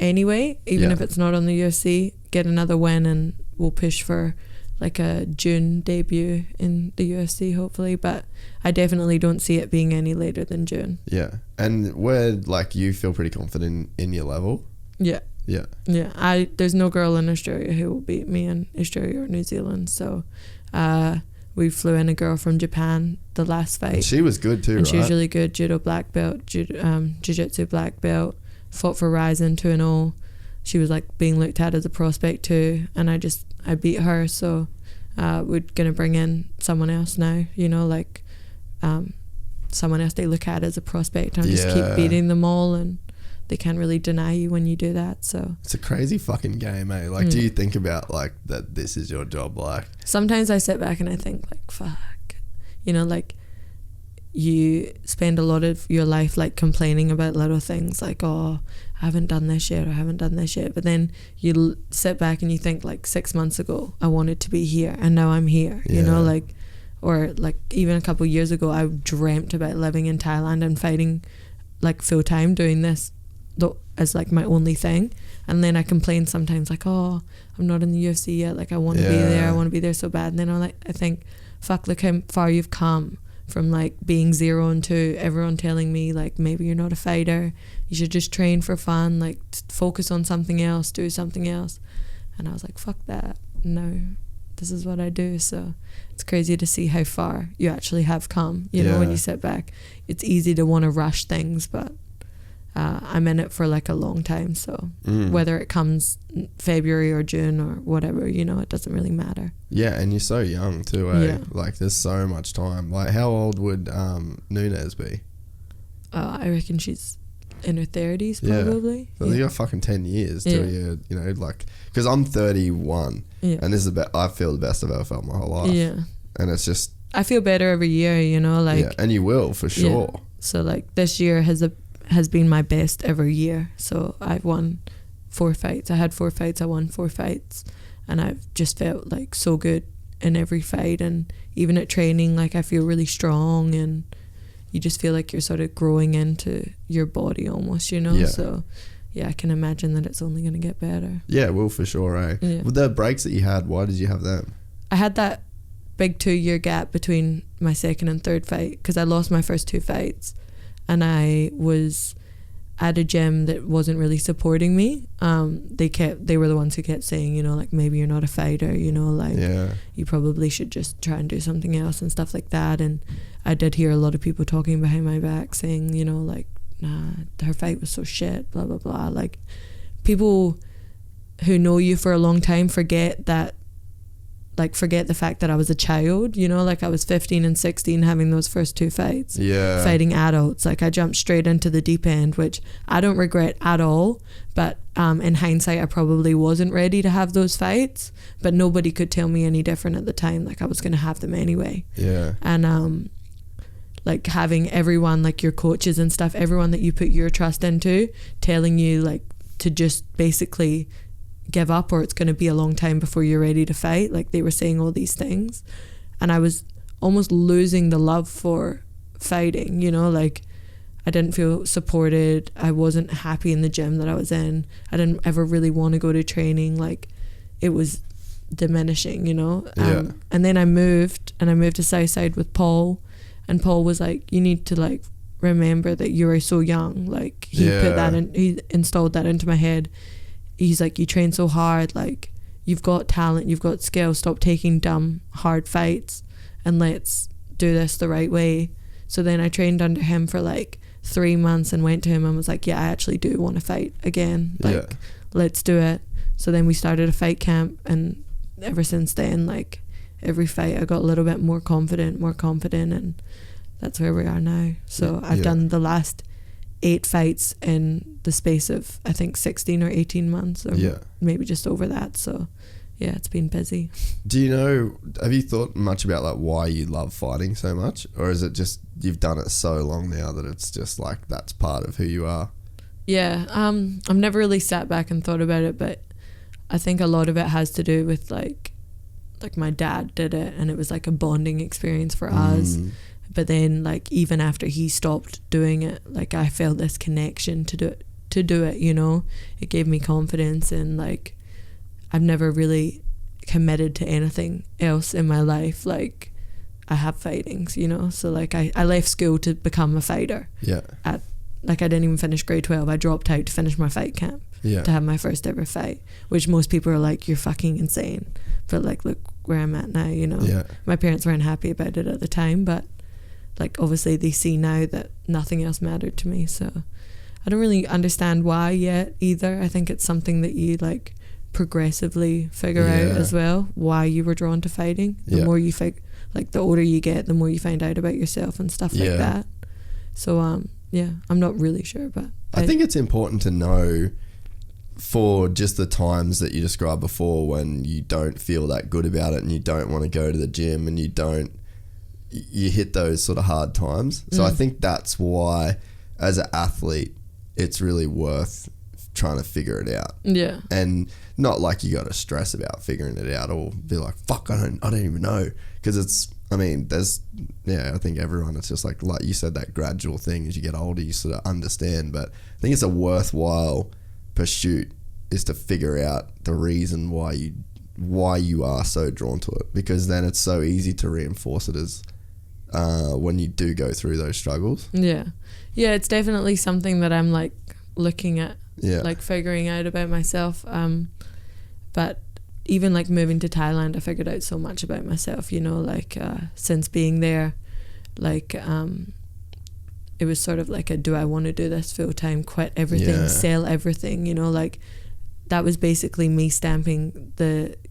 anyway, even if it's not on the UFC. Get another win, and we'll push for like a June debut in the UFC, hopefully. But I definitely don't see it being any later than June. Yeah, and where like you feel pretty confident in your level. Yeah. There's no girl in Australia who will beat me in Australia or New Zealand. So we flew in a girl from Japan the last fight. And she was good too, and she was really good. Judo black belt, jiu-jitsu black belt. Fought for Ryzen 2-0. She was like being looked at as a prospect too, and I beat her. So we're gonna bring in someone else now. You know, like someone else they look at as a prospect, and just keep beating them all, and they can't really deny you when you do that. So it's a crazy fucking game, eh? Like, do you think about like that this is your job? Like, sometimes I sit back and I think like, fuck, you know, like you spend a lot of your life like complaining about little things like, oh, I haven't done this yet, or I haven't done this yet. But then you sit back and you think like 6 months ago I wanted to be here, and now I'm here. You know, like, or like even a couple of years ago I dreamt about living in Thailand and fighting like full time, doing this as like my only thing. And then I complain sometimes like, oh, I'm not in the UFC yet, like I want to be there, I want to be there so bad. And then I think, fuck, look how far you've come from like being 0 and 2, everyone telling me like, maybe you're not a fighter, you should just train for fun, like focus on something else, do something else. And I was like, fuck that, no, this is what I do. So it's crazy to see how far you actually have come, you know, when you sit back. It's easy to want to rush things, but I'm in it for like a long time, so whether it comes February or June or whatever, you know, it doesn't really matter. Yeah, and you're so young too, eh? Like there's so much time. Like how old would Nunes be? I reckon she's in her 30s probably. So you got fucking 10 years till you know, like, because I'm 31 and this is I feel the best I've ever felt my whole life. And it's just, I feel better every year, you know, like, and you will for sure. So like this year has been my best ever year. So I've won 4 fights. I had 4 fights. I won 4 fights, and I've just felt like so good in every fight. And even at training, like I feel really strong, and you just feel like you're sort of growing into your body almost, you know. So I can imagine that it's only going to get better. Yeah, well, for sure, eh? With the breaks that you had, why did you have them? I had that big 2-year gap between my second and third fight because I lost my first 2 fights. And I was at a gym that wasn't really supporting me. They were the ones who kept saying, you know, like, maybe you're not a fighter, you know, like you probably should just try and do something else and stuff like that. And I did hear a lot of people talking behind my back saying, you know, like, nah, her fight was so shit, blah blah blah. Like, people who know you for a long time forget the fact that I was a child, you know, like I was 15 and 16 having those first 2 fights, fighting adults. Like I jumped straight into the deep end, which I don't regret at all, but in hindsight I probably wasn't ready to have those fights, but nobody could tell me any different at the time. Like I was going to have them anyway. And like having everyone, like your coaches and stuff, everyone that you put your trust into telling you like to just basically give up, or it's going to be a long time before you're ready to fight. Like they were saying all these things, and I was almost losing the love for fighting, you know, like I didn't feel supported. I wasn't happy in the gym that I was in. I didn't ever really want to go to training. Like it was diminishing, you know. And then I moved to Southside with Paul, and Paul was like, you need to like remember that you are so young. Like he installed that into my head. He's like, you train so hard, like you've got talent, you've got skill, stop taking dumb hard fights and let's do this the right way. So then I trained under him for like 3 months and went to him and was like, yeah, I actually do want to fight again, like let's do it. So then we started a fight camp, and ever since then, like every fight I got a little bit more confident, and that's where we are now. So I've done the last 8 fights in the space of I think 16 or 18 months, or maybe just over that. So yeah, it's been busy. Do you know, have you thought much about like why you love fighting so much? Or is it just you've done it so long now that it's just like that's part of who you are? Yeah, I've never really sat back and thought about it, but I think a lot of it has to do with like my dad did it, and it was like a bonding experience for us. But then like even after he stopped doing it, like I felt this connection to do it, you know. It gave me confidence, and like I've never really committed to anything else in my life. Like I have fightings, you know. So like I left school to become a fighter. Yeah. Like I didn't even finish grade 12. I dropped out to finish my fight camp. Yeah. To have my first ever fight, which most people are like, you're fucking insane. But like, look where I'm at now, you know. Yeah. My parents weren't happy about it at the time, but like obviously they see now that nothing else mattered to me. So I don't really understand why yet either. I think it's something that you like progressively figure out as well, why you were drawn to fighting. The more you like the older you get, the more you find out about yourself and stuff like that. So yeah, I'm not really sure, but I think it's important to know for just the times that you described before when you don't feel that good about it and you don't want to go to the gym and you hit those sort of hard times. So I think that's why as an athlete it's really worth trying to figure it out. Yeah. And not like you got to stress about figuring it out or be like, fuck, I don't even know. Because it's, I mean, I think everyone, it's just like you said, that gradual thing. As you get older, you sort of understand. But I think it's a worthwhile pursuit is to figure out the reason why you are so drawn to it, because then it's so easy to reinforce it as when you do go through those struggles. Yeah, it's definitely something that I'm like looking at, like figuring out about myself. But even like moving to Thailand, I figured out so much about myself, you know, like since being there, like it was sort of like do I want to do this full time, quit everything, sell everything, you know, like that was basically me stamping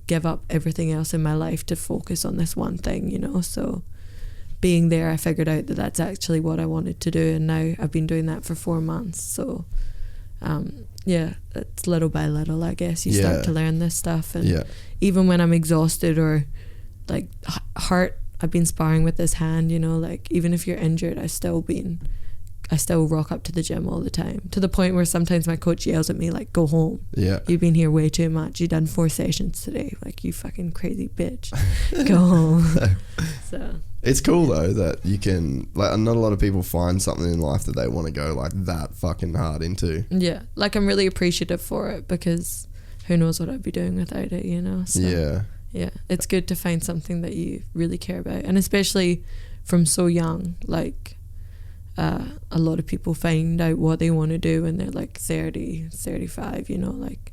give up everything else in my life to focus on this one thing, you know. So being there, I figured out that that's actually what I wanted to do, and now I've been doing that for 4 months. So it's little by little, I guess you start to learn this stuff. And even when I'm exhausted or like hurt, I've been sparring with this hand, you know, like even if you're injured, I still rock up to the gym all the time, to the point where sometimes my coach yells at me like, go home, you've been here way too much, you done 4 sessions today, like you fucking crazy bitch, go home. So it's cool though that you can, like, not a lot of people find something in life that they want to go like that fucking hard into. Yeah, like I'm really appreciative for it, because who knows what I'd be doing without it, you know. So yeah, it's good to find something that you really care about, and especially from so young. Like a lot of people find out what they want to do when they're like 30, 35, you know, like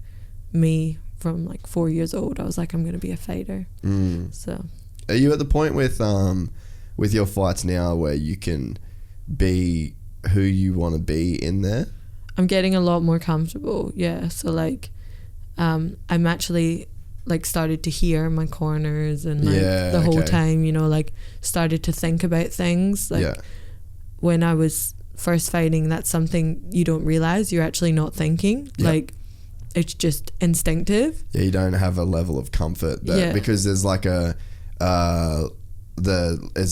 me from like 4 years old, I was like, I'm going to be a fighter. So are you at the point with your fights now where you can be who you want to be in there? I'm getting a lot more comfortable, so like I'm actually like started to hear my corners and like the whole time, you know, like started to think about things like when I was first fighting, that's something you don't realize you're actually not thinking. Like it's just instinctive. You don't have a level of comfort that, because there's like it's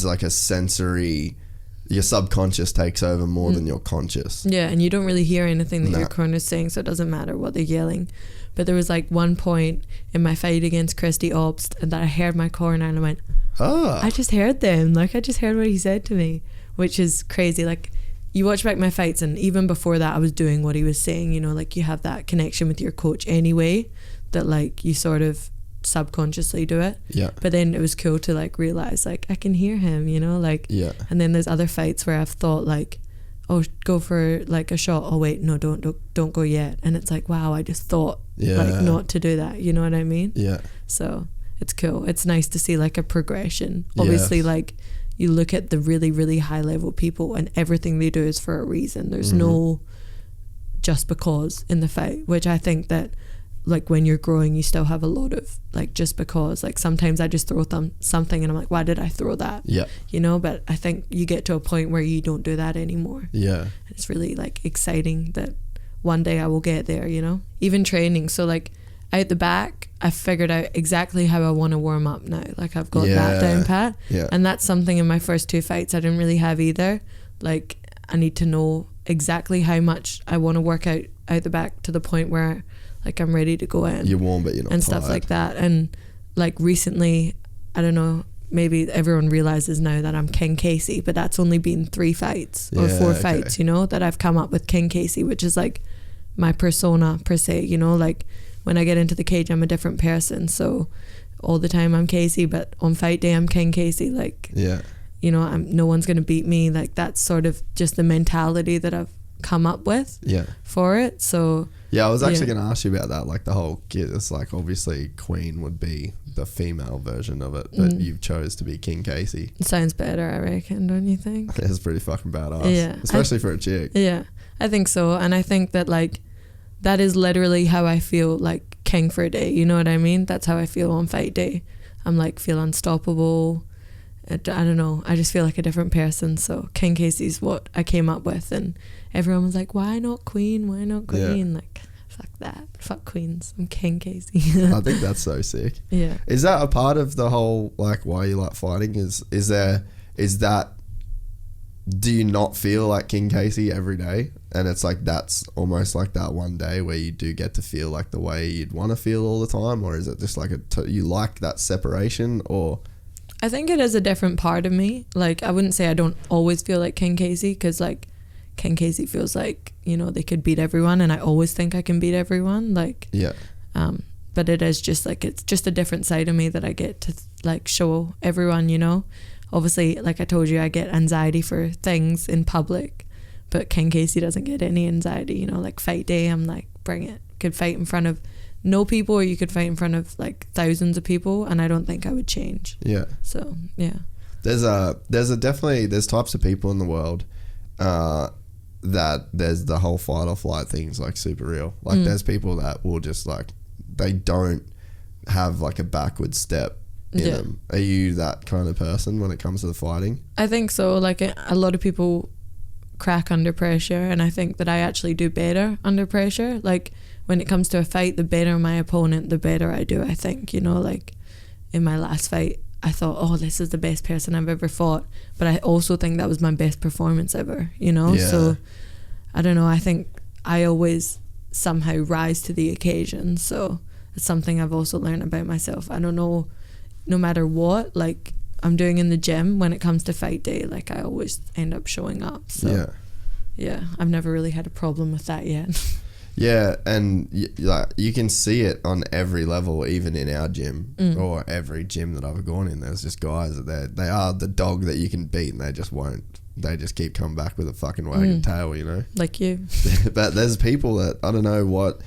like a sensory, your subconscious takes over more than your conscious. And you don't really hear anything that your corner's saying, so it doesn't matter what they're yelling. But there was like one point in my fight against Christy Obst that I heard my corner and I went, I just heard them, like I just heard what he said to me, which is crazy. Like you watch back my fights, and even before that I was doing what he was saying, you know, like you have that connection with your coach anyway, that like you sort of subconsciously do it. But then it was cool to like realize like I can hear him, you know, like and then there's other fights where I've thought like, oh, go for like a shot, oh wait, no, don't go yet, and it's like, wow, I just thought like not to do that, you know what I mean? So it's cool. It's nice to see like a progression. Obviously like you look at the really, really high level people and everything they do is for a reason. There's no just because in the fight, which I think that like when you're growing, you still have a lot of like just because. Like sometimes I just throw something and I'm like, why did I throw that? You know, but I think you get to a point where you don't do that anymore. It's really like exciting that one day I will get there, you know. Even training, so like out the back, I figured out exactly how I want to warm up now. Like I've got that down pat. Yeah. And that's something in my first 2 fights I didn't really have either. Like I need to know exactly how much I want to work out the back to the point where like I'm ready to go in. You're warm but you're not and tired. stuff like that. And like recently, I don't know, maybe everyone realizes now that I'm King Casey, but that's only been 3 fights or 4 fights, you know, that I've come up with King Casey, which is like my persona per se, you know, like when I get into the cage, I'm a different person. So all the time I'm Casey, but on fight day, I'm King Casey. Like, you know, no one's going to beat me. Like that's sort of just the mentality that I've come up with for it. So I was actually going to ask you about that. Like the whole, it's like obviously Queen would be the female version of it, but you've chose to be King Casey. It sounds better, I reckon, don't you think? It's pretty fucking badass. Yeah. Especially for a chick. Yeah, I think so. And I think that like, that is literally how I feel like king for a day. You know what I mean? That's how I feel on fight day. I'm like, feel unstoppable. I don't know. I just feel like a different person. So King Casey's what I came up with. And everyone was like, why not Queen? Why not Queen? Like, fuck that. Fuck Queens. I'm King Casey. I think that's so sick. Yeah. Is that a part of the whole, like, why you like fighting? Is that, do you not feel like King Casey every day? And it's like, that's almost like that one day where you do get to feel like the way you'd want to feel all the time? Or is it just like you like that separation? Or I think it is a different part of me. Like, I wouldn't say I don't always feel like King Casey, because like King Casey feels like, you know, they could beat everyone, and I always think I can beat everyone. Like, but it is just like, it's just a different side of me that I get to like show everyone, you know. Obviously, like I told you, I get anxiety for things in public, but King Casey doesn't get any anxiety, you know. Like fight day, I'm like, bring it. Could fight in front of no people, or you could fight in front of like thousands of people, and I don't think I would change. Yeah. So yeah. There's types of people in the world that there's the whole fight or flight thing's like super real. Like there's people that will just like, they don't have like a backward step in them. Are you that kind of person when it comes to the fighting? I think so. Like a lot of people crack under pressure, and I think that I actually do better under pressure. Like when it comes to a fight, the better my opponent, the better I do, I think, you know. Like in my last fight, I thought, oh, this is the best person I've ever fought, but I also think that was my best performance ever, you know. So I don't know, I think I always somehow rise to the occasion. So it's something I've also learned about myself. I don't know, no matter what like I'm doing in the gym, when it comes to fight day, like I always end up showing up. So yeah, I've never really had a problem with that yet. Yeah, and like you can see it on every level, even in our gym or every gym that I've gone in. There's just guys that they are the dog that you can beat, and they just won't. They just keep coming back with a fucking wagon tail, you know. Like you. But there's people that I don't know what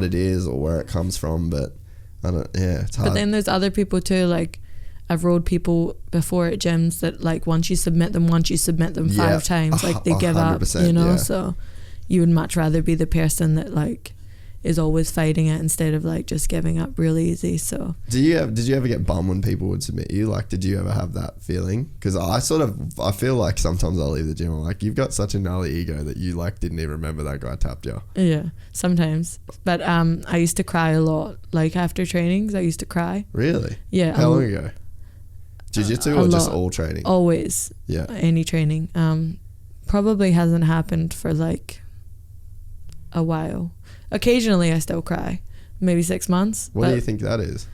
it is or where it comes from, but it's hard. But then there's other people too, like I've rode people before at gyms that like once you submit them 5 times, like they give up, you know. So you would much rather be the person that like is always fighting it instead of like just giving up real easy. So did you ever get bummed when people would submit you? Like, did you ever have that feeling? Because I feel like sometimes I'll leave the gym, I'm like, you've got such a gnarly ego that you like didn't even remember that guy tapped you. Yeah, sometimes. But I used to cry a lot. Like after trainings, I used to cry. Really? Yeah. How long ago? Jiu-jitsu or just all training? Always. Yeah. Any training. Probably hasn't happened for like a while. Occasionally I still cry, maybe 6 months. What do you think that is?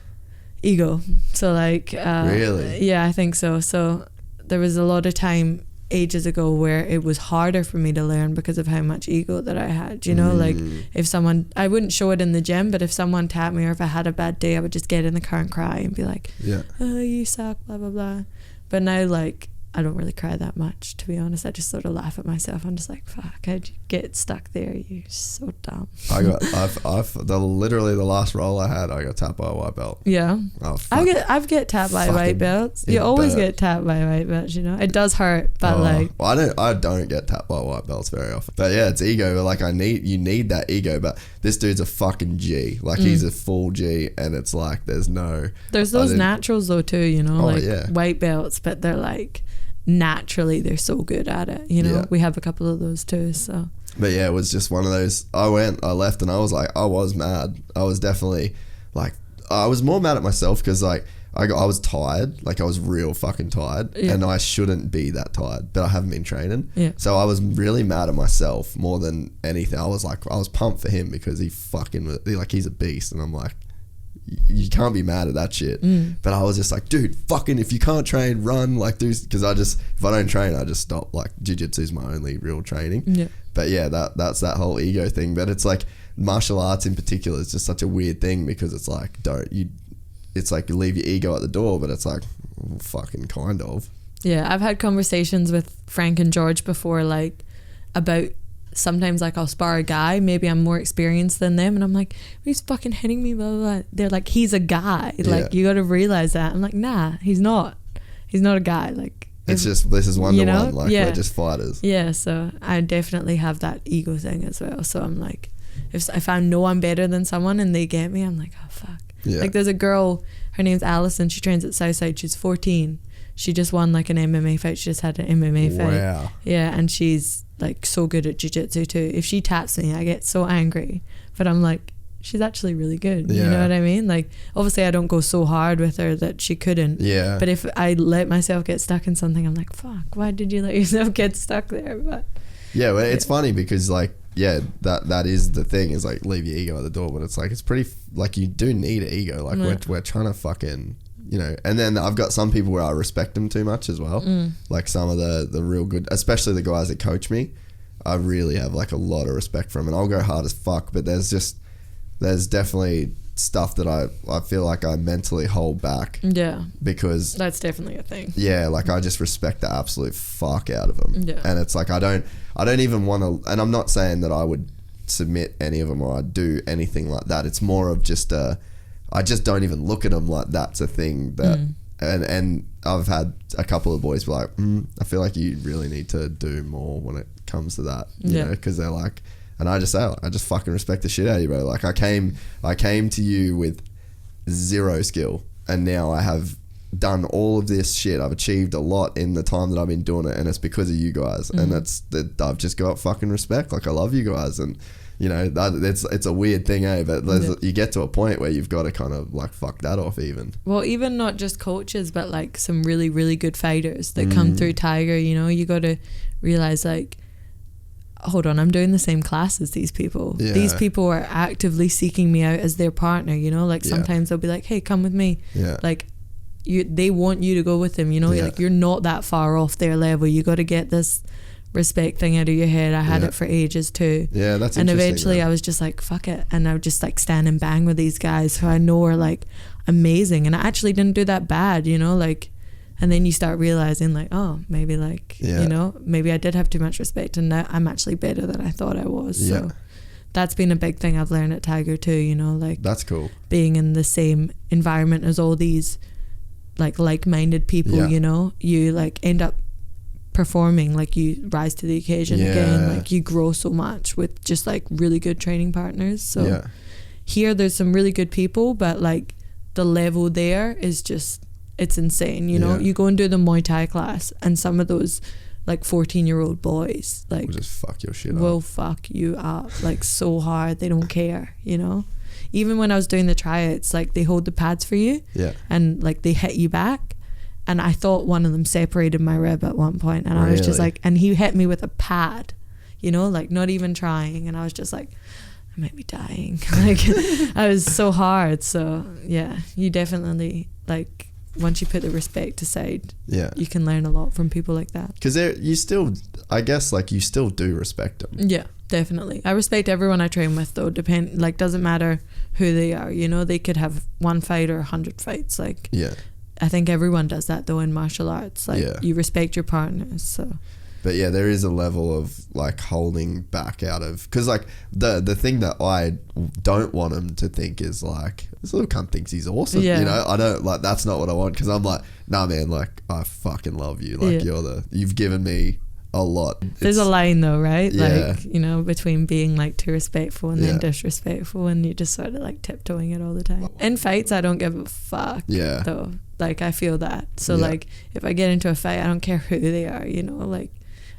Ego. So like really? Yeah, I think so. So there was a lot of time ages ago where it was harder for me to learn because of how much ego that I had, you know. Like if someone, I wouldn't show it in the gym, but if someone tapped me or if I had a bad day, I would just get in the car and cry and be like, oh, you suck, blah blah blah. But now like I don't really cry that much, to be honest. I just sort of laugh at myself. I'm just like, fuck, how'd you get stuck there? You're so dumb. Literally the last roll I had, I got tapped by a white belt. Yeah. Oh, I've get tapped by white belts. You always get tapped by white belts, you know. It does hurt, but I don't get tapped by white belts very often. But yeah, it's ego. But like you need that ego. But this dude's a fucking G. Like he's a full G, and it's like there's those naturals though too, you know, white belts, but they're like naturally they're so good at it, you know. We have a couple of those too. So But yeah, it was just one of those. I left, and I was like, I was mad. I was definitely like, I was more mad at myself because like I was tired, like I was real fucking tired, and I shouldn't be that tired, but I haven't been training. Yeah. So I was really mad at myself more than anything. I was pumped for him because he's a beast, and I'm like, you can't be mad at that shit. But I was just like, dude, fucking, if you can't train, run, like, do, because if I don't train, I just stop. Like, jiu-jitsu is my only real training. Yeah. But yeah, that's that whole ego thing. But it's like martial arts in particular is just such a weird thing because it's like, it's like you leave your ego at the door, but it's like, well, fucking kind of. Yeah, I've had conversations with Frank and George before, like, about sometimes, like, I'll spar a guy, maybe I'm more experienced than them, and I'm like, he's fucking hitting me, blah, blah, blah. They're like, he's a guy. Like, you got to realize that. I'm like, nah, he's not. He's not a guy. Like, it's just, this is one-to-one. Like, we're just fighters. Yeah, so I definitely have that ego thing as well. So I'm like, if I know I'm better than someone and they get me, I'm like, oh, fuck. Yeah. Like, there's a girl, her name's Alison, she trains at Southside, she's 14. She just won like an MMA fight. She just had an MMA fight. Wow. Yeah, and she's like so good at jiu-jitsu too. If she taps me, I get so angry, but I'm like, she's actually really good. You know what I mean? Like, obviously I don't go so hard with her that she couldn't. Yeah. But if I let myself get stuck in something, I'm like, fuck, why did you let yourself get stuck there? But yeah, well, it's funny because like, yeah, that is the thing, is like, leave your ego at the door, but it's like, it's pretty, like, you do need an ego. Like, we're trying to fucking, you know, and then I've got some people where I respect them too much as well. Like some of the real good, especially the guys that coach me, I really have like a lot of respect for them, and I'll go hard as fuck, but there's definitely stuff that I feel like I mentally hold back. Yeah. Because that's definitely a thing. Yeah, like I just respect the absolute fuck out of them. Yeah. And it's like, I don't even want to, and I'm not saying that I would submit any of them or I'd do anything like that. It's more of just I just don't even look at them like that's a thing that, and I've had a couple of boys be like, I feel like you really need to do more when it comes to that, you know, because they're like, and I just say, I just fucking respect the shit out of you, bro. Like I came to you with zero skill, and now I have done all of this shit. I've achieved a lot in the time that I've been doing it, and it's because of you guys. And I've just got fucking respect. Like I love you guys, and you know, it's a weird thing, but you get to a point where you've got to kind of like fuck that off even. Well, even not just coaches, but like some really, really good fighters that come through Tiger, you know, you got to realize like, hold on, I'm doing the same class as these people. Yeah. These people are actively seeking me out as their partner, you know, like sometimes they'll be like, hey, come with me. Yeah. Like they want you to go with them, you know, like you're not that far off their level. You got to get this respect thing out of your head. I had it for ages too. Yeah, that's interesting. And eventually I was just like, fuck it. And I would just like stand and bang with these guys who I know are like amazing. And I actually didn't do that bad, you know, like, and then you start realizing like, oh, maybe like, you know, maybe I did have too much respect and now I'm actually better than I thought I was. So that's been a big thing I've learned at Tiger too, you know, like that's cool. Being in the same environment as all these like-minded people, you know, you like end up performing, like you rise to the occasion again, like you grow so much with just like really good training partners. So here there's some really good people, but like the level there is just, it's insane, you know. You go and do the Muay Thai class and some of those like 14-year-old boys like will just fuck your shit up. Will fuck you up like so hard. They don't care, you know. Even when I was doing the tryouts, like they hold the pads for you and like they hit you back, and I thought one of them separated my rib at one point, and I was just like, and he hit me with a pad, you know, like not even trying, and I was just like, I might be dying. Like I was so hard. So yeah, you definitely like, once you put the respect aside, you can learn a lot from people like that. Because you still, I guess, like you still do respect them. Yeah, definitely. I respect everyone I train with, though. Like doesn't matter who they are. You know, they could have one fight or 100 fights. Like I think everyone does that though in martial arts. Like you respect your partners. So. But yeah, there is a level of like holding back out of, because like the thing that I don't want him to think is like, this little cunt thinks he's awesome. You know, I don't like, that's not what I want, because I'm like, nah man, like I fucking love you. Like you've given me a lot. There's a line though, right? Like, you know, between being like too respectful and then disrespectful, and you just sort of like tiptoeing it all the time. In fights, I don't give a fuck though. Like I feel that. So like if I get into a fight, I don't care who they are, you know, like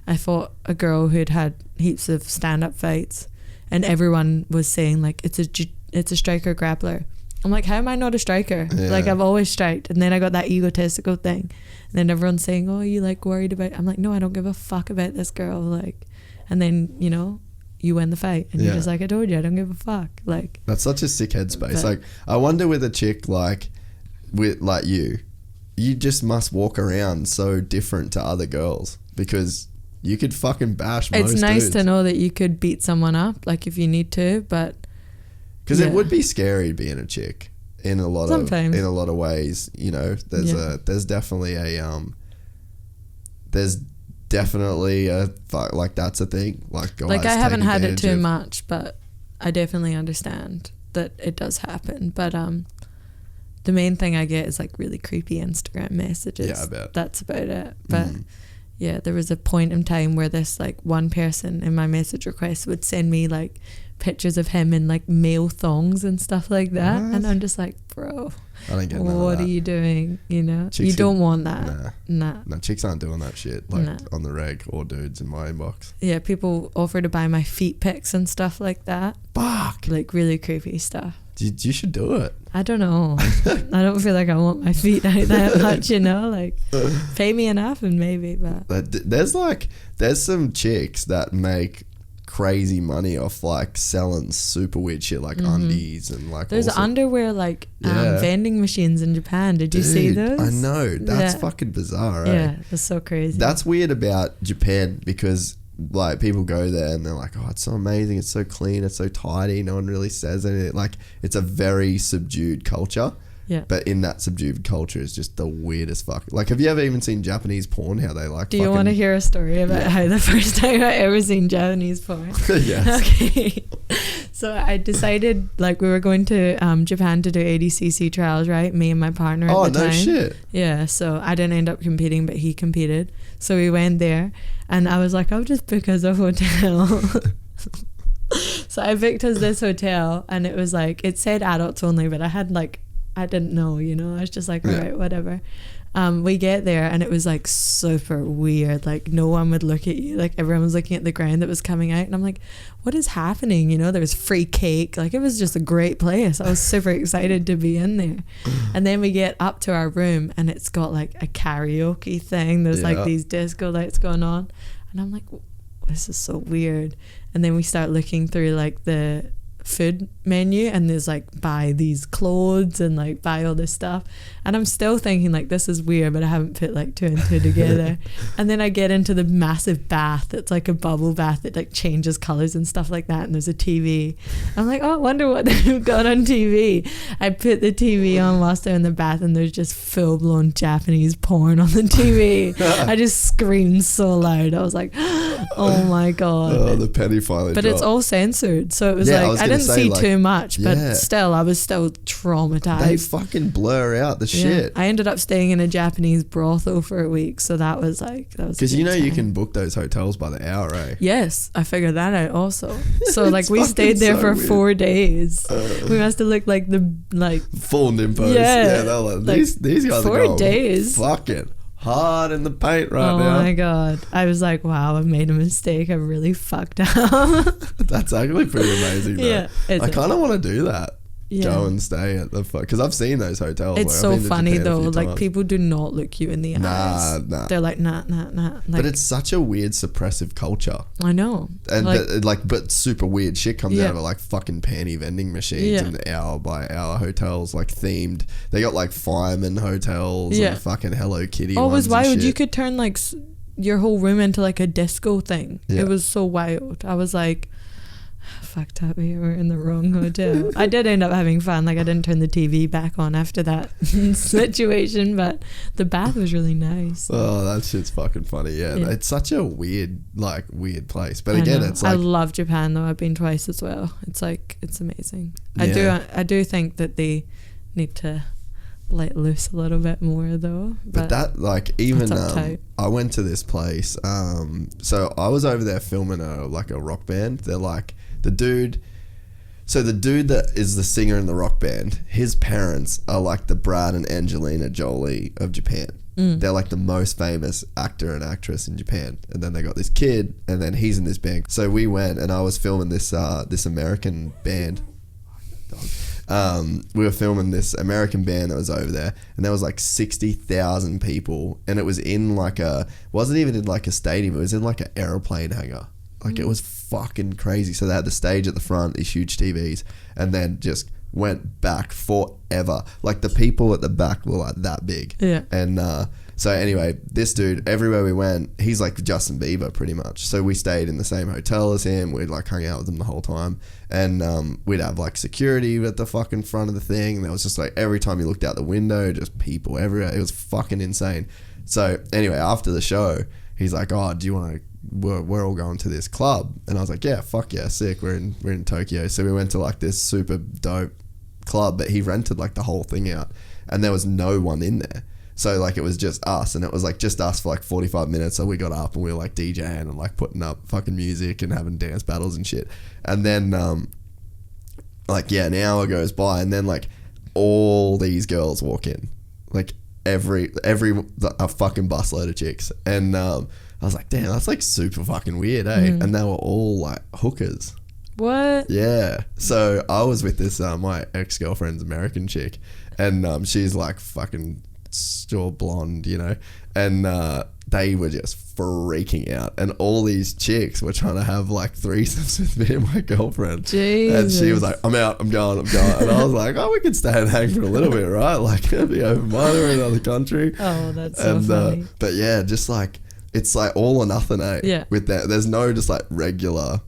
I fought a girl who'd had heaps of stand-up fights, and everyone was saying like it's a striker grappler. I'm like, how am I not a striker? Yeah. Like, I've always striked. And then I got that egotistical thing, and then everyone's saying, oh, you like worried about, I'm like, no, I don't give a fuck about this girl. Like, and then, you know, you win the fight, and you're just like, I told you, I don't give a fuck. Like, that's such a sick headspace. Like, I wonder with a chick like with like you just must walk around so different to other girls, because you could fucking bash most it's nice dudes. to know that you could beat someone up, like, if you need to, but because it would be scary being a chick in a lot of ways. You know, there's definitely a like, that's a thing. Like I haven't had it too much, but I definitely understand that it does happen. But the main thing I get is like really creepy Instagram messages. Yeah, I bet. That's about it. But yeah, there was a point in time where this like one person in my message request would send me like pictures of him in like male thongs and stuff like that. What? And I'm just like, bro, I don't get what are you doing? You know, chicks, you don't want that. Nah, chicks aren't doing that shit like on the reg, or dudes in my inbox. Yeah, people offer to buy my feet pics and stuff like that. Fuck, like really creepy stuff. You should do it. I don't know. I don't feel like I want my feet out that much, you know, like pay me enough and maybe. But there's some chicks that make crazy money off like selling super weird shit like undies and like there's underwear like vending machines in Japan. Did you see those? I know, that's fucking bizarre, right? Yeah, that's so crazy. That's weird about Japan, because like people go there and they're like, oh, it's so amazing, it's so clean, it's so tidy, no one really says anything. Like, it's a very subdued culture. Yeah. But in that subdued culture is just the weirdest fuck. Like, have you ever even seen Japanese porn? How they like. Do you want to hear a story about how the first time I ever seen Japanese porn? Yes. Okay. So I decided, like, we were going to Japan to do ADCC trials, right? Me and my partner at the time. Oh, no shit. Yeah. So I didn't end up competing, but he competed. So we went there, and I was like, I'll just book us a hotel. So I booked us this hotel, and it was like, it said adults only, but I didn't know, you know, I was just like, all right, whatever. We get there, and it was like super weird. Like, no one would look at you. Like, everyone was looking at the ground that was coming out, and I'm like, what is happening? You know, there was free cake. Like, it was just a great place. I was super excited to be in there. And then we get up to our room, and it's got like a karaoke thing. There's like these disco lights going on, and I'm like, this is so weird. And then we start looking through like the food menu, and there's like buy these clothes and like buy all this stuff, and I'm still thinking like, this is weird, but I haven't put like two and two together. And then I get into the massive bath. It's like a bubble bath that like changes colors and stuff like that, and there's a TV. I'm like, oh, I wonder what they've got on TV. I put the TV on whilst they're in the bath, and there's just full-blown Japanese porn on the TV. I just screamed so loud. I was like, oh my god. Oh, the penny finally but dropped. It's all censored, so it was like, I didn't see like, too much, but still, I was still traumatized. They fucking blur out the shit. I ended up staying in a Japanese brothel for a week, so that was because you know you can book those hotels by the hour, eh? Yes, I figured that out also. So like we stayed there for 4 days. We must have looked like the full nimbos. Yeah, they're like, these guys 4 days. Fucking hard in the paint now. Oh my god. I was like, wow, I've made a mistake. I've really fucked up. That's actually pretty amazing though. Yeah, I kind of want to do that. Go and stay at the because I've seen those hotels. It's so funny though. Like, people do not look you in the eyes. Nah. They're like, nah. Like, but it's such a weird suppressive culture. I know. And but super weird shit comes out of it, like fucking panty vending machines and hour by hour hotels, like themed. They got like fireman hotels and fucking Hello Kitty. Oh, it was wild. You could turn like your whole room into like a disco thing. Yeah. It was so wild. I was like, fucked up, we were in the wrong hotel. I did end up having fun. Like, I didn't turn the TV back on after that situation, but the bath was really nice. Oh, that shit's fucking funny. Yeah. It's such a weird place. But again, it's like, I love Japan though. I've been twice as well. It's like, it's amazing. I do think that they need to let loose a little bit more though. But that, like, even I went to this place. So I was over there filming a rock band. They're like, the dude that is the singer in the rock band, his parents are like the Brad and Angelina Jolie of Japan. They're like the most famous actor and actress in Japan. And then they got this kid, and then he's in this band. So we went, and I was filming this American band. We were filming this American band that was over there, and there was like 60,000 people, and it was in like wasn't even in like a stadium, it was in like an aeroplane hangar. Like it was fucking crazy. So they had the stage at the front, these huge TVs, and then just went back forever. Like the people at the back were like that big. Yeah. And so anyway, this dude, everywhere we went, he's like Justin Bieber pretty much. So we stayed in the same hotel as him. We'd like hung out with him the whole time. And we'd have like security at the fucking front of the thing. And there was just like every time you looked out the window, just people everywhere. It was fucking insane. So anyway, after the show, he's like, oh, do you want to, we're all going to this club. And I was like, yeah, fuck yeah, sick. We're in Tokyo. So we went to like this super dope club, but he rented like the whole thing out, and there was no one in there. So like it was just us, and it was like just us for like 45 minutes. So we got up and we were like DJing and like putting up fucking music and having dance battles and shit. And then like an hour goes by, and then like all these girls walk in, like a fucking busload of chicks. And I was like, damn, that's like super fucking weird, eh? And they were all like hookers. What? Yeah. So I was with this my ex-girlfriend's American chick, and she's like fucking still blonde, you know, and they were just freaking out, and all these chicks were trying to have like threesomes with me and my girlfriend. Jesus. And she was like, I'm out, I'm going. And I was like, oh, we could stay and hang for a little bit, right? Like it'd be open-minded, we're in another country. Oh, that's so funny. But yeah, just like it's like all or nothing, eh? Yeah. With that, there's no just like regular.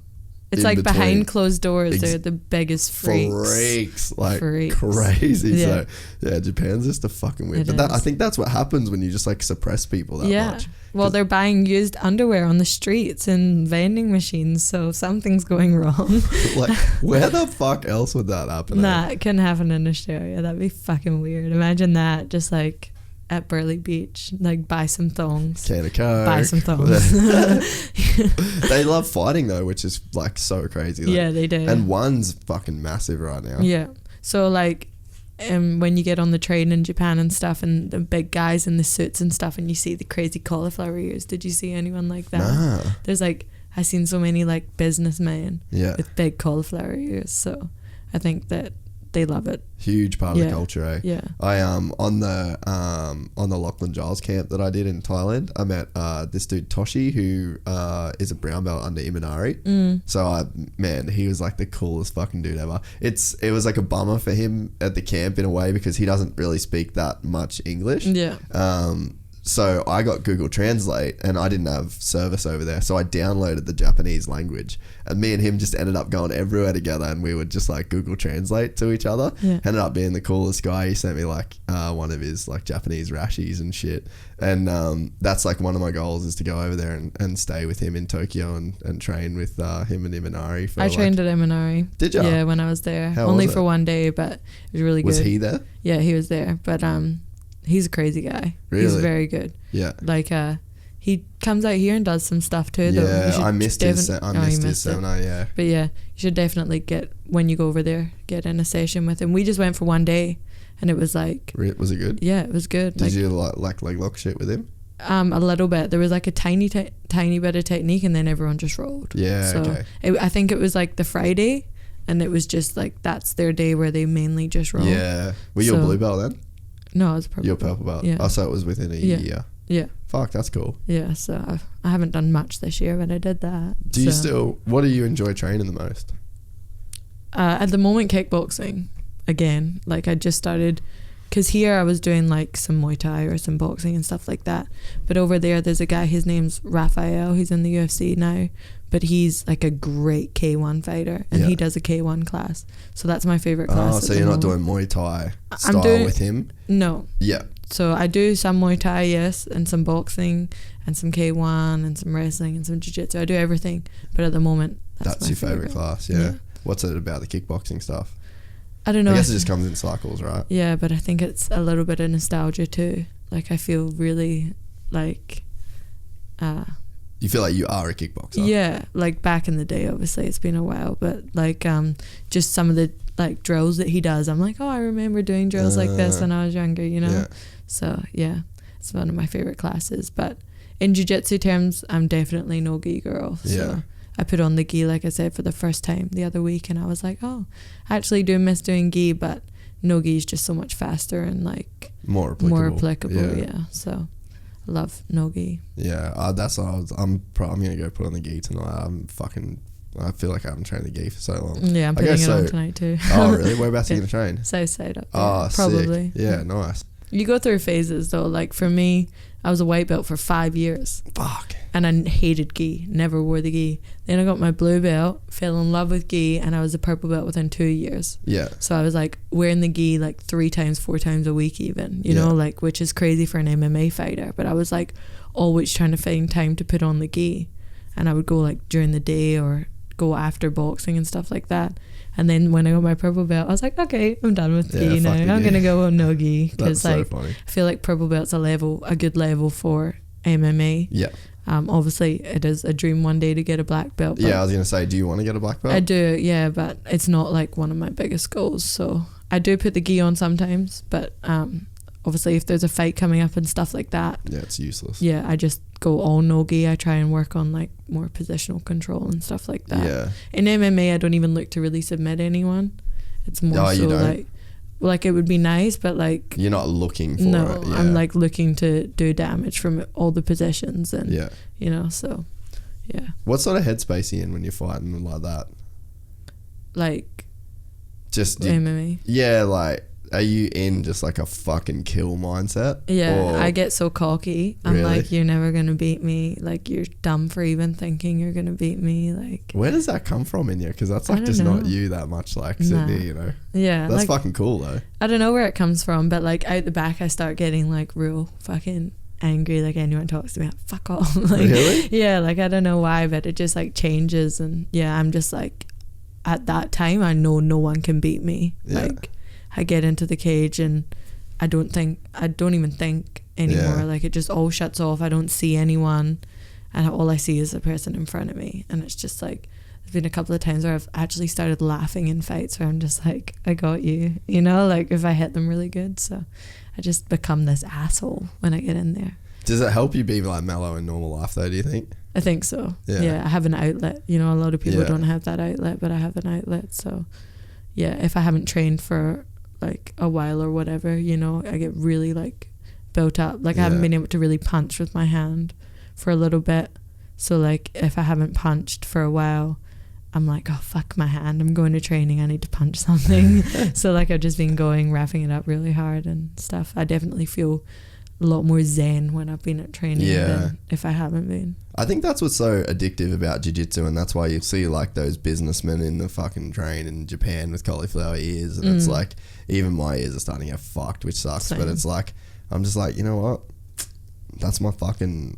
It's like between. Behind closed doors, they're the biggest freaks. Like crazy. Yeah. So yeah, Japan's just a fucking weird. But I think that's what happens when you just like suppress people that much. Well, they're buying used underwear on the streets and vending machines, so something's going wrong. Like, where the fuck else would that happen? Nah, it couldn't happen in Australia. That'd be fucking weird. Imagine that, just like at Burleigh Beach, like buy some thongs. Can of Coke. Buy some thongs. They love fighting though, which is like so crazy. Like, yeah, they do. And one's fucking massive right now. Yeah. So like when you get on the train in Japan and stuff, and the big guys in the suits and stuff, and you see the crazy cauliflower ears. Did you see anyone like that? Nah. There's like, I've seen so many like businessmen with big cauliflower ears. So I think that they love it. Huge part of the culture, eh? Yeah. I on the Lachlan Giles camp that I did in Thailand, I met this dude Toshi, who is a brown belt under Imanari. So he was like the coolest fucking dude ever. It was like a bummer for him at the camp in a way, because he doesn't really speak that much English. Yeah. So I got Google Translate, and I didn't have service over there, so I downloaded the Japanese language, and me and him just ended up going everywhere together, and we would just like Google Translate to each other. Ended up being the coolest guy. He sent me like one of his like Japanese rashis and shit, and that's like one of my goals, is to go over there and stay with him in Tokyo and train with him and Imanari. I trained at Imanari. Did you? Yeah, when I was there. How only was for it? one day, but it was really good. Was he there? Yeah, he was there, but he's a crazy guy. Really? He's very good. Yeah. Like he comes out here and does some stuff too. Yeah, I missed his seminar. Yeah. But yeah, you should definitely when you go over there, get in a session with him. We just went for one day, and it was like. Was it good? Yeah, it was good. Did you like leg lock shit with him? A little bit. There was like a tiny bit of technique, and then everyone just rolled. Yeah. So okay. I think it was like the Friday, and it was just like that's their day where they mainly just roll. Yeah. Were you a blue belt then? No, I was purple. You're purple belt. Yeah. Oh, so it was within a year. Yeah. Fuck, that's cool. Yeah, so I haven't done much this year, but I did that. What do you enjoy training the most? At the moment, kickboxing again. Like I just started, because here I was doing like some Muay Thai or some boxing and stuff like that. But over there's a guy, his name's Raphael, he's in the UFC now, but he's like a great K1 fighter, and he does a K1 class. So that's my favorite class. Oh, so you're not doing Muay Thai style with him? No. Yeah. So I do some Muay Thai, yes, and some boxing, and some K1, and some wrestling, and some jiu-jitsu. I do everything, but at the moment, that's your favorite class, yeah. What's it about the kickboxing stuff? I don't know. I guess it just comes in cycles, right? Yeah, but I think it's a little bit of nostalgia too. Like I feel really like... You feel like you are a kickboxer? Yeah, like back in the day, obviously. It's been a while, but like just some of the like drills that he does, I'm like, oh, I remember doing drills like this when I was younger, you know? Yeah. So, yeah. It's one of my favorite classes. But in jiu-jitsu terms, I'm definitely no gi girl. So Yeah. I put on the gi, like I said, for the first time the other week, and I was like, oh, I actually do miss doing gi, but no gi is just so much faster and like More applicable. Yeah. So I love no gi. Yeah, that's what I'm gonna go put on the gi tonight. I feel like I haven't trained the gi for so long. Yeah, I'm putting it on tonight too. Oh really? Whereabouts are you gonna train? South side up there. Oh, probably. Sick. Yeah, nice. You go through phases though. Like for me, I was a white belt for 5 years. Fuck. And I hated gi, never wore the gi. Then I got my blue belt, fell in love with gi, and I was a purple belt within 2 years. Yeah. So I was like wearing the gi like 3 times, 4 times a week even, you know, like, which is crazy for an MMA fighter. But I was like always trying to find time to put on the gi. And I would go like during the day or go after boxing and stuff like that. And then when I got my purple belt, I was like, okay, I'm done with gi now. I'm going to go on no gi. Because like, so funny. I feel like purple belt's a good level for MMA. Yeah. Obviously, it is a dream one day to get a black belt. Yeah, I was going to say, do you want to get a black belt? I do, yeah, but it's not like one of my biggest goals. So I do put the gi on sometimes, but obviously if there's a fight coming up and stuff like that. Yeah, it's useless. Yeah, I just go all no gi. I try and work on like more positional control and stuff like that. Yeah. In MMA, I don't even look to really submit anyone. It's more so like it would be nice, but like you're not looking for it. Yeah. I'm like looking to do damage from all the positions and you know, so yeah. What sort of headspace are you in when you're fighting like that? Like just MMA? Yeah, like are you in just like a fucking kill mindset? Yeah, I get so cocky. I'm really? Like, you're never gonna beat me. Like, you're dumb for even thinking you're gonna beat me. Like, where does that come from in you? Because that's like just not you that much. Like sitting here, you know. Yeah, that's like, fucking cool though. I don't know where it comes from, but like out the back, I start getting like real fucking angry. Like anyone talks to me, fuck off. Like, really? Yeah, like I don't know why, but it just like changes, and yeah, I'm just like at that time, I know no one can beat me. Yeah. Like. I get into the cage and I don't even think anymore. Yeah. Like it just all shuts off. I don't see anyone and all I see is the person in front of me. And it's just like, there's been a couple of times where I've actually started laughing in fights where I'm just like, I got you, you know, like if I hit them really good. So I just become this asshole when I get in there. Does it help you be like mellow in normal life though, do you think? I think so. Yeah, I have an outlet. You know, a lot of people don't have that outlet, but I have an outlet. So yeah, if I haven't trained for like a while or whatever, you know, I get really like built up. Like I haven't been able to really punch with my hand for a little bit. So like if I haven't punched for a while, I'm like, oh fuck my hand, I'm going to training, I need to punch something. So like I've just been wrapping it up really hard and stuff. I definitely feel a lot more zen when I've been at training than if I haven't been. I think that's what's so addictive about jiu-jitsu, and that's why you see like those businessmen in the fucking train in Japan with cauliflower ears, and it's like, even my ears are starting to get fucked, which sucks. Same. But it's like, I'm just like, you know what? That's my fucking,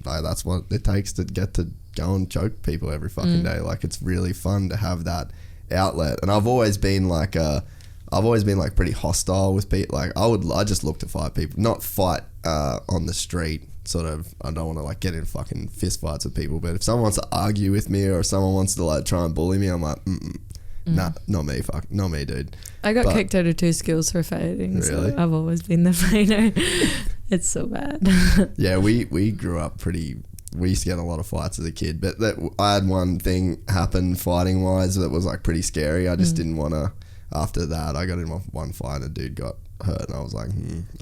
like, that's what it takes to get to go and choke people every fucking day. Like it's really fun to have that outlet. And I've always been like pretty hostile with people. Like I just look to fight people, not fight on the street. Sort of, I don't want to like get in fucking fist fights with people, but if someone wants to argue with me or if someone wants to like try and bully me, I'm like, nah, not me, not me, dude. I got kicked out of 2 schools for fighting. Really? So I've always been the fighter. It's so bad. Yeah, we grew up we used to get a lot of fights as a kid, but I had one thing happen fighting wise that was like pretty scary. I just didn't want to. After that, I got in one fight and a dude got hurt and I was like,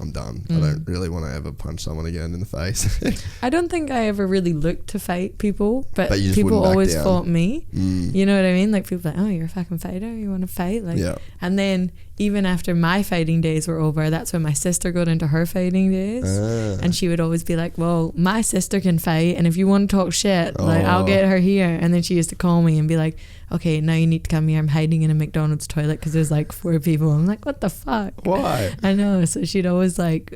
I'm done. I don't really want to ever punch someone again in the face. I don't think I ever really looked to fight people, but people always fought me. You know what I mean? Like people like, oh, you're a fucking fighter, you want to fight? Like, and then even after my fighting days were over, that's when my sister got into her fighting days, and she would always be like, well, my sister can fight, and if you want to talk shit, like I'll get her here. And then she used to call me and be like, okay, now you need to come here, I'm hiding in a McDonald's toilet because there's like 4 people. I'm like, what the fuck? Why? I know. So she'd always like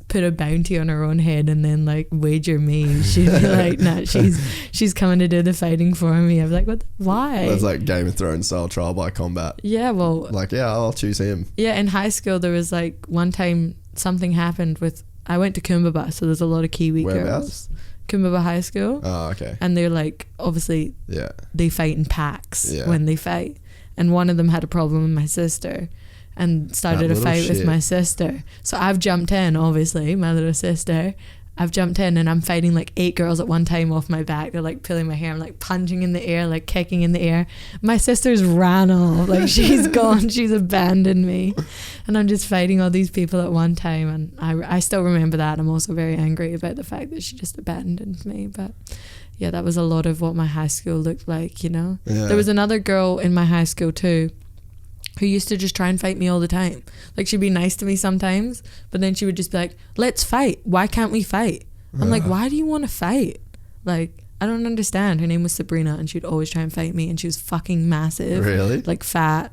put a bounty on her own head and then like wager me. She'd be like, nah, she's coming to do the fighting for me. I'm like, why? That's like Game of Thrones style trial by combat. Yeah, well, like, yeah, I'll choose him. Yeah, in high school there was like one time something happened with, I went to Kumbaba, so there's a lot of Kiwi girls. Kumbaba High School. Oh, okay. And they're like, obviously, they fight in packs when they fight. And one of them had a problem with my sister. and started a fight with my sister. So I've jumped in, obviously, my little sister. I've jumped in and I'm fighting like 8 girls at one time off my back. They're like pulling my hair. I'm like punching in the air, like kicking in the air. My sister's ran off. Like she's gone. She's abandoned me. And I'm just fighting all these people at one time. And I still remember that. I'm also very angry about the fact that she just abandoned me. But yeah, that was a lot of what my high school looked like, you know. There was another girl in my high school too who used to just try and fight me all the time. Like she'd be nice to me sometimes, but then she would just be like, let's fight. Why can't we fight? I'm like, why do you want to fight? Like, I don't understand. Her name was Sabrina and she'd always try and fight me, and she was fucking massive. Really? Like fat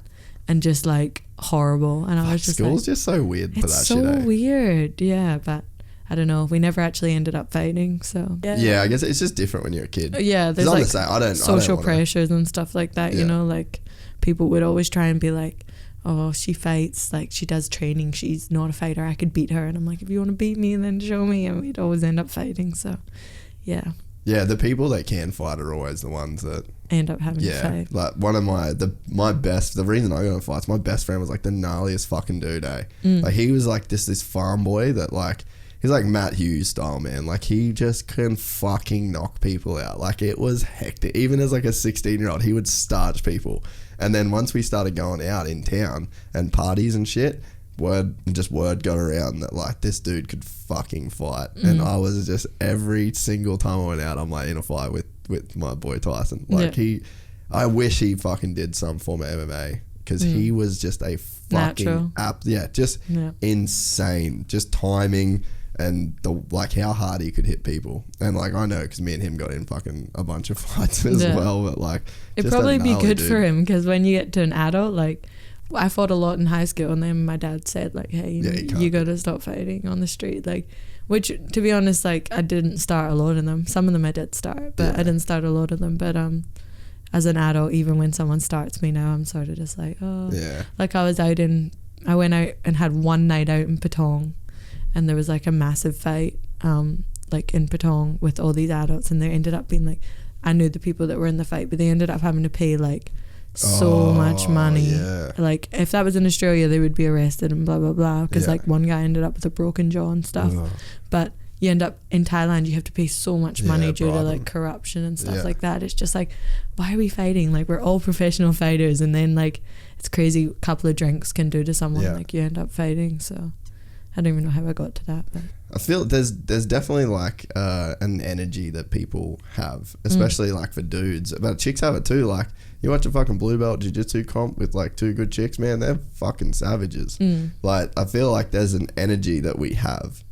and just like horrible. And I was just school's just so weird for that shit. It's so weird. Yeah, but I don't know. We never actually ended up fighting, so yeah. I guess it's just different when you're a kid. Yeah, there's like social pressures and stuff like that. You know, like people would always try and be like, "Oh, she fights. Like she does training. She's not a fighter. I could beat her." And I'm like, "If you want to beat me, then show me." And we'd always end up fighting. So, yeah. Yeah, the people that can fight are always the ones that end up having to fight. Like one of the reason I got in fights, my best friend was like the gnarliest fucking dude. Like he was like this farm boy that like. He's like Matt Hughes style, man. Like he just can fucking knock people out. Like it was hectic. Even as like a 16-year-old, he would starch people. And then once we started going out in town and parties and shit, word got around that like this dude could fucking fight. And I was just, every single time I went out, I'm like in a fight with my boy Tyson. Like I wish he fucking did some form of MMA, because he was just a fucking insane. Just timing. And like how hard he could hit people, and like I know because me and him got in fucking a bunch of fights as well. But like it'd probably be good for him, because when you get to an adult, like I fought a lot in high school, and then my dad said like, "Hey, you got to stop fighting on the street." Like, which to be honest, like I didn't start a lot of them. Some of them I did start, but I didn't start a lot of them. But as an adult, even when someone starts me now, I'm sort of just like, like I went out and had one night out in Patong. And there was like a massive fight like in Patong with all these adults, and they ended up being like, I knew the people that were in the fight, but they ended up having to pay like so much money. Like if that was in Australia, they would be arrested and blah blah blah, because like one guy ended up with a broken jaw and stuff. But you end up in Thailand, you have to pay so much money due to like corruption and stuff like that. It's just like, why are we fighting? Like we're all professional fighters, and then like it's crazy, a couple of drinks can do to someone, like you end up fighting. So I don't even know how I got to that, but I feel there's definitely like an energy that people have, especially like for dudes, but chicks have it too. Like you watch a fucking blue belt jiu-jitsu comp with like 2 good chicks, man, they're fucking savages. Like I feel like there's an energy that we have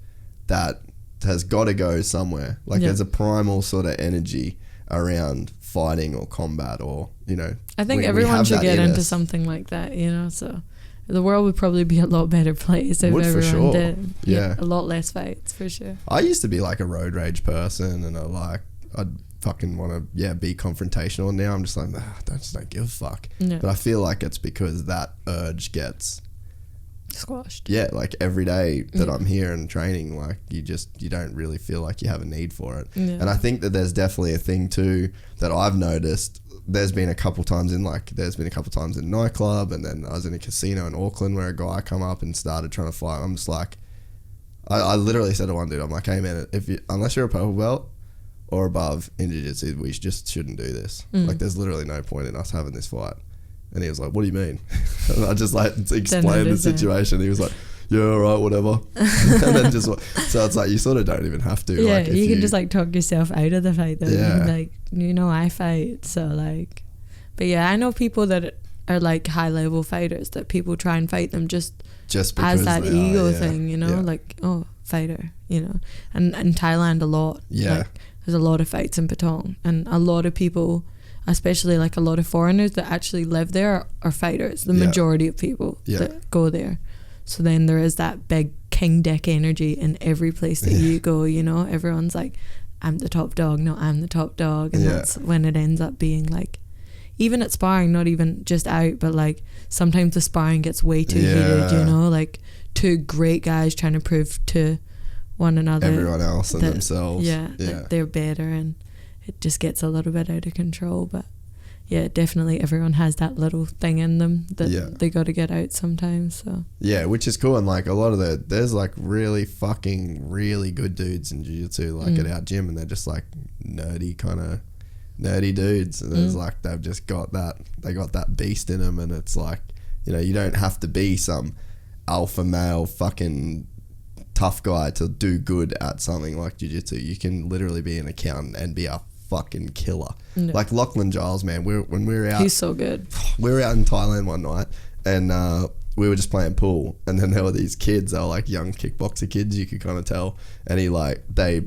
that has got to go somewhere. Like there's a primal sort of energy around fighting or combat, or you know, I think everyone should get into something like that, you know. So the world would probably be a lot better place if everyone did. Yeah, a lot less fights for sure. I used to be like a road rage person, and I'd fucking want to be confrontational. And now I'm just like, I just don't give a fuck. But I feel like it's because that urge gets squashed. Yeah, like every day that I'm here and training, like you don't really feel like you have a need for it. And I think that there's definitely a thing too that I've noticed. There's been a couple times in nightclub, and then I was in a casino in Auckland where a guy come up and started trying to fight. I'm just like, I literally said to one dude, I'm like, hey man, unless you're a purple belt or above in jiu-jitsu, we just shouldn't do this. Like there's literally no point in us having this fight. And he was like, what do you mean? And I just like explained the situation. He was like, yeah, all right, whatever. And then so it's like you sort of don't even have to. Yeah, like, you can just like talk yourself out of the fight though. Yeah. Like, you know, I fight, so like, but yeah, I know people that are like high level fighters that people try and fight them just as that ego thing, you know, like, oh, fighter, you know. And in Thailand a lot. Yeah. Like, there's a lot of fights in Patong, and a lot of people, especially like a lot of foreigners that actually live there are fighters, the majority of people that go there. So then there is that big king dick energy in every place that you go, you know. Everyone's like, I'm the top dog, no, I'm the top dog. And that's when it ends up being like, even at sparring, not even just out, but like sometimes the sparring gets way too heated, you know, like 2 great guys trying to prove to one another, everyone else and themselves, that they're better, and it just gets a little bit out of control. But yeah, definitely everyone has that little thing in them that Yeah. they got to get out sometimes. So Yeah, which is cool. And like a lot of there's like really good dudes in jiu-jitsu like at our gym, and they're just like nerdy dudes. And there's like they've just got that beast in them, and it's like, you know, you don't have to be some alpha male fucking tough guy to do good at something like jiu-jitsu. You can literally be an accountant and be a fucking killer. Like Lachlan Giles, man, when we were out, he's so good. We were out in Thailand one night, and we were just playing pool, and then there were these kids. They were like young kickboxer kids, you could kind of tell, and they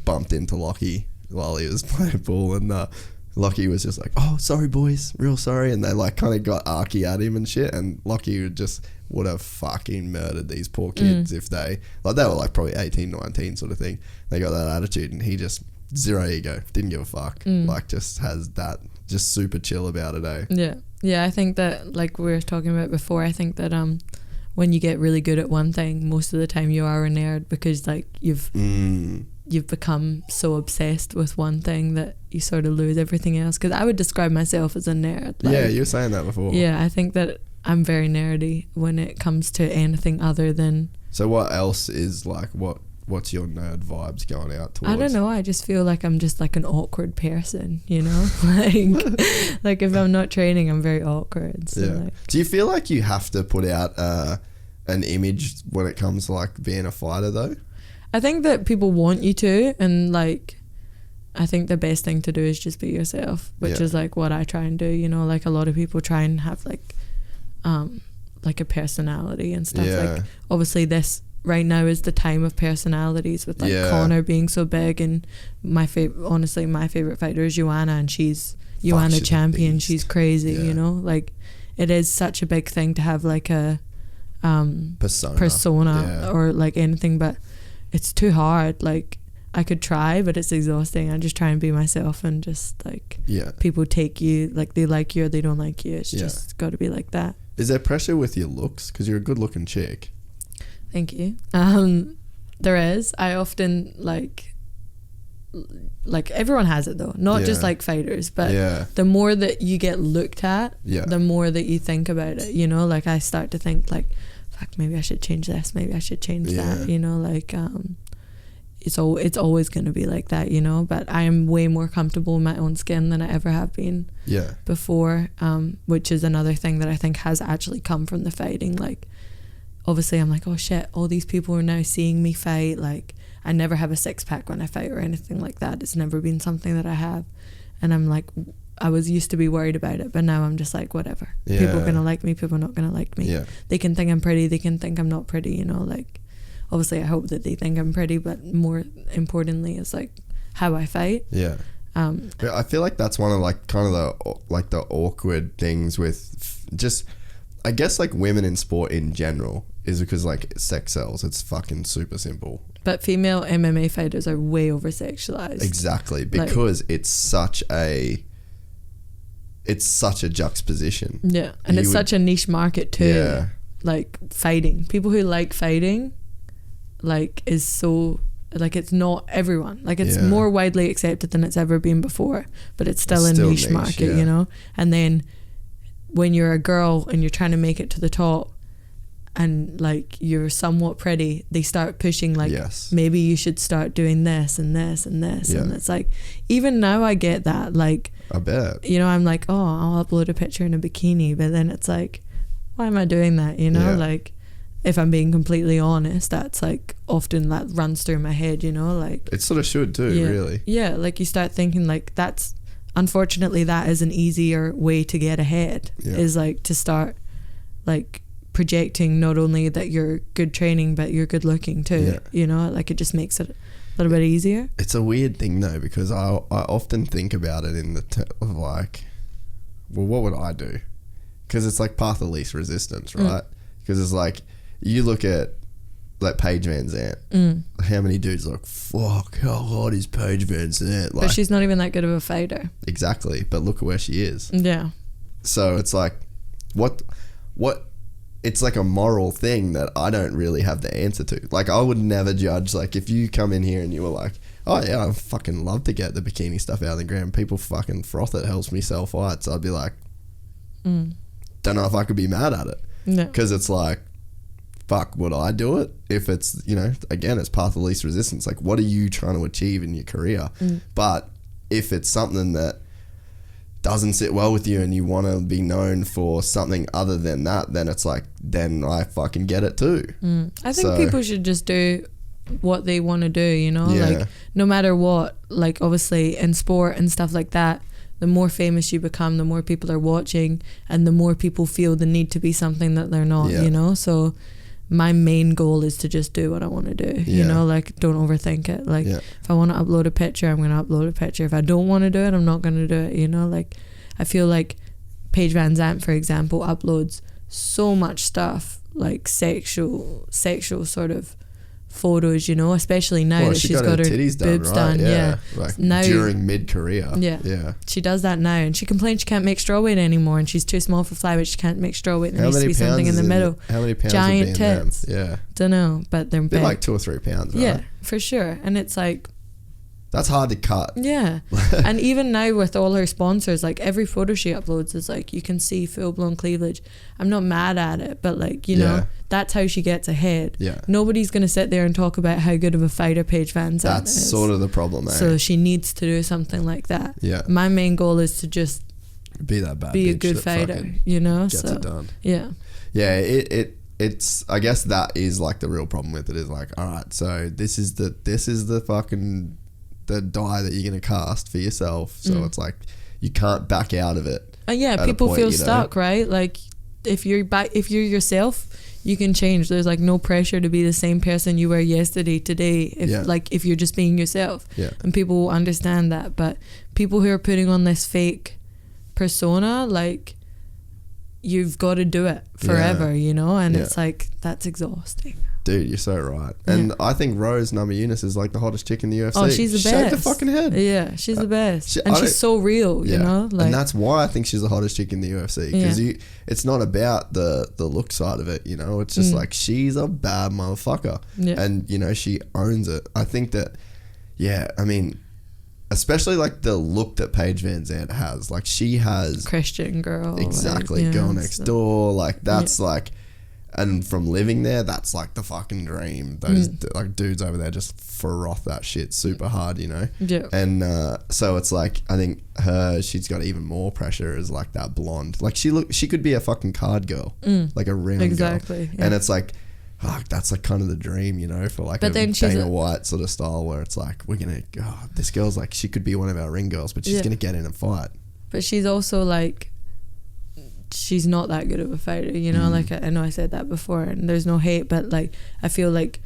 bumped into Lockie while he was playing pool, and Lockie was just like, oh, sorry boys, real sorry, and they like kind of got arky at him and shit, and Lockie would have fucking murdered these poor kids if they were like probably 18, 19 sort of thing. They got that attitude, and he just zero ego, didn't give a fuck, like just has that, just super chill about it, eh? Yeah, I think that, like we were talking about before, I think that when you get really good at one thing, most of the time you are a nerd, because like you've become so obsessed with one thing that you sort of lose everything else. Because I would describe myself as a nerd. Like, yeah, you were saying that before. Yeah, I think that I'm very nerdy when it comes to anything other than... So what else is like, what's your nerd vibes going out towards? I don't know, I just feel like I'm just like an awkward person, you know? like if I'm not training, I'm very awkward. So like, do you feel like you have to put out an image when it comes to like being a fighter though? I think that people want you to, and like I think the best thing to do is just be yourself, which is like what I try and do, you know? Like a lot of people try and have like a personality and stuff. Like obviously this right now is the time of personalities, with like Connor being so big, and my favorite fighter is Joanna, and she's champion. She's crazy, you know? Like it is such a big thing to have like a persona or like anything, but it's too hard. Like I could try, but it's exhausting. I just try and be myself, and just like people take you, like they like you or they don't like you. It's just got to be like that. Is there pressure with your looks? Because you're a good looking chick. Thank you. There is. I often like everyone has it though, not just like fighters, but the more that you get looked at, the more that you think about it, you know? Like I start to think like, fuck, maybe I should change this, maybe I should change that, you know? Like it's always going to be like that, you know? But I am way more comfortable in my own skin than I ever have been before, which is another thing that I think has actually come from the fighting. Like obviously I'm like, oh shit, all these people are now seeing me fight. Like I never have a six-pack when I fight or anything like that. It's never been something that I have, and I'm like, I was used to be worried about it, but now I'm just like, whatever. People are gonna like me, people are not gonna like me. They can think I'm pretty, they can think I'm not pretty, you know? Like obviously I hope that they think I'm pretty, but more importantly is like how I fight. I feel like that's one of like kind of the awkward things with just, I guess, like women in sport in general, is because like sex sells. It's fucking super simple. But female MMA fighters are way over sexualized. Exactly, because like, it's such a juxtaposition. Yeah, and it's such a niche market too. Yeah. Like fighting. People who like fighting like is so, like it's not everyone. Like it's more widely accepted than it's ever been before, but it's still a niche market, you know? And then when you're a girl and you're trying to make it to the top and like you're somewhat pretty, they start pushing like maybe you should start doing this and this and this. And it's like, even now I get that, like I bet, you know, I'm like, oh, I'll upload a picture in a bikini, but then it's like, why am I doing that, you know? Like if I'm being completely honest, that's like often that runs through my head, you know? Like it sort of should too, really. Yeah, like you start thinking like that's, unfortunately that is an easier way to get ahead, is like to start like projecting not only that you're good training but you're good looking too, you know? Like it just makes it a little bit easier. It's a weird thing though, because I often think about it in the of like, well, what would I do? Because it's like path of least resistance, right? Because it's like, you look at like Paige Van Zandt, how many dudes are like, fuck, how hot is Paige Van Zandt? Like, but she's not even that good of a fighter. Exactly, but look at where she is. Yeah. So it's like, what it's like a moral thing that I don't really have the answer to. Like I would never judge, like if you come in here and you were like, Oh yeah, I fucking love to get the bikini stuff out of the ground. People fucking froth it, helps me sell fights. I'd be like, don't know if I could be mad at it. No. Because it's like, fuck, would I do it? If it's, you know, again, it's path of least resistance. Like, what are you trying to achieve in your career? But if it's something that doesn't sit well with you and you want to be known for something other than that, then it's like, then I fucking get it too. I think people should just do what they want to do, you know? Yeah. Like, no matter what, like, obviously in sport and stuff like that, the more famous you become, the more people are watching, and the more people feel the need to be something that they're not, you know? So my main goal is to just do what I want to do, you know? Like, don't overthink it. Like, if I want to upload a picture, I'm going to upload a picture. If I don't want to do it, I'm not going to do it, you know? Like, I feel like Paige Van Zandt, for example, uploads so much stuff, like sexual sort of photos, you know, especially now that she's got her titties boobs done, done. right? Like now, during mid-career. Yeah. She does that now, and she complains she can't make straw weight anymore, and she's too small for flyweight. She can't make straw weight. There needs to be something in the middle. How many pounds Giant would be in tits. them? Yeah. Don't know, but they're big. like 2 or 3 pounds, right? Yeah, for sure. And it's like, that's hard to cut. Yeah. And even now with all her sponsors, like every photo she uploads is like, you can see full-blown cleavage. I'm not mad at it, but like, you know, that's how she gets ahead. Yeah. Nobody's going to sit there and talk about how good of a fighter Paige Van Zandt is. That's sort of the problem, eh? So she needs to do something like that. Yeah. My main goal is to just be that bad be a bitch good that fighter, you know? gets it done. Yeah. Yeah, it's I guess that is like the real problem with it, is like, all right, so this is the fucking the die that you're going to cast for yourself. So it's like, you can't back out of it. Yeah, people feel stuck, right? Like, if you're yourself, you can change. There's like no pressure to be the same person you were yesterday, today. If you're just being yourself, and people will understand that. But people who are putting on this fake persona, like, you've got to do it forever, you know? And it's like, that's exhausting. Dude, you're so right. And I think Rose Namajunas is like the hottest chick in the UFC. Oh, she's the best. Shake the fucking head. Yeah, she's the best. She's so real, you know? Like, and that's why I think she's the hottest chick in the UFC. Because it's not about the look side of it, you know? It's just like, she's a bad motherfucker. Yeah. And, you know, she owns it. I think that, I mean, especially like the look that Paige Van Zandt has. Like, she has... Christian girl. Exactly. Like, girl next door. Like, that's like... And from living there, that's like the fucking dream. Those like dudes over there just froth that shit super hard, you know? Yeah. And so it's like, I think she's got even more pressure as like that blonde. Like, she could be a fucking card girl. Like a round girl. Exactly. Yeah. And it's like, that's like kind of the dream, you know, for like a Dana White sort of style, where it's like, we're going to, this girl's like, she could be one of our ring girls, but she's going to get in and fight. But she's also like, she's not that good of a fighter, you know? Like, I know I said that before, and there's no hate, but like, I feel like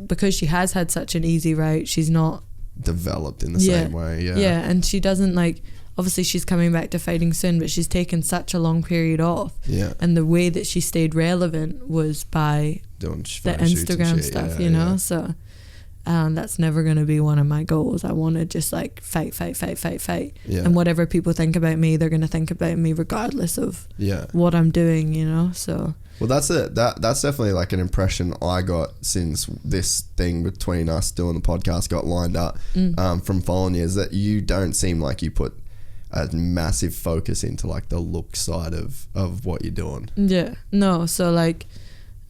because she has had such an easy route, she's not developed in the same way. And she doesn't, like, obviously she's coming back to fighting soon, but she's taken such a long period off, and the way that she stayed relevant was by doing the Instagram stuff, you know? So that's never going to be one of my goals. I want to just like fight. And whatever people think about me, they're going to think about me regardless of what I'm doing, you know? So... Well, that's it. That's definitely like an impression I got since this thing between us doing the podcast got lined up from following you, is that you don't seem like you put a massive focus into like the look side of what you're doing. Yeah. No. So like,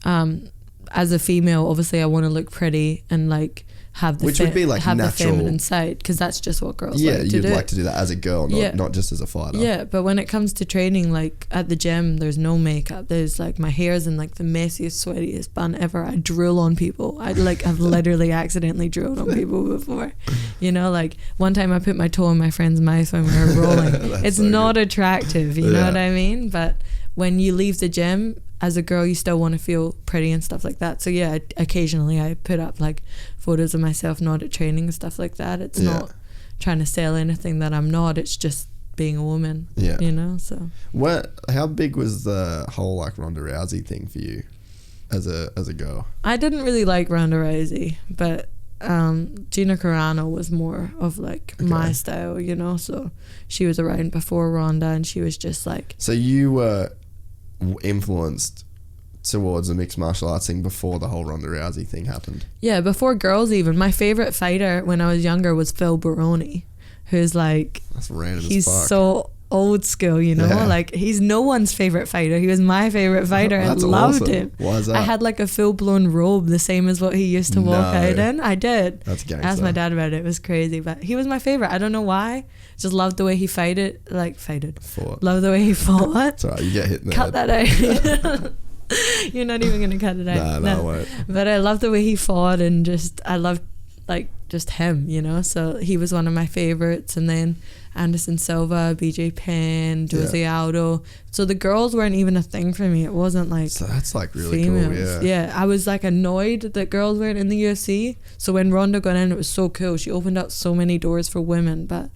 as a female, obviously I want to look pretty and like have the would be like have natural, the feminine side, because that's just what girls like to do. Yeah, you'd like to do that as a girl, not just as a fighter. Yeah, but when it comes to training, like at the gym, there's no makeup. There's like, my hair's in like the messiest, sweatiest bun ever. I drill on people. I've literally accidentally drilled on people before. You know, like one time I put my toe in my friend's mouth when we were rolling. It's so not attractive, you know what I mean? But when you leave the gym, as a girl, you still want to feel pretty and stuff like that. So yeah, occasionally I put up like photos of myself not at training and stuff like that. It's not trying to sell anything that I'm not. It's just being a woman. Yeah, you know. So how big was the whole like Ronda Rousey thing for you as a girl? I didn't really like Ronda Rousey, but Gina Carano was more of like my style, you know. So she was around before Ronda, and she was just like. So you were influenced towards the mixed martial arts thing before the whole Ronda Rousey thing happened. Yeah, before girls even. My favourite fighter when I was younger was Phil Baroni, who's like... That's random he's as fuck. so old school, you know? Yeah. Like, he's no one's favourite fighter. He was my favourite fighter. I That's loved awesome. him. Why is that? I had like a full-blown robe, the same as what he used to walk No. out in. I did. That's gangster. I asked my dad about it. It was crazy. But he was my favourite. I don't know why. Just loved the way he fighted. Fought. Love the way he fought. It's alright, you get hit in the Cut head. that out. You're not even going to cut it out. No, I won't. But I loved the way he fought, and I loved like just him, you know. So he was one of my favorites. And then Anderson Silva, BJ Penn, Jose Aldo. So the girls weren't even a thing for me. It wasn't like So that's like really females. cool. Yeah. I was like annoyed that girls weren't in the UFC. So when Ronda got in, it was so cool. She opened up so many doors for women. But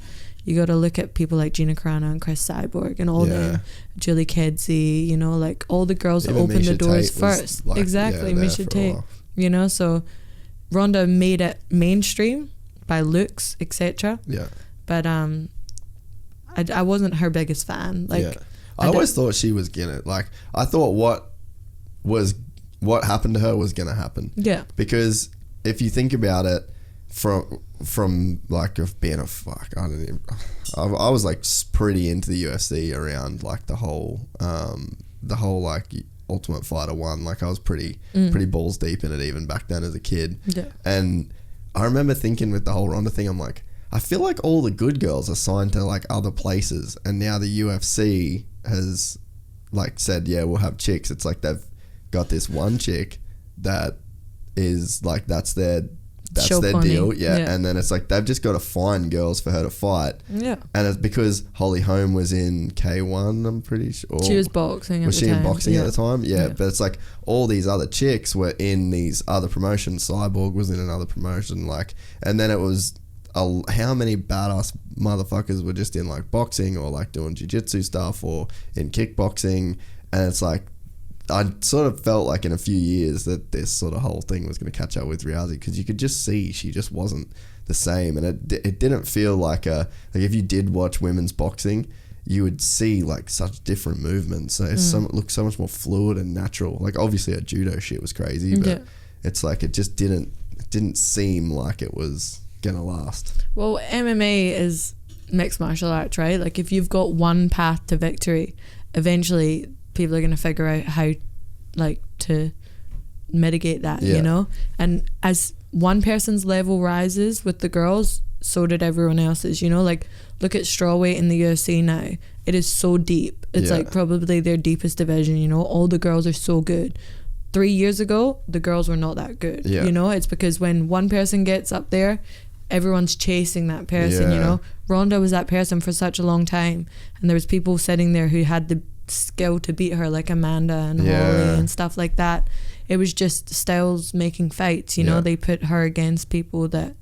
you got to look at people like Gina Carano and Chris Cyborg and all them, Julie Kedzie, you know, like all the girls that opened the doors first. Like, exactly, Misha for a Tate. while. You know, so Ronda made it mainstream by looks, etc. Yeah. But I wasn't her biggest fan. Like, I always thought she was gonna, like, I thought what happened to her was gonna happen. Yeah. Because if you think about it, from like of being I was like pretty into the UFC around like the whole like Ultimate Fighter 1. Like I was pretty balls deep in it even back then as a kid. Yeah. And I remember thinking with the whole Ronda thing, I'm like, I feel like all the good girls are signed to like other places, and now the UFC has like said, yeah, we'll have chicks. It's like they've got this one chick that is like that's their deal, and then it's like they've just got to find girls for her to fight, and it's because Holly Holm was in K1, I'm pretty sure she was boxing was she in boxing at the time, yeah, but it's like all these other chicks were in these other promotions. Cyborg was in another promotion, like, and then it was how many badass motherfuckers were just in like boxing or like doing jiu-jitsu stuff or in kickboxing, and it's like I sort of felt like in a few years that this sort of whole thing was going to catch up with Rousey, because you could just see she just wasn't the same, and it didn't feel like if you did watch women's boxing, you would see like such different movements. So it looked so much more fluid and natural. Like obviously her judo shit was crazy, but it's like it just didn't seem like it was gonna last. Well, MMA is mixed martial arts, right? Like if you've got one path to victory, eventually people are going to figure out how like to mitigate that, you know. And as one person's level rises with the girls, so did everyone else's, you know. Like look at strawweight in the UFC now. It is so deep. It's like probably their deepest division, you know. All the girls are so good. 3 years ago the girls were not that good, you know. It's because when one person gets up there, everyone's chasing that person, you know. Ronda was that person for such a long time, and there was people sitting there who had the skill to beat her, like Amanda and Holly and stuff like that. It was just styles making fights, you know. They put her against people that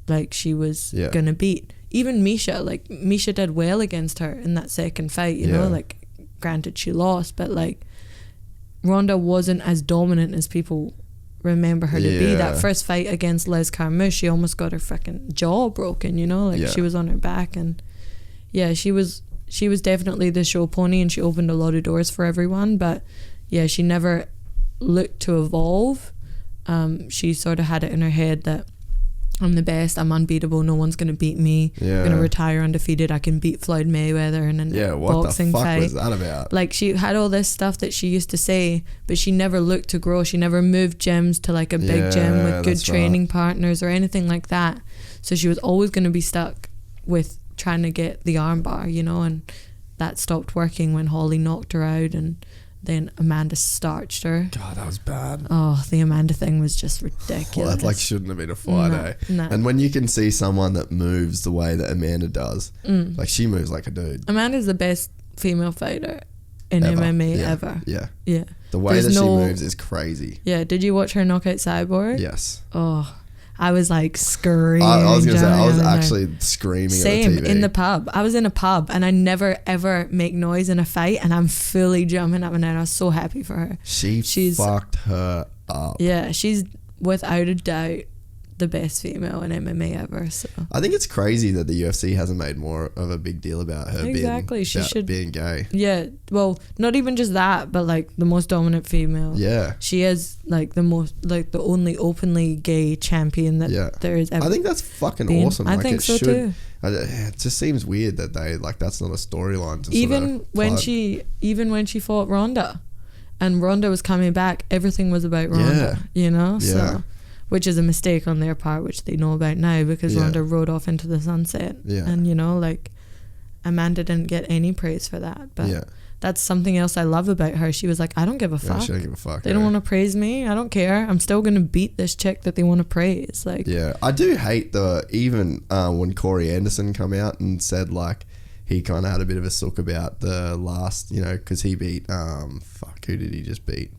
like she was gonna beat. Even Misha did well against her in that second fight, you know. Like granted she lost, but like Ronda wasn't as dominant as people remember her to be. That first fight against Liz Carmouche, she almost got her freaking jaw broken, you know. Like she was on her back, and she was definitely the show pony, and she opened a lot of doors for everyone. But she never looked to evolve. She sort of had it in her head that I'm the best, I'm unbeatable, no one's gonna beat me. I'm gonna retire undefeated, I can beat Floyd Mayweather in a boxing what the fuck fight. was that about? Like she had all this stuff that she used to say, but she never looked to grow. She never moved gyms to like a big gym with good training partners or anything like that. So she was always gonna be stuck with trying to get the armbar, you know, and that stopped working when Holly knocked her out, and then Amanda starched her. God, that was bad. Oh, the Amanda thing was just ridiculous. Well, that like shouldn't have been a fight, No. And when you can see someone that moves the way that Amanda does, like she moves like a dude. Amanda's the best female fighter in MMA ever. Yeah. The way that she moves is crazy. Yeah. Did you watch her knock out Cyborg? Yes. Oh, I was like screaming. I was going to say, I was actually screaming Same, at the TV. in the pub. I was in a pub and I never ever make noise in a fight, and I'm fully jumping up and down. I was so happy for her. She's fucked her up. Yeah, she's without a doubt the best female in MMA ever. So I think it's crazy that the UFC hasn't made more of a big deal about her being gay. Yeah, well, not even just that, but like the most dominant female. Yeah, she is like the only openly gay champion that there is ever. I think that's fucking been. awesome. I think so too. It just seems weird that they that's not a storyline. Even when she fought Ronda, and Ronda was coming back, everything was about Ronda. You know, so. Which is a mistake on their part, which they know about now, because Ronda rode off into the sunset. Yeah. And, you know, like, Amanda didn't get any praise for that. But that's something else I love about her. She was like, I don't give a fuck. She don't give a fuck. They don't want to praise me. I don't care. I'm still going to beat this chick that they want to praise. Like, yeah. I do hate even when Corey Anderson come out and said, like, he kind of had a bit of a sook about the last, you know, because he beat, who did he just beat?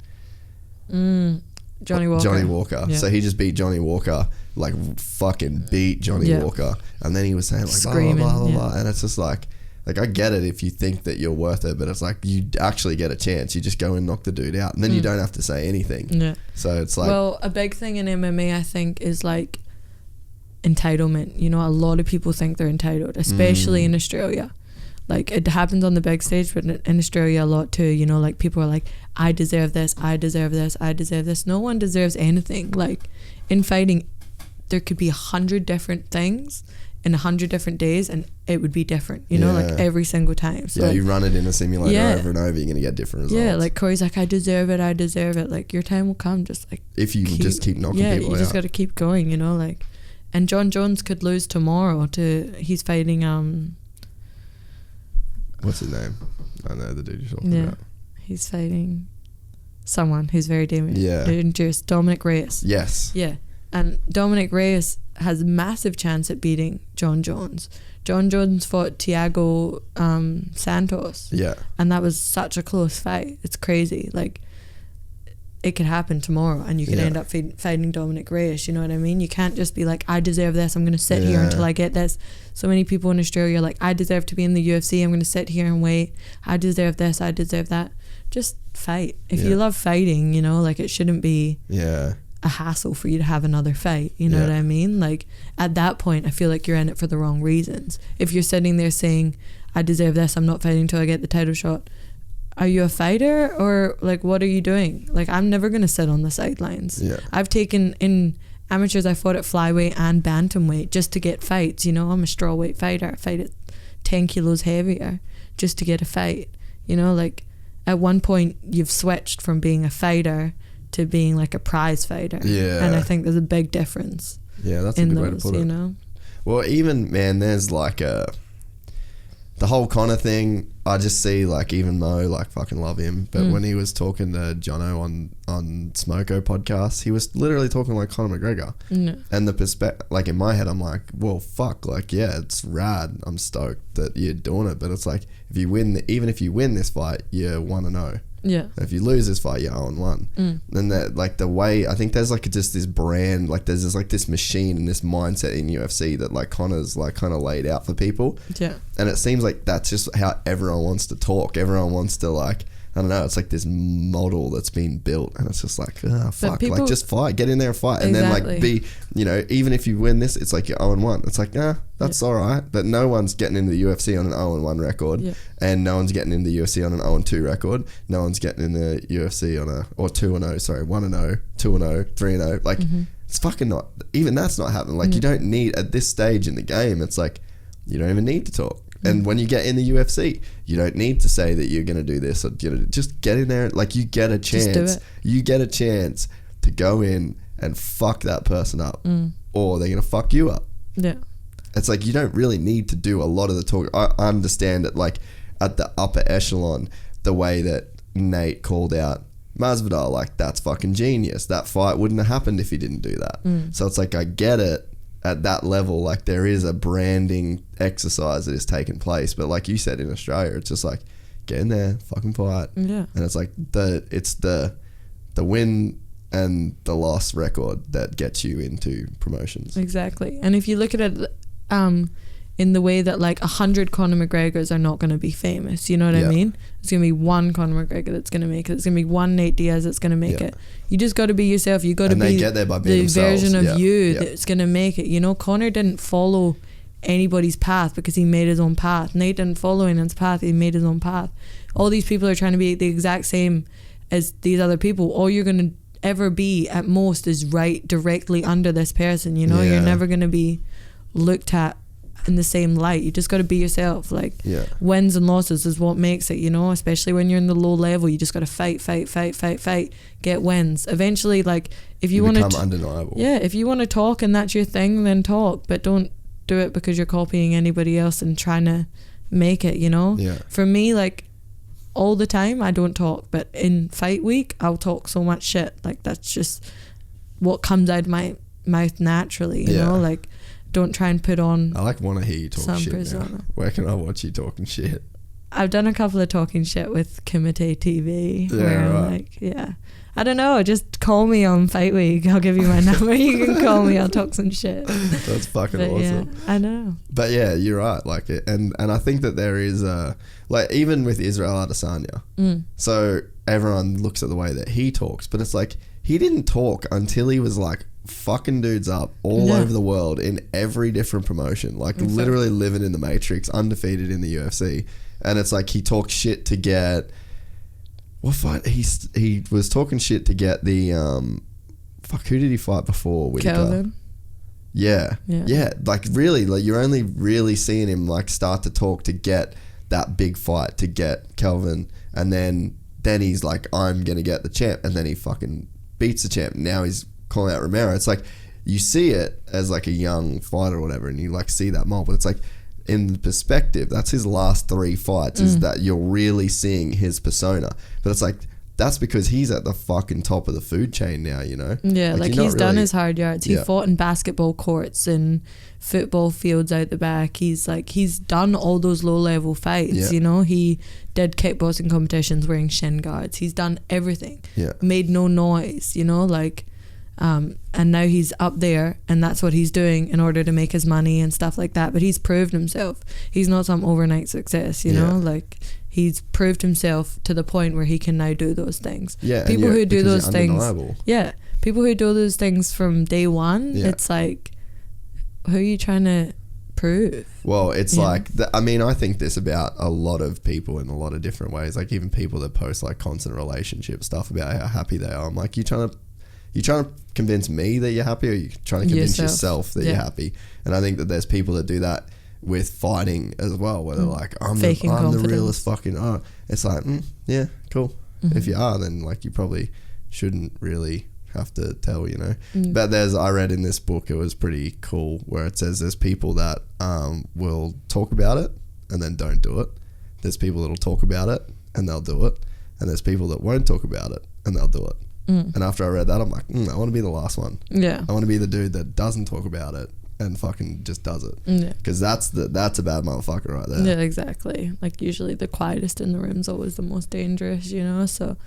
Johnny Walker. Yeah. So he just beat Johnny Walker, like fucking beat Johnny Walker. And then he was saying like screaming, blah, blah, blah, blah. And it's just like I get it if you think that you're worth it, but it's like you actually get a chance. You just go and knock the dude out, and then you don't have to say anything. Yeah. So it's like, well, a big thing in MMA, I think, is like entitlement. You know, a lot of people think they're entitled, especially in Australia. Like, it happens on the big stage, but in Australia a lot too, you know, like, people are like, I deserve this, I deserve this, I deserve this. No one deserves anything. Like, in fighting, there could be 100 different things in 100 different days, and it would be different, you know, like, every single time. So, you run it in a simulator over and over, you're going to get different results. Yeah, like, Corey's like, I deserve it. Like, your time will come, just, like, if you just keep knocking people out. Yeah, you just got to keep going, you know, like. And John Jones could lose tomorrow he's fighting, what's his name? I know the dude you're talking about. He's fighting someone who's very dangerous. Dominic Reyes. Yes. Yeah. And Dominic Reyes has a massive chance at beating John Jones. John Jones fought Thiago Santos. Yeah. And that was such a close fight. It's crazy. Like, it could happen tomorrow, and you could end up fighting Dominic Reyes. You know what I mean? You can't just be like, I deserve this, I'm going to sit here until I get this. So many people in Australia are like, I deserve to be in the UFC, I'm going to sit here and wait. I deserve this, I deserve that. Just fight. If you love fighting, you know, like, it shouldn't be a hassle for you to have another fight. You know what I mean? Like, at that point, I feel like you're in it for the wrong reasons. If you're sitting there saying, I deserve this, I'm not fighting until I get the title shot, are you a fighter, or like, what are you doing? Like, I'm never going to sit on the sidelines. I've taken in amateurs, I fought at flyweight and bantamweight just to get fights. You know, I'm a strawweight fighter. I fight at 10 kilos heavier just to get a fight. You know, like, at one point you've switched from being a fighter to being like a prize fighter. Yeah. And I think there's a big difference. Yeah, that's a good way to put it. You know? Well, even, man, there's like the whole Conor thing, I just see, like, even Mo, like, fucking love him. But when he was talking to Jono on Smoko podcast, he was literally talking like Conor McGregor. And the perspective, like, in my head, I'm like, well, fuck, like, yeah, it's rad. I'm stoked that you're doing it. But it's like, even if you win this fight, you're 1-0. Yeah. If you lose this fight, you're 0-1. And that, like, the way, I think there's like just this brand, like, there's this machine and this mindset in UFC that, like, Conor's like kind of laid out for people. Yeah. And it seems like that's just how everyone wants to talk. Everyone wants to, like, I don't know, it's like this model that's been built, and it's just like, fuck, people, like, just fight, get in there and fight. And then, like, be, you know, even if you win this, it's like you're 0-1. It's like, that's all right. But no one's getting into the UFC on an 0-1 record, and no one's getting into the UFC on an 0-2 record. No one's getting in the UFC on 2-0, sorry, 1-0, 2-0, 3-0. Like, it's fucking not, even that's not happening. Like, you don't need, at this stage in the game, it's like, you don't even need to talk. And when you get in the UFC, you don't need to say that you're going to do this, or just get in there. Like, you get a chance. You get a chance to go in and fuck that person up, or they're going to fuck you up. Yeah. It's like, you don't really need to do a lot of the talk. I understand that, like, at the upper echelon, the way that Nate called out Masvidal, like, that's fucking genius. That fight wouldn't have happened if he didn't do that. So it's like, I get it. At that level, like, there is a branding exercise that is taking place, but like you said, in Australia, it's just like, get in there, fucking fight. Yeah. And it's like it's the win and the loss record that gets you into promotions. Exactly. And if you look at it in the way that like 100 Conor McGregors are not going to be famous. You know what I mean? It's going to be one Conor McGregor that's going to make it. It's going to be one Nate Diaz that's going to make it. You just got to be yourself. You got to be get there by being the version of you that's going to make it. You know, Conor didn't follow anybody's path because he made his own path. Nate didn't follow anyone's path. He made his own path. All these people are trying to be the exact same as these other people. All you're going to ever be at most is right directly under this person. You know, you're never going to be looked at in the same light. You just got to be yourself. Like wins and losses is what makes it, you know, especially when you're in the low level. You just got to fight, get wins eventually. Like if you want to become undeniable, if you want to talk and that's your thing, then talk, but don't do it because you're copying anybody else and trying to make it, you know. For me, like all the time I don't talk, but in fight week I'll talk so much shit. Like that's just what comes out of my mouth naturally, you know. Like don't try and put on. I want to hear you talk shit persona. Now. Where can I watch you talking shit? I've done a couple of talking shit with Kumite TV. I don't know, just call me on fight week. I'll give you my number. You can call me. I'll talk some shit. That's fucking awesome. I know. But yeah, you're right. Like, and I think that there is like even with Israel Adesanya. So everyone looks at the way that he talks, but it's like he didn't talk until he was like fucking dudes up all over the world in every different promotion, like literally living in the Matrix, undefeated in the UFC. And it's like he talked shit to get what fight he was talking shit to get the who did he fight before Whittaker? Kelvin. Yeah, like really, like you're only really seeing him like start to talk to get that big fight, to get Kelvin, and then he's like, I'm gonna get the champ, and then he fucking beats the champ. Now he's calling out Romero. It's like you see it as like a young fighter or whatever, and you like see that mold, but it's like in perspective, that's his last 3 fights is that you're really seeing his persona. But it's like that's because he's at the fucking top of the food chain now, you know. Like he's done his hard yards. He fought in basketball courts and football fields out the back. He's done all those low level fights, you know. He did kickboxing competitions wearing shin guards. He's done everything, made no noise, you know, like and now he's up there, and that's what he's doing in order to make his money and stuff like that. But he's proved himself. He's not some overnight success, you know. Like he's proved himself to the point where he can now do those things. People who do those things, people who do those things from day one, it's like, who are you trying to prove? Well, it's like I mean, I think this about a lot of people in a lot of different ways. Like even people that post like constant relationship stuff about how happy they are. I'm like, you trying to convince me that you're happy, or you trying to convince yourself that you're happy? And I think that there's people that do that with fighting as well, where they're like, I'm the realest fucking. Oh, it's like, yeah, cool. If you are, then like you probably shouldn't really have to tell, you know. But I read in this book, it was pretty cool, where it says there's people that will talk about it and then don't do it. There's people that'll talk about it and they'll do it, and there's people that won't talk about it and they'll do it. And after I read that, I'm like, I want to be the last one. I want to be the dude that doesn't talk about it and fucking just does it. Because that's a bad motherfucker right there. Yeah, exactly. Like usually the quietest in the room is always the most dangerous, you know. So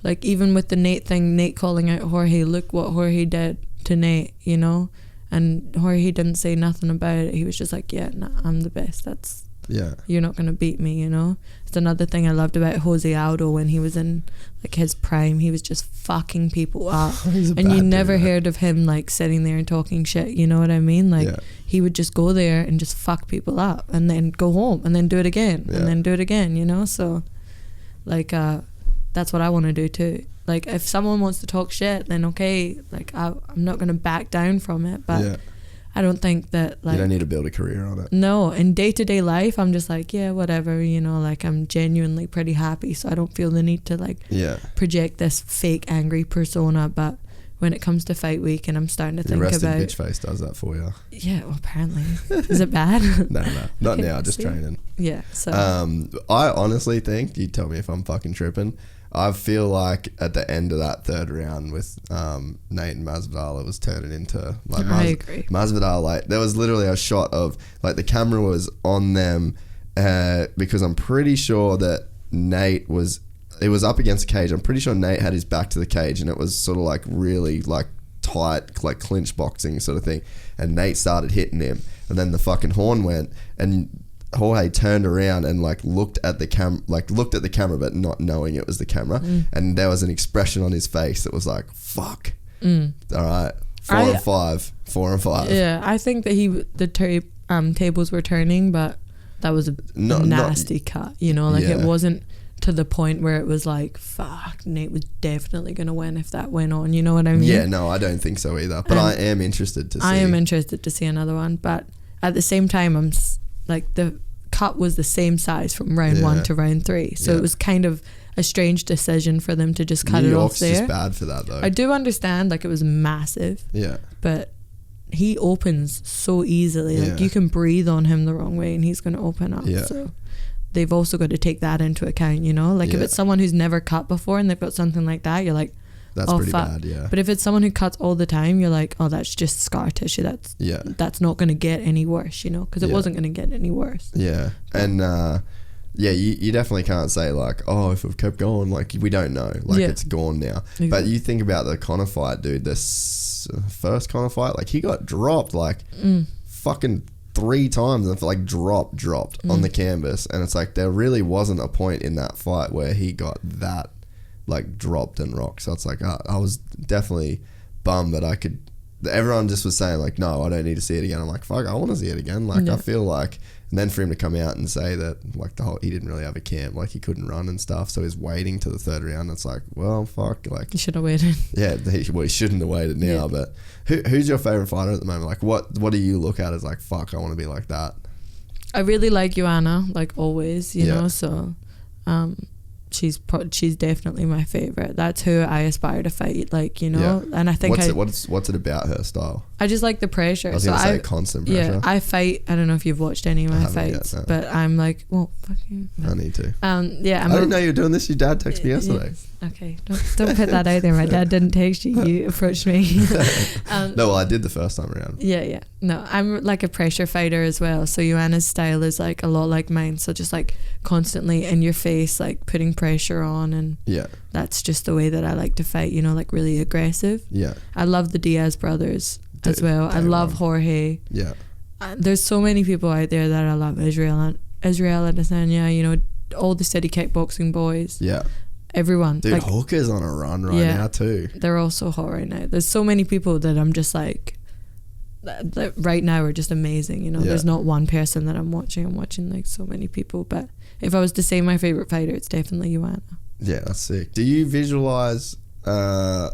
like even with the Nate thing, Nate calling out Jorge, look what Jorge did to Nate, you know. And Jorge didn't say nothing about it. He was just like, I'm the best. You're not going to beat me, you know. It's another thing I loved about Jose Aldo when he was in like his prime. He was just fucking people up. And you never heard of him like sitting there and talking shit, you know what I mean? Like he would just go there and just fuck people up and then go home and then do it again and then do it again, you know. So like that's what I want to do too. Like if someone wants to talk shit, then okay, like I'm not going to back down from it, but I don't think that like... You don't need to build a career on it. No, in day-to-day life, I'm just like, whatever, you know, like I'm genuinely pretty happy, so I don't feel the need to like project this fake angry persona. But when it comes to fight week and I'm starting to think about... Your rested bitch face does that for you. Yeah, well, apparently. Is it bad? No, not now, just training. Yeah, so... I honestly think, you tell me if I'm fucking tripping, I feel like at the end of that third round with Nate and Masvidal, it was turning into like I agree. Masvidal, like there was literally a shot of like the camera was on them because I'm pretty sure that Nate it was up against the cage. I'm pretty sure Nate had his back to the cage and it was sort of like really like tight, like clinch boxing sort of thing. And Nate started hitting him, and then the fucking horn went, and Jorge turned around and like looked at the camera, but not knowing it was the camera, and there was an expression on his face that was like, "Fuck." All right, 4 and 5. Yeah, I think that the tables were turning, but that was a nasty cut. You know, like it wasn't to the point where it was like, fuck, Nate was definitely going to win if that went on. You know what I mean? Yeah, no, I don't think so either. But I am interested to see. I am interested to see another one, but at the same time, I'm like, the cut was the same size from round 1 to round 3, so it was kind of a strange decision for them to just cut New it York's off there. just bad for that though. I do understand, like, it was massive. Yeah. But he opens so easily. Like, you can breathe on him the wrong way and he's going to open up. Yeah. So they've also got to take that into account, you know? Like, if it's someone who's never cut before and they've got something like that, you're like, that's pretty bad, yeah. But if it's someone who cuts all the time, you're like, oh, that's just scar tissue. That's not going to get any worse, you know? Because it wasn't going to get any worse. Yeah. And you definitely can't say like, oh, if we've kept going, like, we don't know, like it's gone now. Exactly. But you think about the Conor fight, dude, this first Conor fight, like, he got dropped like fucking 3 times, and like dropped on the canvas, and it's like there really wasn't a point in that fight where he got that like dropped and rocked. So it's like I was definitely bummed that everyone just was saying like, no, I don't need to see it again. I'm like, fuck, I want to see it again. Like, I feel like, and then for him to come out and say that like he didn't really have a camp, like he couldn't run and stuff, so he's waiting to the 3rd round. It's like, well, fuck, like he should have waited. Yeah, he shouldn't have waited now. But who's your favorite fighter at the moment? Like, what do you look at as like, fuck, I want to be like that? I really like Joanna, like always, you know. So she's definitely my favorite. That's who I aspire to fight, like, you know. And I think what's it about her style? I just like the pressure. I was gonna say constant pressure. Yeah, I fight. I don't know if you've watched any of my fights, yet, no. But I'm like, well, fuck you. I need to. I didn't know you were doing this. Your dad texted me yesterday. Okay, don't put that out there. My dad didn't text you. You approached me. No, well, I did the first time around. Yeah. No, I'm like a pressure fighter as well. So Joanna's style is like a lot like mine. So just like constantly in your face, like putting pressure on, and that's just the way that I like to fight. You know, like really aggressive. Yeah. I love the Diaz brothers as well. I love Jorge. Yeah. There's so many people out there that I love. Israel Adesanya, you know, all the steady kickboxing boys. Yeah. Everyone. Dude, like, Hawker's on a run now too. They're all so hot right now. There's so many people that I'm just like, that right now are just amazing, you know. There's not one person that I'm watching like so many people. But if I was to say my favorite fighter, it's definitely Joanna. Yeah, that's sick. Do you visualize a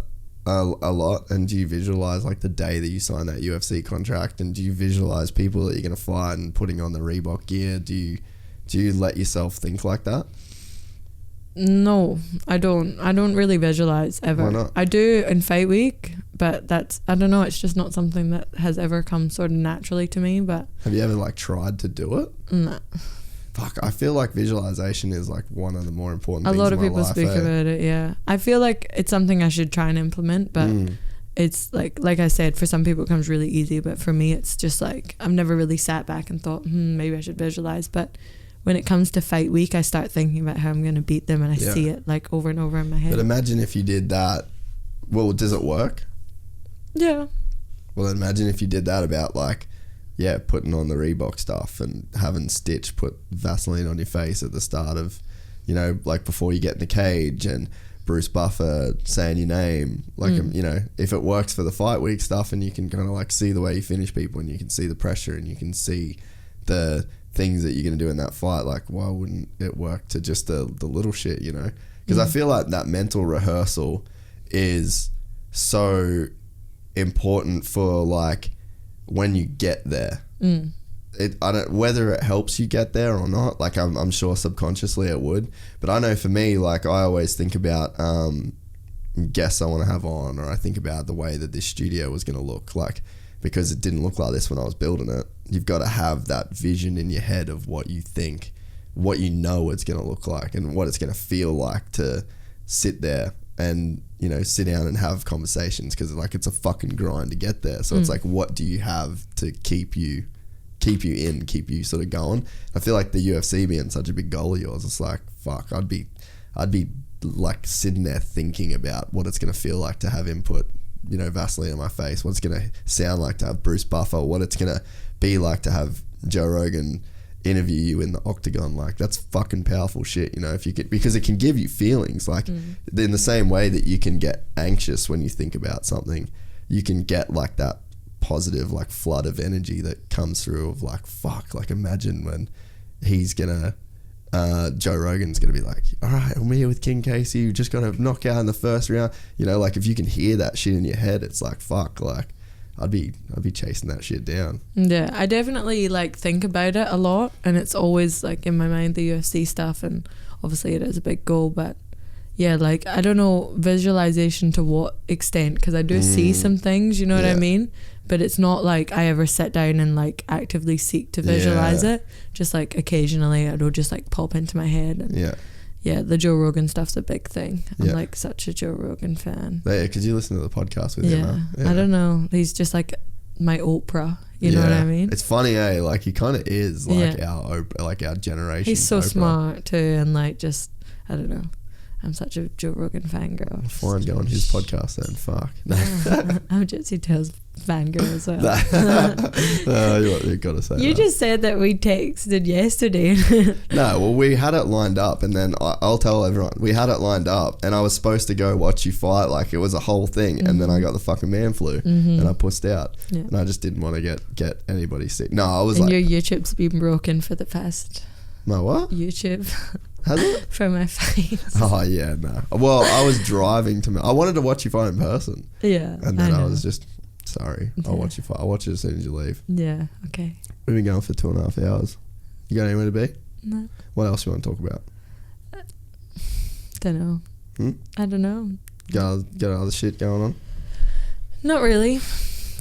lot, and do you visualize like the day that you sign that UFC contract, and do you visualize people that you're going to fight and putting on the Reebok gear? Do you let yourself think like that? No, I don't really visualize ever. Why not? I do in fight week, but I don't know, it's just not something that has ever come sort of naturally to me. But have you ever like tried to do it? No. Fuck, I feel like visualization is like one of the more important things in my life. A lot of people speak about it, yeah. I feel like it's something I should try and implement, but it's like I said, for some people it comes really easy, but for me it's just like, I've never really sat back and thought, maybe I should visualize. But when it comes to fight week, I start thinking about how I'm going to beat them, and I see it like over and over in my head. But imagine if you did that. Well, does it work? Yeah. Well, imagine if you did that about like, putting on the Reebok stuff and having Stitch put Vaseline on your face at the start of, you know, like before you get in the cage, and Bruce Buffer saying your name. Like, you know, if it works for the fight week stuff, and you can kind of like see the way you finish people, and you can see the pressure, and you can see the things that you're going to do in that fight, like, why wouldn't it work to just the little shit, you know? Because I feel like that mental rehearsal is so important for like when you get there. Whether it helps you get there or not, like I'm sure subconsciously it would, but I know for me, like I always think about guests I want to have on, or I think about the way that this studio was going to look like, because it didn't look like this when I was building it. You've got to have that vision in your head of what you think, what you know it's going to look like, and what it's going to feel like to sit there and, you know, sit down and have conversations, because like it's a fucking grind to get there. So it's like, what do you have to keep you sort of going? I feel like the UFC being such a big goal of yours, it's like, fuck, I'd be like sitting there thinking about what it's going to feel like to have input you know, Vaseline on my face, what it's going to sound like to have Bruce Buffer, what it's going to be like to have Joe Rogan interview you in the octagon. Like, that's fucking powerful shit, you know, if you could, because it can give you feelings, like in the same way that you can get anxious when you think about something, you can get like that positive like flood of energy that comes through of like, fuck, like imagine when he's gonna Joe Rogan's gonna be like, all right, I'm here with King Casey, you just got a knockout in the first round, you know, like if you can hear that shit in your head, it's like, fuck, like I'd be chasing that shit down. Yeah, I definitely like think about it a lot, and it's always like in my mind, the UFC stuff, and obviously it is a big goal, but yeah, like I don't know visualization to what extent, because I do see some things, you know what I mean, but it's not like I ever sit down and like actively seek to visualize it. Just like occasionally it'll just like pop into my head. And yeah, the Joe Rogan stuff's a big thing. I'm like such a Joe Rogan fan. Yeah, because you listen to the podcast with him. Huh? I don't know, he's just like my Oprah, you know what I mean? It's funny, like he kind of is like our generation. He's so Oprah. smart too, and like just, I don't know, I'm such a Joe Rogan fangirl. Fine, go on his podcast then. Fuck. I'm Gypsy Tales fangirl as well. You gotta say you that. just said that we texted yesterday. No, well, we had it lined up, and then I'll tell everyone, we had it lined up, and I was supposed to go watch you fight, like it was a whole thing, and then I got the fucking man flu, and I pussed out, and I just didn't want to get anybody sick. No, I was and like, your YouTube's been broken for the past. My what? YouTube. Has it? For my fights. Oh yeah, no. Well, I was driving to. I wanted to watch you fight in person. Yeah. And then I was just, sorry, I'll watch you fight. I'll watch it as soon as you leave. Yeah. Okay. We've been going for 2.5 hours. You got anywhere to be? No. What else you want to talk about? Don't know. I don't know. Got other shit going on? Not really.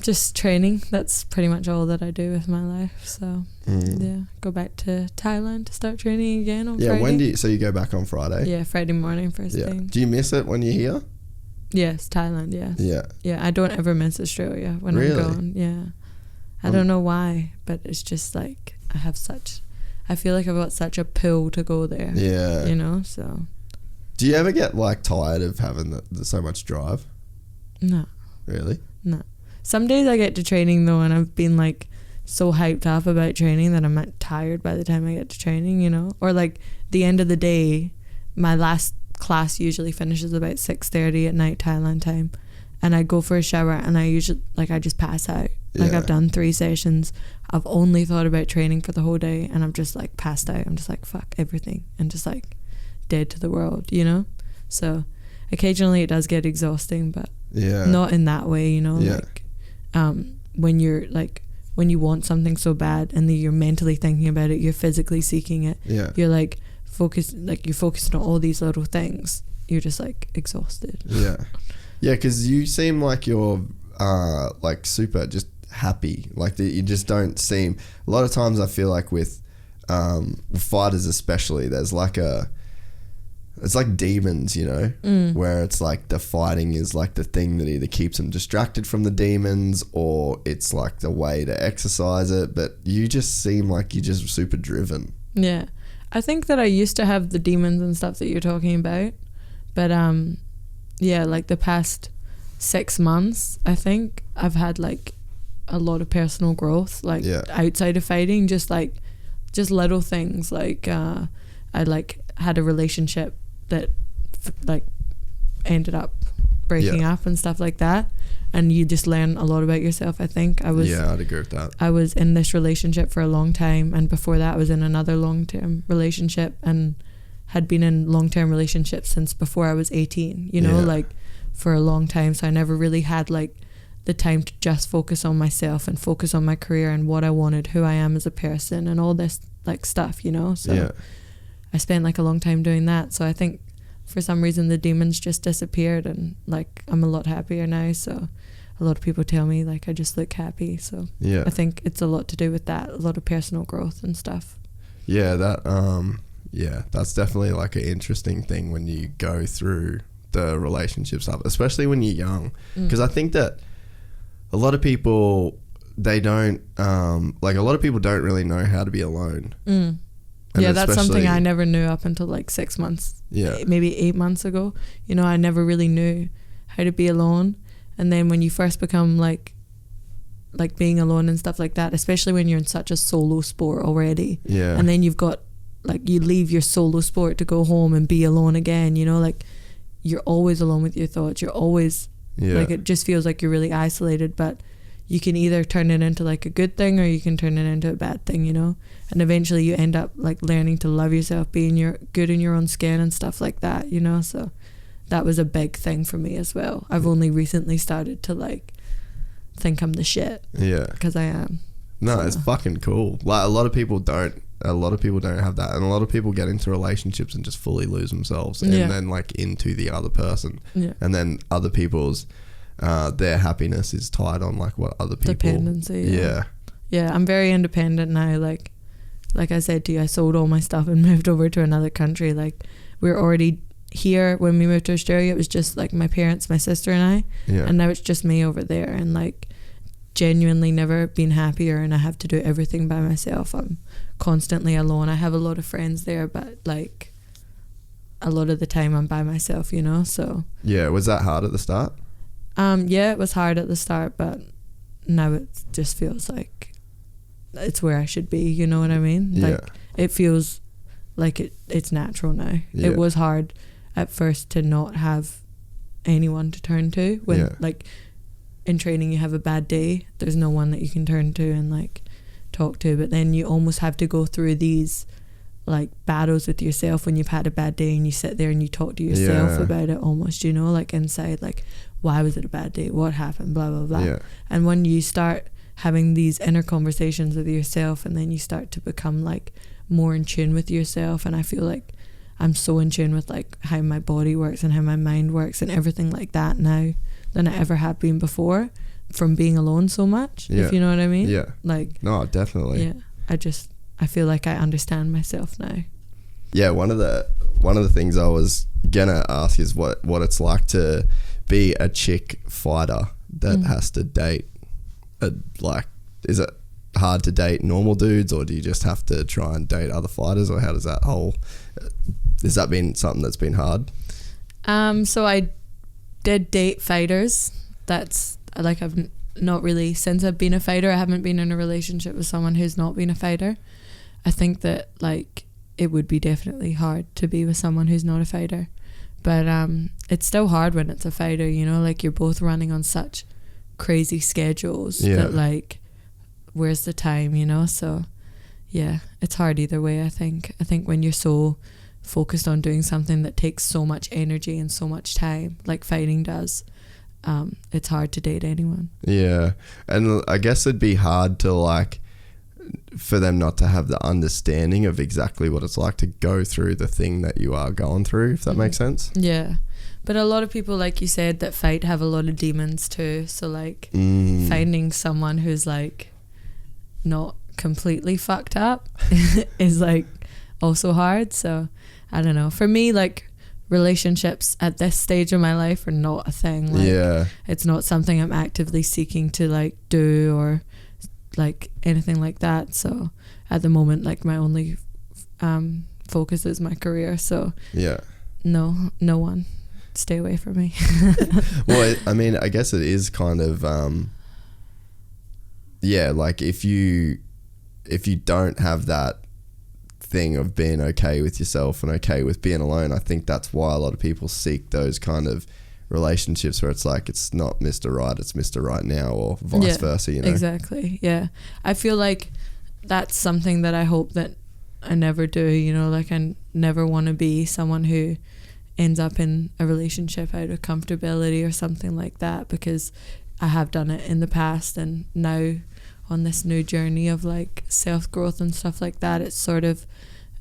Just training. That's pretty much all that I do with my life. So yeah, go back to Thailand to start training again on Friday. When do you? So you go back on Friday? Yeah, Friday morning first thing. Do you miss it when you're here? Yes, Thailand. Yes. Yeah. Yeah, I don't ever miss Australia when I'm gone. Yeah, I don't know why, but it's just like I feel like I've got such a pull to go there. Yeah. You know, so. Do you ever get like tired of having so much drive? No. Really? No. Some days I get to training though, and I've been like so hyped up about training that I'm not tired by the time I get to training, you know? Or like the end of the day, my last class usually finishes about 6:30 at night Thailand time, and I go for a shower and I usually I just pass out. Like I've done 3 sessions, I've only thought about training for the whole day, and I'm just like passed out. I'm just like fuck everything, and just like dead to the world, you know? So occasionally it does get exhausting, but not in that way, you know? Like when you're like, when you want something so bad and then you're mentally thinking about it, you're physically seeking it, you're like you're focused on all these little things, you're just like exhausted. Because you seem like you're like super just happy, like that. You just don't seem, a lot of times I feel like with fighters especially, there's like it's like demons, you know, where it's like the fighting is like the thing that either keeps them distracted from the demons, or it's like the way to exercise it. But you just seem like you're just super driven. Yeah. I think that I used to have the demons and stuff that you're talking about. But yeah, like the past 6 months, I think I've had like a lot of personal growth, like outside of fighting, just little things. Like I like had a relationship that like ended up breaking up and stuff like that, and you just learn a lot about yourself. I think I'd agree with that. I was in this relationship for a long time, and before that I was in another long-term relationship, and had been in long-term relationships since before I was 18, you know, like for a long time. So I never really had like the time to just focus on myself and focus on my career and what I wanted, who I am as a person, and all this like stuff, you know. So I spent like a long time doing that. So I think for some reason the demons just disappeared, and like I'm a lot happier now. So a lot of people tell me like I just look happy. So I think it's a lot to do with that, a lot of personal growth and stuff. That's definitely like an interesting thing when you go through the relationship stuff, especially when you're young, because I think that a lot of people, they don't like, a lot of people don't really know how to be alone. Yeah, that's something I never knew up until like 6 months, maybe 8 months ago. You know, I never really knew how to be alone, And then when you first become like being alone and stuff like that, especially when you're in such a solo sport already, and then you've got like, you leave your solo sport to go home and be alone again, you know, like you're always alone with your thoughts, you're always like, it just feels like you're really isolated. But you can either turn it into like a good thing, or you can turn it into a bad thing, you know. And eventually you end up like learning to love yourself, being good in your own skin and stuff like that, you know. So that was a big thing for me as well. I've only recently started to like think I'm the shit, because I am. No, it's fucking cool. Like, a lot of people don't have that, and a lot of people get into relationships and just fully lose themselves, and then like into the other person, and then other people's their happiness is tied on like what other people. Dependency. Yeah, I'm very independent now. Like I said to you, I sold all my stuff and moved over to another country. Like, we were already here when we moved to Australia. It was just like my parents, my sister and I, and now it's just me over there. And like, genuinely never been happier, and I have to do everything by myself. I'm constantly alone. I have a lot of friends there, but like a lot of the time I'm by myself, you know. So was that hard at the start? It was hard at the start, but now it just feels like it's where I should be, you know what I mean? Like, it feels like it's natural now. It was hard at first to not have anyone to turn to when like in training you have a bad day, there's no one that you can turn to and like talk to, but then you almost have to go through these like battles with yourself when you've had a bad day, and you sit there and you talk to yourself about it almost, you know, like inside, like, why was it a bad day, what happened, blah blah blah. And when you start having these inner conversations with yourself, and then you start to become like more in tune with yourself, and I feel like I'm so in tune with like how my body works and how my mind works and everything like that now than I ever have been before, from being alone so much, if you know what I mean. Like, no, definitely. I feel like I understand myself now. One of the things I was gonna ask is what it's like to be a chick fighter that has to date is it hard to date normal dudes, or do you just have to try and date other fighters, or how does that has that been something that's been hard? So I did date fighters. That's like, I've not really, since I've been a fighter, I haven't been in a relationship with someone who's not been a fighter. I think that like it would be definitely hard to be with someone who's not a fighter, but it's still hard when it's a fighter, you know, like you're both running on such crazy schedules that like, where's the time, you know? So it's hard either way. I think when you're so focused on doing something that takes so much energy and so much time, like fighting does, it's hard to date anyone. And I guess it'd be hard to like, for them not to have the understanding of exactly what it's like to go through the thing that you are going through, if that makes sense. But a lot of people, like you said, that fight have a lot of demons too, so like finding someone who's like not completely fucked up is like also hard. So I don't know, for me, like relationships at this stage of my life are not a thing. Like, it's not something I'm actively seeking to like do or like anything like that. So at the moment, like my only focus is my career. So no one, stay away from me. Well, I mean, I guess it is kind of like if you don't have that thing of being okay with yourself and okay with being alone, I think that's why a lot of people seek those kind of relationships where it's like, it's not Mr. Right, it's Mr. Right now, or vice versa, you know. Exactly. I feel like that's something that I hope that I never do, you know, like I never want to be someone who ends up in a relationship out of comfortability or something like that, because I have done it in the past, and now on this new journey of like self-growth and stuff like that, it's sort of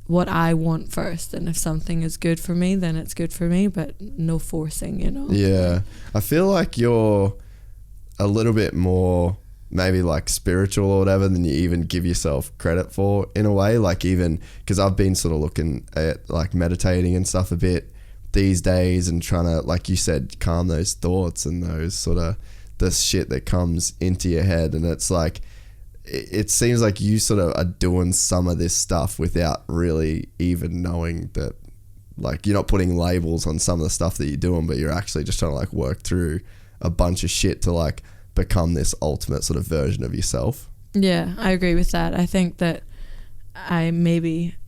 what I want first, and if something is good for me, then it's good for me, but no forcing, you know. I feel like you're a little bit more maybe like spiritual or whatever than you even give yourself credit for, in a way. Like, even because I've been sort of looking at like meditating and stuff a bit these days, and trying to, like you said, calm those thoughts and those sort of the shit that comes into your head. And it's like, it seems like you sort of are doing some of this stuff without really even knowing that, like, you're not putting labels on some of the stuff that you're doing, but you're actually just trying to like work through a bunch of shit to like become this ultimate sort of version of yourself. Yeah, I agree with that. I think that I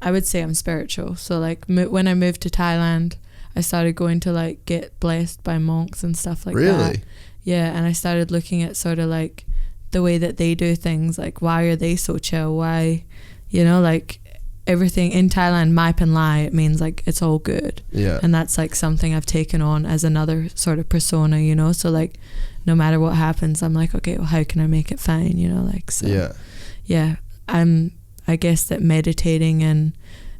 would say I'm spiritual. So like when I moved to Thailand, I started going to like get blessed by monks and stuff like that. Really? Yeah, and I started looking at sort of like the way that they do things, like why are they so chill? Why, you know, like everything in Thailand, Mai Pen Lai, it means like it's all good. Yeah. And that's like something I've taken on as another sort of persona, you know? So like no matter what happens, I'm like, okay, well, how can I make it fine, you know? Like, so yeah, I guess that meditating and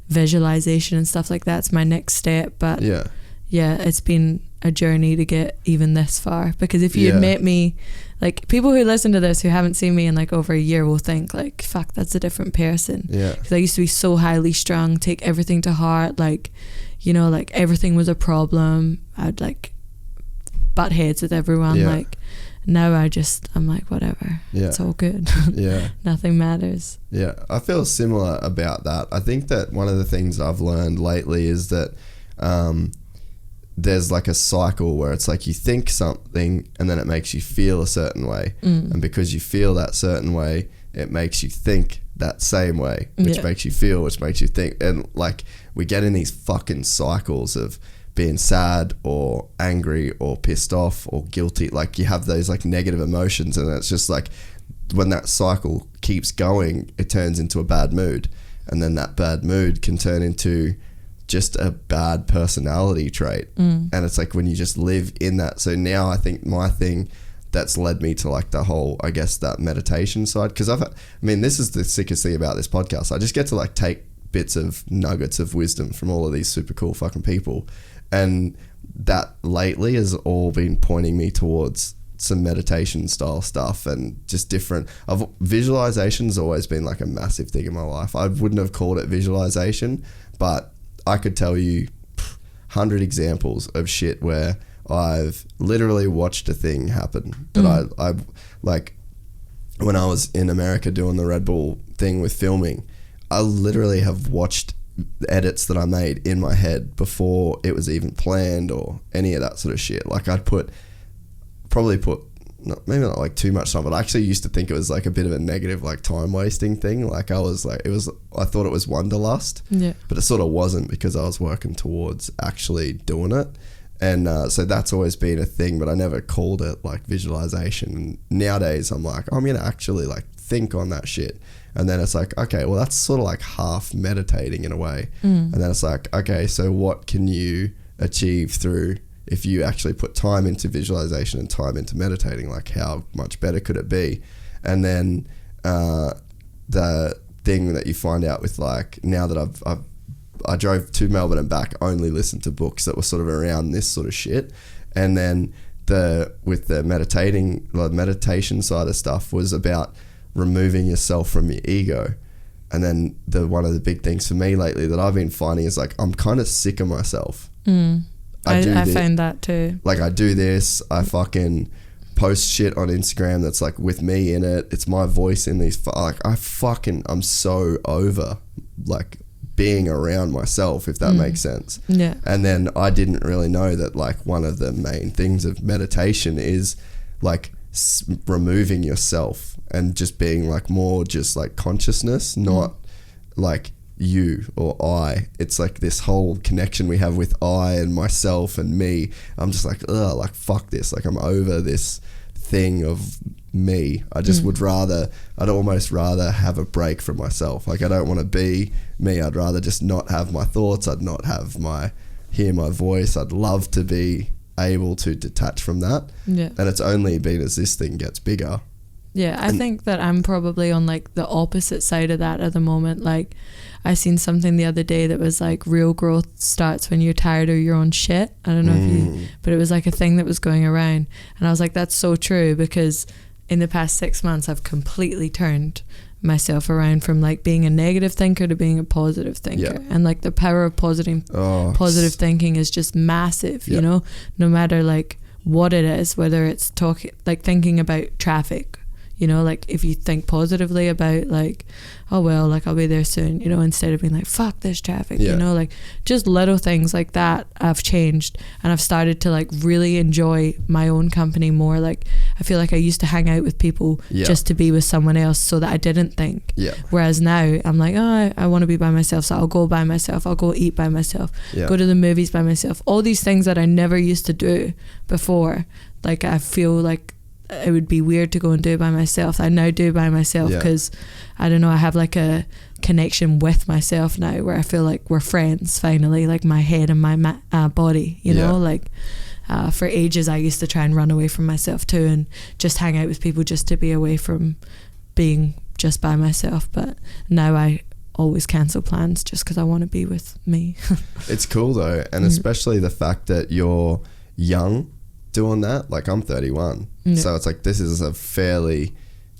visualization and stuff like that's my next step. But yeah, it's been a journey to get even this far, because if you had met me, like people who listen to this who haven't seen me in like over a year will think like, fuck, that's a different person. Yeah, because I used to be so highly strung, take everything to heart, like, you know, like everything was a problem. I'd like butt heads with everyone. Like now I'm like, whatever, it's all good. Nothing matters. I feel similar about that. I think that one of the things I've learned lately is that there's like a cycle where it's like you think something and then it makes you feel a certain way, and because you feel that certain way, it makes you think that same way, which makes you feel, which makes you think, and like we get in these fucking cycles of being sad or angry or pissed off or guilty. Like you have those like negative emotions, and it's just like when that cycle keeps going, it turns into a bad mood, and then that bad mood can turn into just a bad personality trait. And it's like when you just live in that. So now I think my thing that's led me to like the whole, I guess, that meditation side, because this is the sickest thing about this podcast. I just get to like take bits of nuggets of wisdom from all of these super cool fucking people, and that lately has all been pointing me towards some meditation style stuff and just different. Visualization's always been like a massive thing in my life. I wouldn't have called it visualization, but I could tell you 100 examples of shit where I've literally watched a thing happen that I like when I was in America doing the Red Bull thing with filming. I literally have watched edits that I made in my head before it was even planned or any of that sort of shit. Like I'd probably put maybe not like too much time, but I actually used to think it was like a bit of a negative like time wasting thing. Like I thought it was wanderlust, but it sort of wasn't, because I was working towards actually doing it. And so that's always been a thing, but I never called it like visualization. And nowadays I'm like, I'm going to actually like think on that shit. And then it's like, okay, well that's sort of like half meditating in a way. And then it's like, okay, so what can you achieve through, if you actually put time into visualization and time into meditating, like how much better could it be? And then the thing that you find out with like, now that I drove to Melbourne and back, only listened to books that were sort of around this sort of shit. And then with the meditation side of stuff was about removing yourself from your ego. And then one of the big things for me lately that I've been finding is like, I'm kind of sick of myself. I find that too. Like I do this, I fucking post shit on Instagram that's like with me in it. It's my voice in these, I'm so over like being around myself, if that makes sense. Yeah. And then I didn't really know that like one of the main things of meditation is like removing yourself and just being like more just like consciousness, not like you or I. It's like this whole connection we have with I and myself and me. I'm just like, ugh, like fuck this. Like I'm over this thing of me. I just I'd almost rather have a break from myself. Like I don't want to be me. I'd rather just not have my thoughts. I'd not have hear my voice. I'd love to be able to detach from that. Yeah. And it's only been as this thing gets bigger. Yeah, I think that I'm probably on like the opposite side of that at the moment. Like I seen something the other day that was like real growth starts when you're tired of your own shit. I don't know but it was like a thing that was going around, and I was like, that's so true, because in the past 6 months I've completely turned myself around from like being a negative thinker to being a positive thinker. And like the power of positive thinking is just massive, you know, no matter like what it is, whether it's thinking about traffic, you know, like if you think positively about like, oh well, like I'll be there soon, you know, instead of being like, fuck this traffic, you know, like just little things like that I've changed, and I've started to like really enjoy my own company more. Like I feel like I used to hang out with people just to be with someone else so that I didn't think, whereas now I'm like, oh, I want to be by myself, so I'll go by myself, I'll go eat by myself, go to the movies by myself, all these things that I never used to do before. Like I feel like it would be weird to go and do by myself. I now do by myself because I don't know, I have like a connection with myself now where I feel like we're friends finally, like my head and my body, you know, like for ages I used to try and run away from myself too and just hang out with people just to be away from being just by myself, but now I always cancel plans just because I want to be with me. It's cool though, and especially the fact that you're young doing that. Like I'm 31, so it's like this is a fairly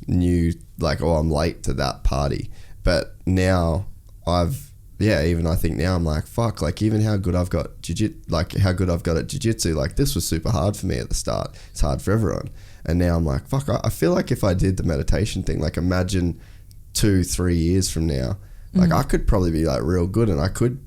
new, like, oh, I'm late to that party, but now even I think now I'm like, fuck, like even how good I've got how good I've got at jiu-jitsu, like this was super hard for me at the start, it's hard for everyone, and now I'm like, fuck, I feel like if I did the meditation thing, like imagine 2-3 years from now, like I could probably be like real good, and I could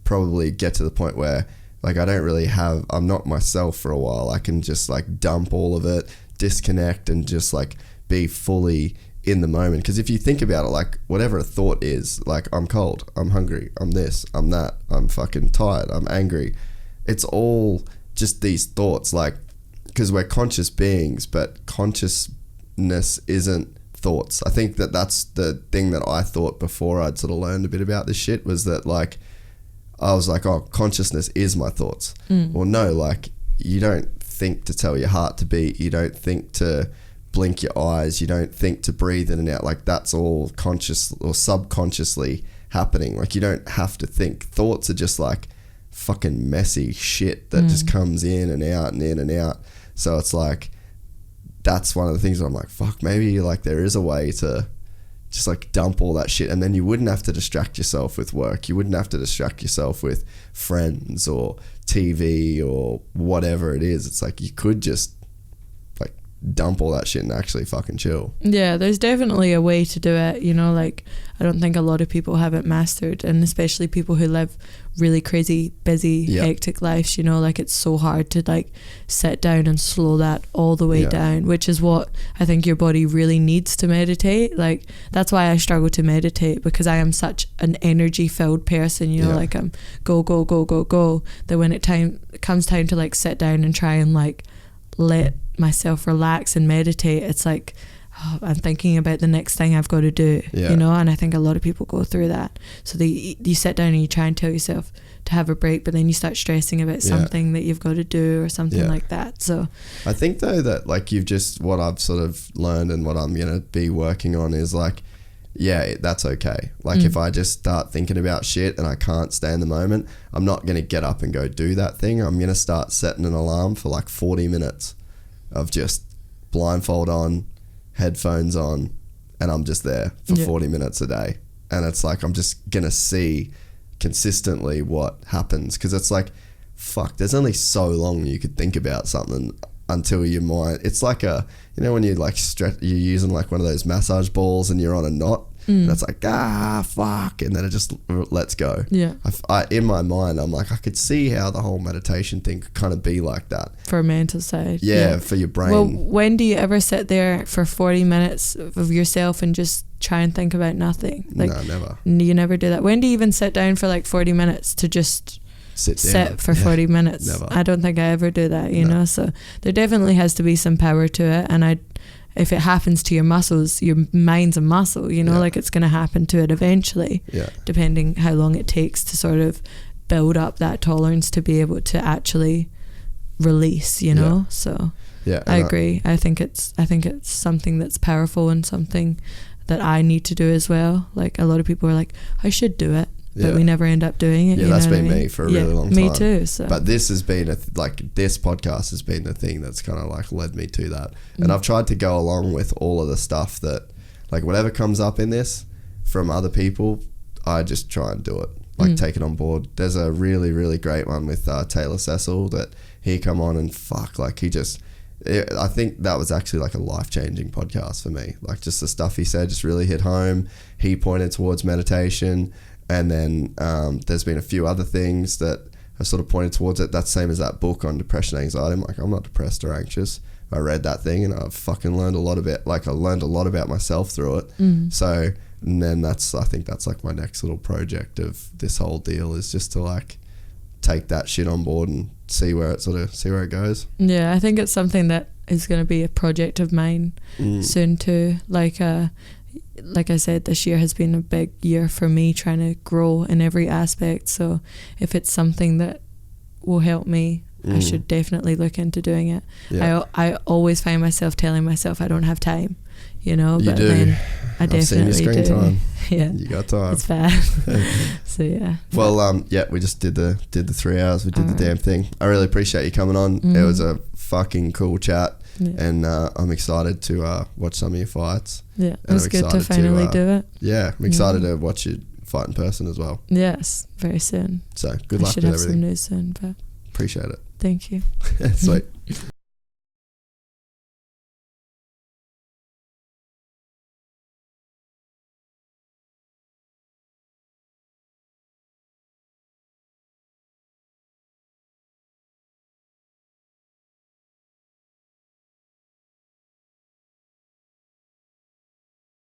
probably get to the point where like I'm not myself for a while. I can just like dump all of it, disconnect, and just like be fully in the moment. Because if you think about it, like whatever a thought is, like I'm cold, I'm hungry, I'm this, I'm that, I'm fucking tired, I'm angry. It's all just these thoughts, like, because we're conscious beings, but consciousness isn't thoughts. I think that's the thing that I thought before I'd sort of learned a bit about this shit, was that like, I was like, oh, consciousness is my thoughts. Well, no, like you don't think to tell your heart to beat. You don't think to blink your eyes. You don't think to breathe in and out. Like that's all conscious or subconsciously happening. Like you don't have to think. Thoughts are just like fucking messy shit that just comes in and out and in and out. So it's like, that's one of the things where I'm like, fuck, maybe like there is a way to just like dump all that shit, and then you wouldn't have to distract yourself with work. You wouldn't have to distract yourself with friends or TV or whatever it is. It's like you could just like dump all that shit and actually fucking chill. Yeah, there's definitely a way to do it, you know, like I don't think a lot of people have it mastered, and especially people who live really crazy, busy, hectic lives, you know, like it's so hard to like sit down and slow that all the way down, which is what I think your body really needs to meditate. Like that's why I struggle to meditate, because I am such an energy filled person, you know, like I'm go, that when it comes time to like sit down and try and like let myself relax and meditate, it's like, oh, I'm thinking about the next thing I've got to do, you know, and I think a lot of people go through that. So you sit down and you try and tell yourself to have a break, but then you start stressing about something that you've got to do or something like that. So I think though that like what I've sort of learned and what I'm going to be working on is like, that's okay. Like if I just start thinking about shit and I can't stay in the moment, I'm not going to get up and go do that thing. I'm going to start setting an alarm for like 40 minutes of just blindfold on, headphones on, and I'm just there for 40 minutes a day. And it's like I'm just gonna see consistently what happens, because it's like, fuck, there's only so long you could think about something until your mind, it's like when you like you're using like one of those massage balls and you're on a knot, and it's like, fuck, and then it just lets go. I in my mind I'm like, I could see how the whole meditation thing could kind of be like that for a mental side, for your brain. Well, when do you ever sit there for 40 minutes of yourself and just try and think about nothing? Like, no, never. You never do that. When do you even sit down for like 40 minutes to just sit for 40 minutes? Never. I don't think I ever do that, you know. So there definitely has to be some power to it, and if it happens to your muscles, your mind's a muscle, you know, like it's going to happen to it eventually, depending how long it takes to sort of build up that tolerance to be able to actually release, you know. So I agree. I think it's something that's powerful and something that I need to do as well. Like a lot of people are like, I should do it, but we never end up doing it. Yeah, that's been me for a really long time. Me too. So. But this has been this podcast has been the thing that's kind of like led me to that. And I've tried to go along with all of the stuff that, like whatever comes up in this from other people, I just try and do it. Like take it on board. There's a really, really great one with Taylor Cecil that he come on and fuck, like he just, I think that was actually like a life-changing podcast for me. Like just the stuff he said just really hit home. He pointed towards meditation, and then there's been a few other things that have sort of pointed towards it. That's same as that book on depression, anxiety. I'm like, I'm not depressed or anxious. I read that thing and I've fucking learned a lot about, like I learned a lot about myself through it. So, and then I think that's like my next little project of this whole deal, is just to like take that shit on board and see where it goes. Yeah, I think it's something that is going to be a project of mine soon too. Like I said, this year has been a big year for me, trying to grow in every aspect. So if it's something that will help me, I should definitely look into doing it. Yeah. I always find myself telling myself I don't have time, you know, but then I definitely seen your screen do. Time. Yeah, you got time. It's bad. So yeah. Well, we just did the 3 hours. We did the damn thing. I really appreciate you coming on. It was a fucking cool chat, and I'm excited to watch some of your fights. Yeah, it was good to finally do it. Yeah, I'm excited to watch you fight in person as well. Yes, very soon. So good luck with everything. I should have some news soon, but appreciate it. Thank you. Sweet.